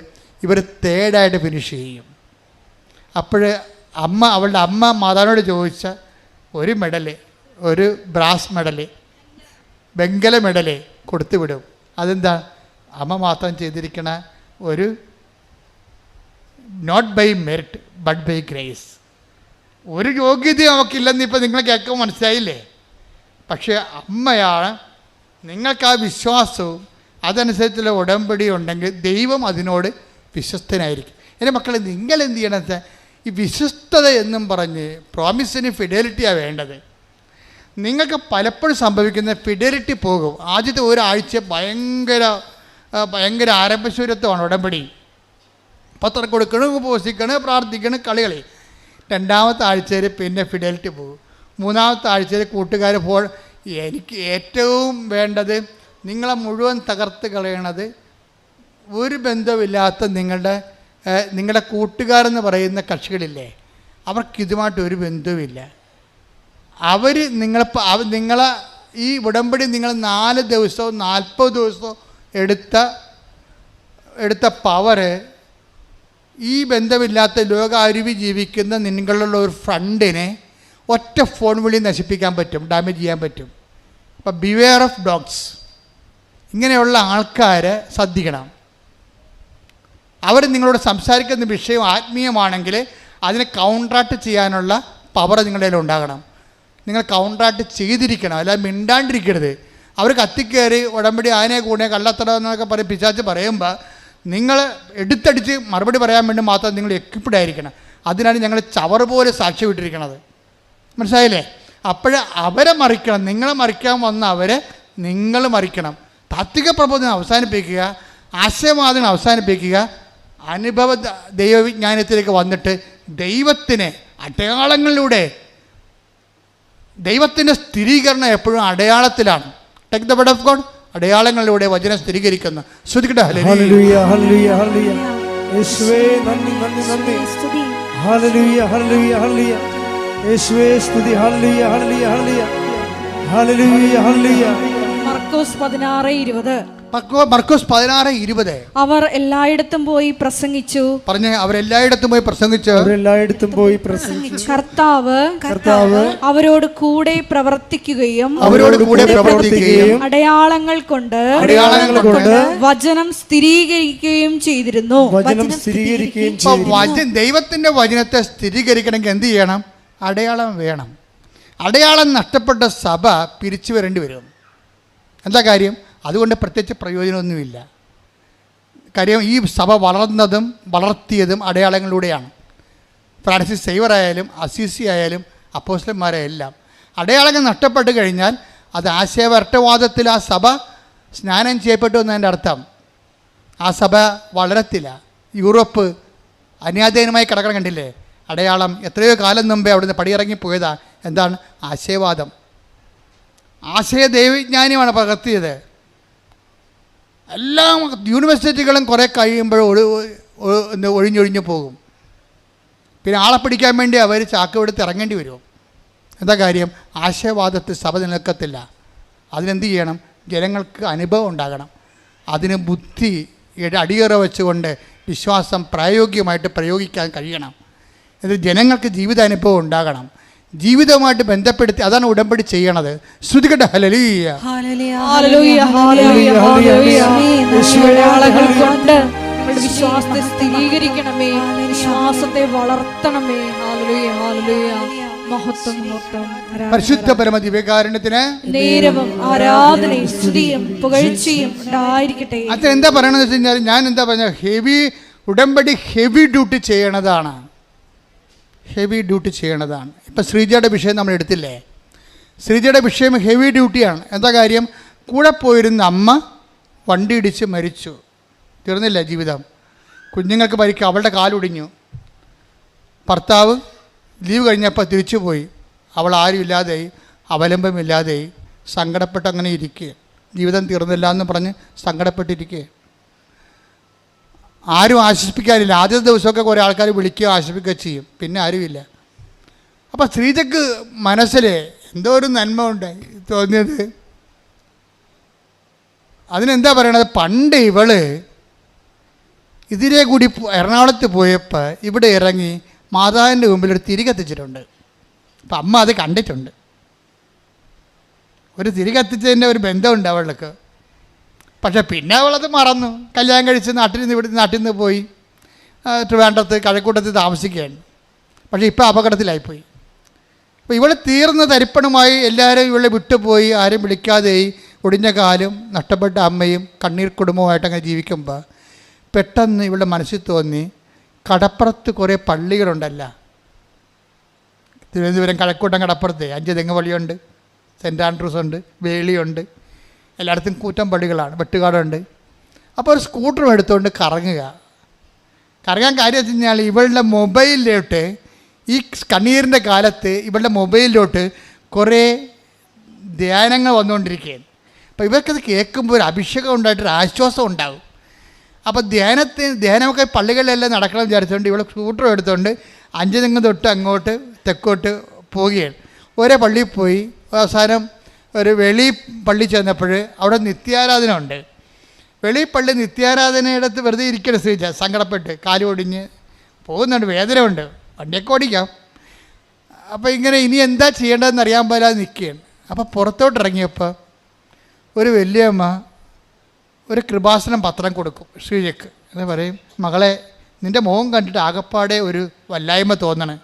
ഇവർ തേർഡായിട്ട് ഫിനിഷ് ചെയ്യും. അപ്പോൾ അവളുടെ അമ്മ മാതാവിനോട് ചോദിച്ച ഒരു മെഡല്, ഒരു ബ്രാസ് മെഡല്, വെങ്കല മെഡല് കൊടുത്തു വിടും. അതെന്താ? അമ്മ മാത്രം ചെയ്തിരിക്കണ ഒരു not by merit but by grace. ഒരു യോഗ്യതയും അവൾക്കില്ലെന്ന് ഇപ്പോൾ നിങ്ങൾ കേൾക്കുമ്പോൾ മനസ്സിലായില്ലേ? പക്ഷേ അമ്മയാണ്. നിങ്ങൾക്ക് ആ വിശ്വാസവും അതനുസരിച്ചുള്ള ഉടമ്പടി ഉണ്ടെങ്കിൽ ദൈവം അതിനോട് വിശ്വസ്തനായിരിക്കും. എൻ്റെ മക്കളെ, നിങ്ങൾ എന്ത് ചെയ്യണമെന്ന് വെച്ചാൽ ഈ വിശ്വസ്തത എന്നും പറഞ്ഞ് പ്രോമിസിന് ഫിഡലിറ്റിയാണ് വേണ്ടത്. നിങ്ങൾക്ക് പലപ്പോഴും സംഭവിക്കുന്ന ഫിഡലിറ്റി പോകും. ആദ്യത്തെ ഒരാഴ്ച ഭയങ്കര ആരംഭശൂരത്വമാണ് ഉടമ്പടി. പത്രം കൊടുക്കണം, ഉപവസിക്കണം, പ്രാർത്ഥിക്കണം, കളികളി. രണ്ടാമത്തെ ആഴ്ചയിൽ പിന്നെ ഫിഡലിറ്റി പോകും. മൂന്നാമത്തെ ആഴ്ചയിൽ കൂട്ടുകാർ എനിക്ക് ഏറ്റവും വേണ്ടത് നിങ്ങളെ മുഴുവൻ തകർത്ത് കളയണത് ഒരു ബന്ധമില്ലാത്ത നിങ്ങളുടെ കൂട്ടുകാരെന്ന് പറയുന്ന കക്ഷികളില്ലേ, അവർക്കിതുമായിട്ട് ഒരു ബന്ധവുമില്ല. അവർ നിങ്ങളെ ഈ ഉടമ്പടി നിങ്ങൾ 4 ദിവസവും 40 ദിവസവും എടുത്ത പവറ് ഈ ബന്ധമില്ലാത്ത ലോകാരുവി ജീവിക്കുന്ന നിങ്ങളുള്ള ഒരു ഫ്രണ്ടിനെ ഒറ്റ ഫോൺ വിളി നശിപ്പിക്കാൻ പറ്റും, ഡാമേജ് ചെയ്യാൻ പറ്റും. അപ്പോൾ ബിവെയർ ഓഫ് ഡോഗ്സ്. ഇങ്ങനെയുള്ള ആൾക്കാരെ ശ്രദ്ധിക്കണം. അവർ നിങ്ങളോട് സംസാരിക്കുന്ന വിഷയം ആത്മീയമാണെങ്കിൽ അതിനെ കൗണ്ടറാക്ട് ചെയ്യാനുള്ള പവർ നിങ്ങളുടെ കയ്യിൽ ഉണ്ടാകണം. നിങ്ങൾ കൗണ്ടറാക്ട് ചെയ്തിരിക്കണം, അല്ലാതെ മിണ്ടാണ്ടിരിക്കരുത്. അവർ കത്തിക്കയറി ഉടമ്പടി ആനെ കൂടെ കള്ളത്തടം എന്നൊക്കെ പറയും, പിശാച് പറയുമ്പോൾ നിങ്ങൾ എടുത്തടിച്ച് മറുപടി പറയാൻ വേണ്ടി മാത്രം നിങ്ങൾ എക്വിപ്ഡ് ആയിരിക്കണം. അതിനാണ് ഞങ്ങൾ ചവറ് പോലെ സാക്ഷ്യം ഇട്ടിരിക്കണത്. മനസ്സിലായില്ലേ? അപ്പോൾ അവരെ മറിക്കണം, നിങ്ങളെ മറിക്കാൻ വന്ന അവരെ നിങ്ങൾ മറിക്കണം. താത്വിക പ്രബോധനം അവസാനിപ്പിക്കുക, ആശയവാദങ്ങൾ അവസാനിപ്പിക്കുക, അനുഭവ ദൈവവിജ്ഞാനത്തിലേക്ക് വന്നിട്ട് ദൈവത്തിന് അടയാളങ്ങളിലൂടെ, ദൈവത്തിൻ്റെ സ്ഥിരീകരണം എപ്പോഴും അടയാളത്തിലാണ്. Take the word of God, അടയാളങ്ങളിലൂടെ വചനം സ്ഥിരീകരിക്കുന്നു. ശ്രദ്ധിക്കട്ടെ. ഹല്ലേലൂയ, ഹല്ലേലൂയ, ഹല്ലേലൂയ. യേശുവേ നന്ദി, നന്ദി, നന്ദി. ഹല്ലേലൂയ, ഹല്ലേലൂയ, ഹല്ലേലൂയ. യേശുവേ സ്തുതി. ഹല്ലേലൂയ, ഹല്ലേലൂയ, ഹല്ലേലൂയ. ഹല്ലേലൂയ, ഹല്ലേലൂയ. മർക്കോസ് 16:20. മർക്കോസ് 16:20. അവർ എല്ലായിടത്തും പോയി പ്രസംഗിച്ചു. പറഞ്ഞ അവരെല്ലായിടത്തും പോയി പ്രസംഗിച്ചു. അവരെല്ലായിടത്തും പോയി പ്രസംഗിച്ചു. കർത്താവ് അവരോട് കൂടെ പ്രവർത്തിക്കുകയും അടയാളങ്ങൾ കൊണ്ട് വചനം സ്ഥിരീകരിക്കുകയും ചെയ്തിരുന്നു. ദൈവത്തിന്റെ വചനത്തെ സ്ഥിരീകരിക്കണമെങ്കിൽ എന്ത് ചെയ്യണം? അടയാളം വേണം. അടയാളം നഷ്ടപ്പെട്ട സഭ പിരിച്ചു വരേണ്ടി വരും. എന്താ കാര്യം? അതുകൊണ്ട് പ്രത്യേകിച്ച് പ്രയോജനമൊന്നുമില്ല. കാര്യം ഈ സഭ വളർന്നതും വളർത്തിയതും അടയാളങ്ങളിലൂടെയാണ്. ഫ്രാൻസിസ് സേവർ ആയാലും അസീസി ആയാലും അപ്പോസ്തലന്മാരെല്ലാം അടയാളങ്ങൾ നഷ്ടപ്പെട്ട് കഴിഞ്ഞാൽ അത് ആശയവരട്ടവാദത്തിൽ ആ സഭ സ്നാനം ചെയ്യപ്പെട്ടു എന്നതിൻ്റെ അർത്ഥം. ആ സഭ വളരത്തില്ല. യൂറോപ്പ് അന്യാധീനമായി കിടക്കണം, കണ്ടില്ലേ? അടയാളം എത്രയോ കാലം മുമ്പേ അവിടുന്ന് പടിയിറങ്ങിപ്പോയതാ. എന്താണ്? ആശയവാദം. ആശയ ദൈവവിജ്ഞാനിയാണ് പകർത്തിയത്. എല്ലാ യൂണിവേഴ്സിറ്റികളും കുറേ കഴിയുമ്പോൾ ഒഴിഞ്ഞൊഴിഞ്ഞു പോകും. പിന്നെ ആളെ പിടിക്കാൻ വേണ്ടി അവർ ചാക്കുവെടുത്ത് ഇറങ്ങേണ്ടി വരും. എന്താ കാര്യം? ആശയവാദത്തിൽ സഭ നിലനിൽക്കത്തില്ല. അതിനെന്ത് ചെയ്യണം? ജനങ്ങൾക്ക് അനുഭവം ഉണ്ടാകണം. അതിന് ബുദ്ധി അടിയറ വെച്ചുകൊണ്ട് വിശ്വാസം പ്രായോഗികമായിട്ട് പ്രയോഗിക്കാൻ കഴിയണം. എന്നിട്ട് ജനങ്ങൾക്ക് ജീവിതാനുഭവം ഉണ്ടാകണം. ജീവിതവുമായിട്ട് ബന്ധപ്പെടുത്തി അതാണ് ഉടമ്പടി ചെയ്യണത്. ശ്രുതികട്ടെ. ഹല്ലേലൂയ, ഹല്ലേലൂയ, ഹല്ലേലൂയ, ഹല്ലേലൂയ. അടയാളങ്ങൾ കൊണ്ട് നമ്മുടെ വിശ്വാസത്തെ സ്ഥിരീകരിക്കണമേ, വിശ്വാസത്തെ വളർത്തണമേ. ഹല്ലേലൂയ, ഹല്ലേലൂയ. മഹത്വം, മഹത്വം. പരിശുദ്ധ പരമ ദിവ്യകാരുണ്യത്തിന് നേരവും ആരാധനയും സ്തുതിയും പുകഴ്ചയും ഉണ്ടായിരിക്കട്ടെ. അത് എന്താ പറയണമെന്ന് വെച്ച് കഴിഞ്ഞാൽ, ഞാൻ എന്താ പറഞ്ഞ, ഉടമ്പടി ഹെവി ഡ്യൂട്ടി ചെയ്യണതാണ്. ഹെവി ഡ്യൂട്ടി ചെയ്യണതാണ്. ഇപ്പം ശ്രീജയുടെ വിഷയം നമ്മൾ എടുത്തില്ലേ? ശ്രീജയുടെ വിഷയം ഹെവി ഡ്യൂട്ടിയാണ്. എന്താ കാര്യം? കൂടെ പോയിരുന്ന അമ്മ വണ്ടി ഇടിച്ച് മരിച്ചു. തീർന്നില്ല ജീവിതം. കുഞ്ഞുങ്ങൾക്ക് പരിക്ക്, അവളുടെ കാലൊടിഞ്ഞു. ഭർത്താവ് ലീവ് കഴിഞ്ഞപ്പോൾ തിരിച്ചു പോയി. അവൾ ആരുമില്ലാതെയായി, അവലംബമില്ലാതെയായി, സങ്കടപ്പെട്ട് അങ്ങനെ ഇരിക്കുക. ജീവിതം തീർന്നില്ല എന്ന് പറഞ്ഞ് സങ്കടപ്പെട്ടിരിക്കുക. ആരും ആശ്വസിപ്പിക്കാനില്ല. ആദ്യത്തെ ദിവസമൊക്കെ കുറേ ആൾക്കാർ വിളിക്കുകയോ ആശ്വസിപ്പിക്കുകയോ ചെയ്യും, പിന്നെ ആരുമില്ല. അപ്പോൾ ശ്രീജക്ക് മനസ്സിൽ എന്തോ ഒരു നന്മ ഉണ്ടായി തോന്നിയത്. അതിനെന്താ പറയണത്? പണ്ട് ഇവള് ഇതിലെ കൂടി എറണാകുളത്ത് പോയപ്പോൾ ഇവിടെ ഇറങ്ങി മാതാവിൻ്റെ മുമ്പിൽ ഒരു തിരി കത്തിച്ചിട്ടുണ്ട്. അപ്പം അമ്മ അത് കണ്ടിട്ടുണ്ട്. ഒരു തിരി കത്തിച്ചതിൻ്റെ ഒരു ബന്ധമുണ്ട് അവൾക്ക്. പക്ഷേ പിന്നെ അവളത് മറന്നു. കല്യാണം കഴിച്ച് നാട്ടിൽ നിന്ന് പോയി ട്രിവാൻഡ്രത്ത് കഴക്കൂട്ടത്ത് താമസിക്കുകയാണ്. പക്ഷേ ഇപ്പോൾ അപകടത്തിലായിപ്പോയി. അപ്പോൾ ഇവൾ തീർന്ന തരിപ്പണമായി എല്ലാവരും ഇവളെ വിട്ടുപോയി, ആരും വിളിക്കാതെയായി, ഒടിഞ്ഞ കാലും നഷ്ടപ്പെട്ട അമ്മയും കണ്ണീർ കുടുംബവുമായിട്ട് അങ്ങനെ ജീവിക്കുമ്പോൾ പെട്ടെന്ന് ഇവളുടെ മനസ്സിൽ തോന്നി, കടപ്പുറത്ത് കുറേ പള്ളികളുണ്ടല്ല. തിരുവനന്തപുരം കഴക്കൂട്ടം കടപ്പുറത്ത് 5 തെങ്ങ് പള്ളിയുണ്ട്, സെൻറ്റ് ആൻഡ്രൂസ് ഉണ്ട്, വേളിയുണ്ട്, എല്ലായിടത്തും കൂറ്റം പള്ളികളാണ്, വെട്ടുകാടുണ്ട്. അപ്പോൾ ഒരു സ്കൂട്ടറും എടുത്തുകൊണ്ട് കറങ്ങാൻ കാര്യം വെച്ച് കഴിഞ്ഞാൽ ഇവളുടെ മൊബൈലിലോട്ട് ഈ കണ്ണീരിൻ്റെ കാലത്ത് ഇവളുടെ മൊബൈലിലോട്ട് കുറേ ധ്യാനങ്ങൾ വന്നുകൊണ്ടിരിക്കുകയാണ്. അപ്പോൾ ഇവർക്കത് കേൾക്കുമ്പോൾ ഒരു അഭിഷേകം ഉണ്ടായിട്ടൊരു ആശ്വാസം ഉണ്ടാകും. അപ്പോൾ ധ്യാനമൊക്കെ പള്ളികളിലെല്ലാം നടക്കണം വിചാരിച്ചുകൊണ്ട് ഇവൾ സ്കൂട്ടറും എടുത്തുകൊണ്ട് 5 തെങ്ങ് തൊട്ട് അങ്ങോട്ട് തെക്കോട്ട് പോവുകയാണ്. ഓരോ പള്ളിയിൽ പോയി അവസാനം ഒരു വെളി പള്ളി ചെന്നപ്പോൾ അവിടെ നിത്യാരാധന ഉണ്ട്. വെളി പള്ളി നിത്യാരാധനയിടത്ത് വെറുതെ ഇരിക്കണം ശ്രീജ, സങ്കടപ്പെട്ട് കാലൊടിഞ്ഞ് പോകുന്നുണ്ട്, വേദനയുണ്ട്, വണ്ടിയൊക്കെ ഓടിക്കാം. അപ്പോൾ ഇങ്ങനെ ഇനി എന്താ ചെയ്യേണ്ടതെന്ന് അറിയാൻ പോലാതെ നിൽക്കുകയാണ്. അപ്പോൾ പുറത്തോട്ടിറങ്ങിയപ്പോൾ ഒരു വലിയമ്മ ഒരു കൃപാസനം പത്രം കൊടുക്കും ശ്രീജയ്ക്ക്. എന്ന് പറയും, മകളെ നിൻ്റെ മുഖം കണ്ടിട്ട് ആകപ്പാടെ ഒരു വല്ലായ്മ തോന്നണം,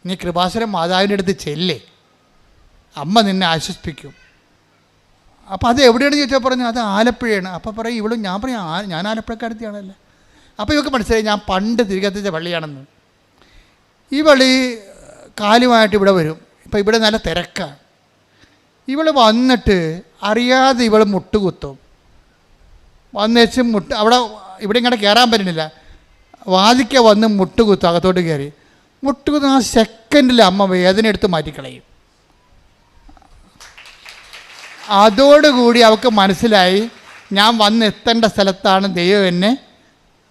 നീ കൃപാസനം മാതാവിൻ്റെ അടുത്ത് ചെല്ലേ, അമ്മ നിന്നെ ആശ്വസിപ്പിക്കും. അപ്പോൾ അത് എവിടെയാണെന്ന് ചോദിച്ചാൽ പറഞ്ഞു അത് ആലപ്പുഴയാണ്. അപ്പോൾ പറയും ഇവളും, ഞാൻ പറയും ഞാൻ ആലപ്പുഴക്കാരത്തിയാണല്ലോ. അപ്പോൾ ഇവർക്ക് മനസ്സിലായി ഞാൻ പണ്ട് തിരികെത്തിച്ച പള്ളിയാണെന്ന്. ഈ പള്ളി കാലുമായിട്ട് ഇവിടെ വരും, ഇപ്പം ഇവിടെ നല്ല തിരക്കാണ്. ഇവൾ വന്നിട്ട് അറിയാതെ ഇവൾ മുട്ടുകുത്തും. വന്നേച്ച് അവിടെ ഇവിടെ ഇങ്ങനെ കയറാൻ പറ്റുന്നില്ല, വാതിക്ക വന്ന് മുട്ടുകുത്തും. അകത്തോട്ട് കയറി മുട്ടുകുത്തും. ആ സെക്കൻഡിൽ അമ്മ വേദന എടുത്ത് മാറ്റിക്കളയും. അതോടുകൂടി അവൾക്ക് മനസ്സിലായി, ഞാൻ വന്നെത്തേണ്ട സ്ഥലത്താണ് ദൈവം എന്നെ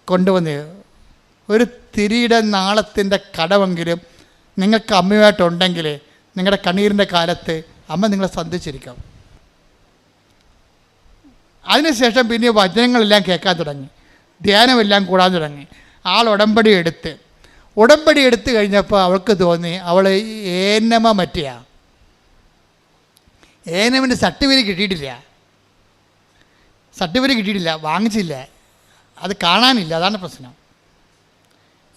കൊണ്ടുവന്നത്. ഒരു തിരിയുടെ നാളത്തിൻ്റെ കടമെങ്കിലും നിങ്ങൾക്ക് അമ്മയുമായിട്ടുണ്ടെങ്കിൽ നിങ്ങളുടെ കണ്ണീരിൻ്റെ കാലത്ത് അമ്മ നിങ്ങളെ സന്ധിച്ചിരിക്കും. അതിനുശേഷം പിന്നെ വചനങ്ങളെല്ലാം കേൾക്കാൻ തുടങ്ങി, ധ്യാനമെല്ലാം കൂടാൻ തുടങ്ങി. ഉടമ്പടി എടുത്ത് കഴിഞ്ഞപ്പോൾ അവൾക്ക് തോന്നി അവൾ ഏനമ മറ്റിയാ. ഏനമിൻ്റെ സർട്ടിഫിക്കറ്റ് കിട്ടിയിട്ടില്ല, വാങ്ങിച്ചില്ല, അത് കാണാനില്ല. അതാണ് പ്രശ്നം.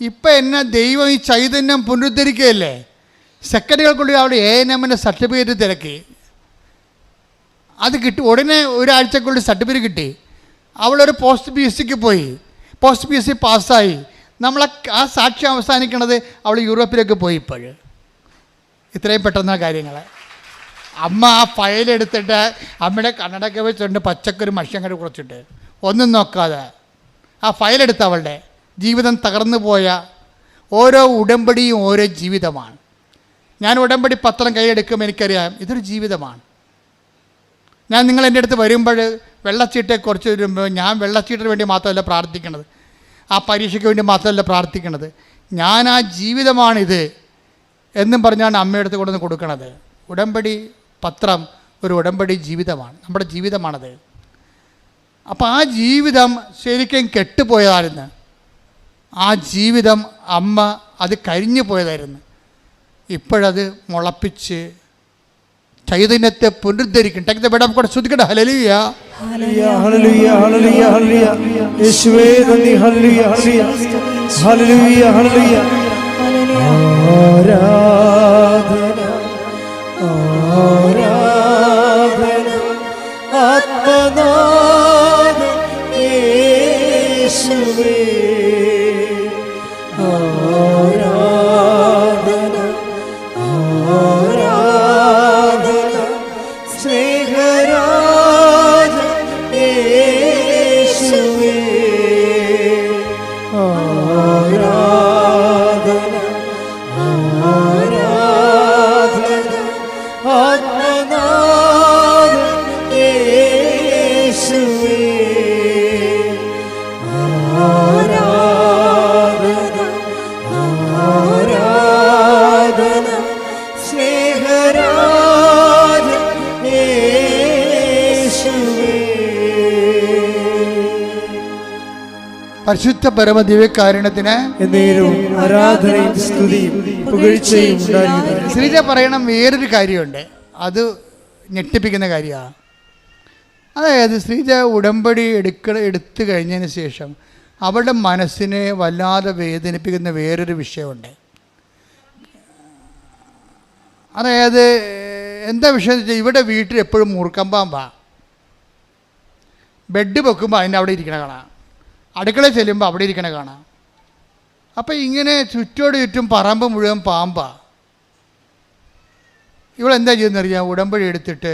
ഇപ്പം എന്നെ ദൈവം ഈ ചൈതന്യം പുനരുദ്ധരിക്കുകയല്ലേ. സെക്കൻഡുകൾക്കുള്ളിൽ അവിടെ ഏനമിൻ്റെ സർട്ടിഫിക്കറ്റ് തിരക്കി. അത് കിട്ടി. ഉടനെ ഒരാഴ്ചക്കുള്ളിൽ സർട്ടിഫിക്കറ്റ് കിട്ടി. അവളൊരു പോസ്റ്റ് പി എസ് സിക്ക് പോയി, പോസ്റ്റ് പി എസ് സി പാസ്സായി. ആ സാക്ഷ്യം അവസാനിക്കണത് അവൾ യൂറോപ്പിലേക്ക് പോയി. ഇപ്പോഴും ഇത്രയും പെട്ടെന്ന കാര്യങ്ങൾ. അമ്മ ആ ഫയലെടുത്തിട്ട് അമ്മയുടെ കണ്ണടക്കെ വെച്ചിട്ടുണ്ട്, പച്ചക്കൊരു മഷിയങ്ങട് കുറച്ചിട്ട് ഒന്നും നോക്കാതെ ആ ഫയലെടുത്ത് അവളുടെ ജീവിതം തകർന്നു പോയ ഓരോ ഉടമ്പടിയും ഓരോ ജീവിതമാണ്. ഞാൻ ഉടമ്പടി പത്രം കൈയെടുക്കുമ്പോൾ എനിക്കറിയാം ഇതൊരു ജീവിതമാണ്. ഞാൻ നിങ്ങൾ എൻ്റെ അടുത്ത് വരുമ്പോൾ വെള്ളച്ചീട്ടെക്കുറിച്ച് വരുമ്പോൾ ഞാൻ വെള്ളച്ചീട്ടിന് വേണ്ടി മാത്രമല്ല പ്രാർത്ഥിക്കണത്, ആ പരീക്ഷയ്ക്ക് വേണ്ടി മാത്രമല്ല പ്രാർത്ഥിക്കണത്. ഞാൻ ആ ജീവിതമാണിത് എന്നും പറഞ്ഞാണ് അമ്മയുടെ അടുത്ത് കൊണ്ടുവന്ന് കൊടുക്കണത്. ഉടമ്പടി പത്രം ഒരു ഉടമ്പടി ജീവിതമാണ്, നമ്മുടെ ജീവിതമാണത്. അപ്പോൾ ആ ജീവിതം ശരിക്കും കെട്ടുപോയതായിരുന്നു. ആ ജീവിതം അമ്മ അത് കരിഞ്ഞു പോയതായിരുന്നു. ഇപ്പോഴത് മുളപ്പിച്ച് ചൈതന്യത്തെ പുനരുദ്ധരിക്കും. കൂടെ ശ്രദ്ധിക്കട്ടെ. ഹല്ലേലൂയ, ഹല്ലേലൂയ, ഹല്ലേലൂയ, ഹല്ലേലൂയ. യേശുവേ നന്ദി. ഹല്ലേലൂയ, ഹല്ലേലൂയ, ഹല്ലേലൂയ, ഹല്ലേലൂയ. ആരാധന, ആരാധന ആത്മനാഥ യേശുവേ. ആരാധന, ആരാധന സ്നേഹരാജ യേശുവേ. ആരാധന, ആരാധന ആത്മനാഥ യേശുവേ. ആരാധന, ആരാധന സ്നേഹരാജ യേശുവേ. പരിശുദ്ധ പരമദിവ്യകാരുണ്യത്തിന് എന്നേരവും ആരാധനയും സ്തുതിയും പുകഴ്ചയും ഉണ്ടായിരിക്കട്ടെ. ശ്രീജ പറയണം വേറൊരു കാര്യമുണ്ട്, അത് ഞെട്ടിപ്പിക്കുന്ന കാര്യമാണ്. അതായത് ശ്രീജ ഉടമ്പടി എടുത്തു കഴിഞ്ഞതിന് ശേഷം അവളുടെ മനസ്സിനെ വല്ലാതെ വേദനിപ്പിക്കുന്ന വേറൊരു വിഷയമുണ്ട്. അതായത് എന്താ വിഷയം എന്ന് വെച്ചാൽ, ഇവിടെ വീട്ടിൽ എപ്പോഴും മൂർക്കമ്പാമ്പാ. ബെഡ് വെക്കുമ്പോൾ അതിൻ്റെ അവിടെ ഇരിക്കണ കാണാം, അടുക്കളയിൽ ചെല്ലുമ്പോൾ അവിടെ ഇരിക്കണ കാണാം. അപ്പോൾ ഇങ്ങനെ ചുറ്റോട് ചുറ്റും പറമ്പ് മുഴുവൻ പാമ്പാ. ഇവളെന്താ ചെയ്യുന്നറിയാം, ഉടമ്പടി എടുത്തിട്ട്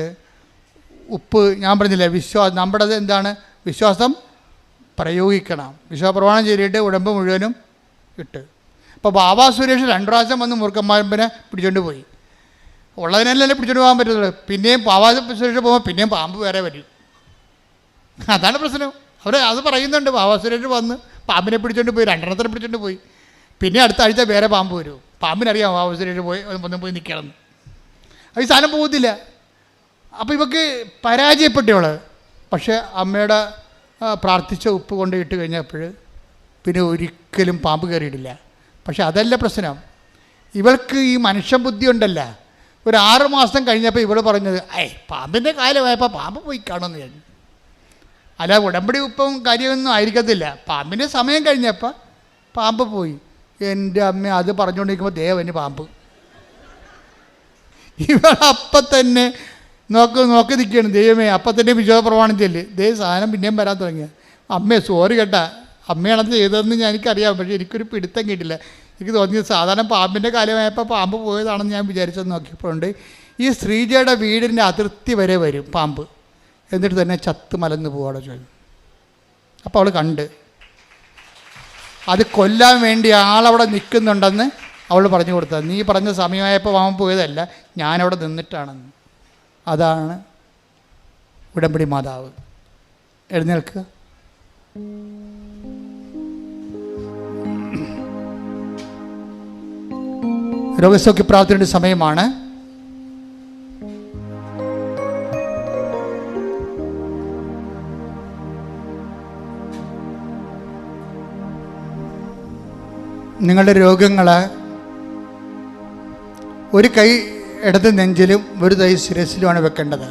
ഉപ്പ്, ഞാൻ പറഞ്ഞില്ലേ നമ്മുടെ എന്താണ് വിശ്വാസം പ്രയോഗിക്കണം. വിശ്വാസപ്രമാണം ചെയ്തിട്ട് ഉടമ്പ് മുഴുവനും ഇട്ട്. അപ്പോൾ ബാബാ സുരേഷ് 2 പ്രാവശ്യം വന്ന് മുറുക്കമ്പാമ്പിനെ പിടിച്ചോണ്ട് പോയി. ഉള്ളതിനല്ലേ പിടിച്ചോണ്ട് പോകാൻ പറ്റുള്ളൂ. പിന്നെയും ബാബാ സുരേഷ് പോകുമ്പോൾ പിന്നെയും പാമ്പ് വേറെ വരും. അതാണ് പ്രശ്നം. അവർ അത് പറയുന്നുണ്ട്. ബാബാ സുരേഷ് വന്ന് പാമ്പിനെ പിടിച്ചോണ്ട് പോയി, 2 എണ്ണത്തിനെ പിടിച്ചോണ്ട് പോയി. പിന്നെ അടുത്ത ആഴ്ച വേറെ പാമ്പ് വരും. പാമ്പിനറിയാം ബാബാ സുരേഷ് ഒന്നും പോയി നിൽക്കണം. ഈ സാധനം പോകത്തില്ല. അപ്പോൾ ഇവക്ക് പരാജയപ്പെട്ടവള്. പക്ഷേ അമ്മയുടെ പ്രാർത്ഥിച്ച ഉപ്പ് കൊണ്ട് ഇട്ട് കഴിഞ്ഞപ്പോൾ പിന്നെ ഒരിക്കലും പാമ്പ് കയറിയിട്ടില്ല. പക്ഷെ അതല്ല പ്രശ്നം. ഇവൾക്ക് ഈ മനുഷ്യ ബുദ്ധി ഉണ്ടല്ല. ഒരു 6 മാസം കഴിഞ്ഞപ്പോൾ ഇവൾ പറഞ്ഞത്, പാമ്പിൻ്റെ കാലമായപ്പോൾ പാമ്പ് പോയി കാണുമെന്ന് ഞാൻ. അല്ല, ഉടമ്പടി ഉപ്പും കാര്യമൊന്നും ആയിരിക്കത്തില്ല. പാമ്പിൻ്റെ സമയം കഴിഞ്ഞപ്പോൾ പാമ്പ് പോയി. എൻ്റെ അമ്മ അത് പറഞ്ഞുകൊണ്ടിരിക്കുമ്പോൾ ദേവന് പാമ്പ്. ഇവളപ്പം തന്നെ നോക്കി നിൽക്കുകയാണ്. ദൈവമേ, അപ്പം തന്നെ വിശ്വാസപ്രമാണം ചെല്ല്. സാധനം പിന്നെയും വരാൻ തുടങ്ങിയ. അമ്മേ സോറി കേട്ടാ, അമ്മയാണത് ചെയ്തതെന്ന് എനിക്കറിയാം. പക്ഷേ എനിക്കൊരു പിടുത്തം കിട്ടില്ല. എനിക്ക് തോന്നിയത് സാധാരണ പാമ്പിൻ്റെ കാലമായപ്പോൾ പാമ്പ് പോയതാണെന്ന് ഞാൻ വിചാരിച്ചത് നോക്കിയപ്പോഴുണ്ട് ഈ ശ്രീജയുടെ വീടിൻ്റെ അതിർത്തി വരെ വരും പാമ്പ്, എന്നിട്ട് തന്നെ ചത്ത് മലന്ന് പോവാടെ ചെയ്യും. അപ്പോൾ അവൾ കണ്ട് അത് കൊല്ലാൻ വേണ്ടി ആളവിടെ നിൽക്കുന്നുണ്ടെന്ന് അവൾ പറഞ്ഞു കൊടുത്തത്. നീ പറഞ്ഞ സമയമായപ്പോൾ പാമ്പ് പോയതല്ല, ഞാനവിടെ നിന്നിട്ടാണെന്ന്. അതാണ് ഉടമ്പടി മാതാവ്. എഴുന്നേൽക്കുക. രോഗസൗഖ്യ പ്രാർത്ഥനയുടെ സമയമാണ്. നിങ്ങളുടെ രോഗങ്ങൾ ഒരു കൈ ഇടത് നെഞ്ചിലും ഒരു കൈ ശിരസിലുമാണ് വെക്കേണ്ടത്.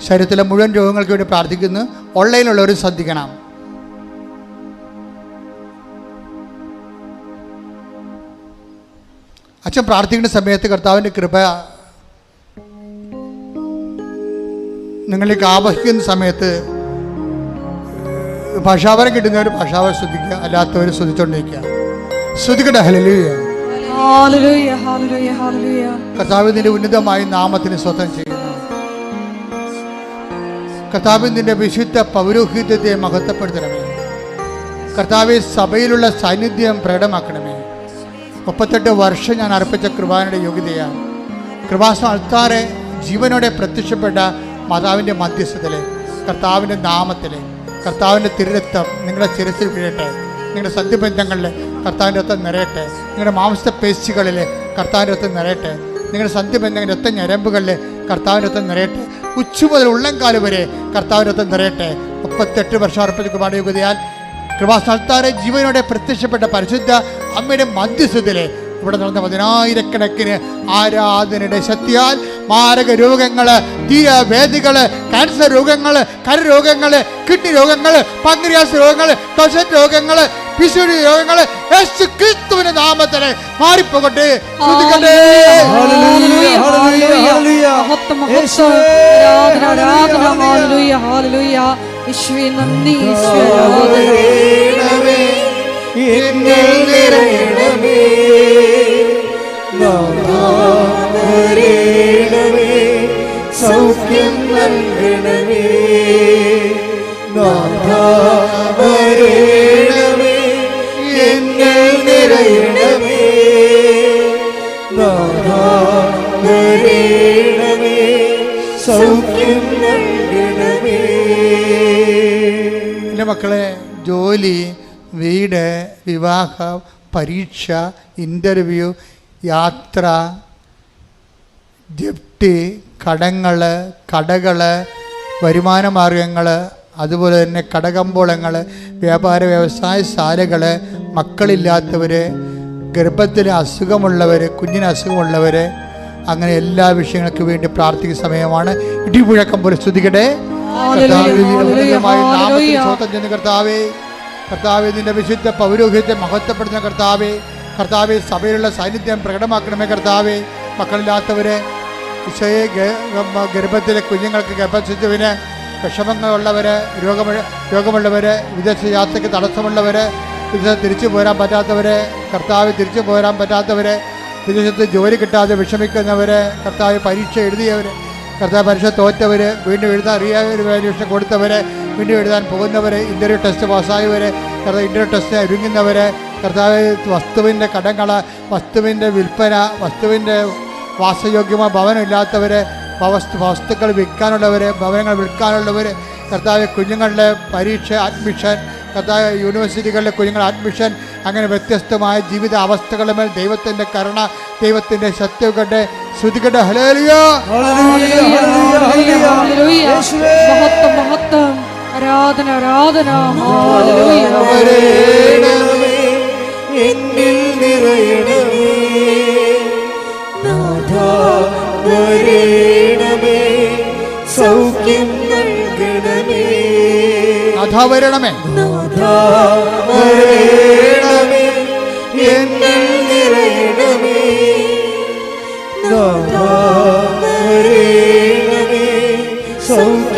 ശരീരത്തിലെ മുഴുവൻ രോഗങ്ങൾക്ക് വേണ്ടി പ്രാർത്ഥിക്കുന്നു. ഓൺലൈനിലുള്ളവരും ശ്രദ്ധിക്കണം. അച്ഛൻ പ്രാർത്ഥിക്കുന്ന സമയത്ത് കർത്താവിൻ്റെ കൃപ നിങ്ങളിലേക്ക് ആവഹിക്കുന്ന സമയത്ത് ഭാഷാവരം കിട്ടുന്നവർ ഭാഷാവരം ശ്രദ്ധിക്കുക, അല്ലാത്തവർ ശ്രദ്ധിച്ചുകൊണ്ടിരിക്കുക. ശ്രദ്ധിക്കട്ടെ. ഹല്ലേലൂയ, ഹല്ലേലൂയ, ഹല്ലേലൂയ, ഹല്ലേലൂയ. കർത്താവ് നിന്റെ ഉന്നതമായ നാമത്തിന് സ്വന്തം ചെയ്യുന്നു. കർത്താവ് നിന്റെ വിശുദ്ധ പൗരോഹിത്യത്തെ മഹത്വപ്പെടുത്തണമേ. കർത്താവ് സഭയിലുള്ള സാന്നിധ്യം പ്രകടമാക്കണമേ. 38 വർഷം ഞാൻ അർപ്പിച്ച കൃപാനയുടെ യോഗ്യതയാണ്. കൃപാസനം അൾത്താറെ ജീവനോടെ പ്രത്യക്ഷപ്പെട്ട മാതാവിൻ്റെ മധ്യസ്ഥത്തിൽ, കർത്താവിൻ്റെ നാമത്തിൽ, കർത്താവിൻ്റെ തിരുരക്തം നിങ്ങളുടെ ശിരസിൽ വീഴട്ടെ. നിങ്ങളുടെ സന്ധിബന്ധങ്ങളിൽ കർത്താവിൻ്റെ രക്തം നിറയട്ടെ. നിങ്ങളുടെ മാംസ പേശികളിൽ കർത്താവിൻ്റെ രക്തം നിറയട്ടെ. നിങ്ങളുടെ സന്ധിബന്ധങ്ങളുടെ രക്ത ഞരമ്പുകളിൽ കർത്താവിൻ്റെ രക്തം നിറയട്ടെ. ഉച്ച മുതൽ ഉള്ളംകാല് വരെ കർത്താവിൻ്റെ രക്തം നിറയട്ടെ. 38 വർഷം അർപ്പിച്ച കൃപാനയുടെ യോഗ്യതയാൽ കൃപാസനത്താറെ ജീവനോടെ പ്രത്യക്ഷപ്പെട്ട പരിശുദ്ധ അമ്മയുടെ മധ്യസ്ഥതയിലെ ഇവിടെ നടന്ന 10,000-കണക്കിന് ആരാധനയുടെ ശക്തിയാൽ മാരക രോഗങ്ങൾ, തീരവേദികൾ, ക്യാൻസർ രോഗങ്ങൾ, കരരോഗങ്ങൾ, കിഡ്നി രോഗങ്ങൾ, പങ്ക്രിയാസ് രോഗങ്ങൾ, ടൊസറ്റ് രോഗങ്ങൾ, പിശുടി രോഗങ്ങൾ യേശു ക്രിസ്തുവിന്റെ നാമത്തിൽ മാറിപ്പോകട്ടെ. സൗഖ്യം നൽകണമേ, എന്നിൽ നിറയണമേ, സൗഖ്യം നൽകണമേ. എൻ്റെ മക്കളെ, ജോലി, വീട്, വിവാഹം, പരീക്ഷ, ഇൻ്റർവ്യൂ, യാത്ര, ജപ്തി, കടങ്ങൾ, കടകൾ, വരുമാന മാർഗങ്ങൾ, അതുപോലെ തന്നെ കടകമ്പോളങ്ങൾ, വ്യാപാര വ്യവസായശാലകൾ, മക്കളില്ലാത്തവർ, ഗർഭത്തിൽ അസുഖമുള്ളവർ, കുഞ്ഞിന് അസുഖമുള്ളവർ, അങ്ങനെ എല്ലാ വിഷയങ്ങൾക്ക് വേണ്ടി പ്രാർത്ഥിക്കുന്ന സമയമാണ്. ഇടിമുഴക്കം പോലെ സ്തുതിക്കട്ടെ. കർത്താവേ, കർത്താവേ, നിന്റെ വിശുദ്ധ പൗരോഹിത്യത്തെ മഹത്വപ്പെടുന്ന കർത്താവേ, കർത്താവേ, സഭയിലുള്ള സാന്നിധ്യം പ്രകടമാക്കണമേ. കർത്താവേ, മക്കളില്ലാത്തവരെ, ഈശോയെ, ഗർഭത്തിലെ കുഞ്ഞുങ്ങൾക്ക് ഗർഭശിശുവിന് വിഷമങ്ങളുള്ളവർ, രോഗമുള്ളവർ, വിദേശ യാത്രയ്ക്ക് തടസ്സമുള്ളവർ, വിദേശത്ത് തിരിച്ചു പോരാൻ പറ്റാത്തവർ, കർത്താവ് തിരിച്ചു പോരാൻ പറ്റാത്തവർ, വിദേശത്ത് ജോലി കിട്ടാതെ വിഷമിക്കുന്നവർ, കർത്താവ് പരീക്ഷ എഴുതിയവർ, കർത്താവ് പരീക്ഷ തോറ്റവർ, വീണ്ടും എഴുതാൻ അറിയാതെ പരീക്ഷ കൊടുത്തവർ, വീണ്ടും എഴുതാൻ പോകുന്നവർ, ഇൻ്റർവ്യൂ ടെസ്റ്റ് പാസ്സായവർ, കർത്താവ് ഇൻ്റർവ്യൂ ടെസ്റ്റ് ഒരുങ്ങുന്നവർ, കർത്താവ് വസ്തുവിൻ്റെ കടങ്ങൾ, വസ്തുവിൻ്റെ വിൽപ്പന, വസ്തുവിൻ്റെ വാസയോഗ്യമായ ഭവനമില്ലാത്തവർ, വസ്തുക്കൾ വിൽക്കാനുള്ളവർ, ഭവനങ്ങൾ വിൽക്കാനുള്ളവർ, കർത്താവ് കുഞ്ഞുങ്ങളുടെ പരീക്ഷ, അഡ്മിഷൻ, കർത്താവ് യൂണിവേഴ്സിറ്റികളിലെ കുഞ്ഞുങ്ങളുടെ അഡ്മിഷൻ, അങ്ങനെ വ്യത്യസ്തമായ ജീവിത അവസ്ഥകളുടെ മേൽ ദൈവത്തിൻ്റെ കരുണ, ദൈവത്തിൻ്റെ ശക്തിയുടെ ശ്രുതികട്ടെ. ഹല്ലേലൂയ, ആരാധന, ആരാധന. എന്നിൽ നിറയണമേ, സൗഖ്യം നൽകണമേ, വരണമേ, എന്നിൽ നിറയണമേ, സൗഖ്യം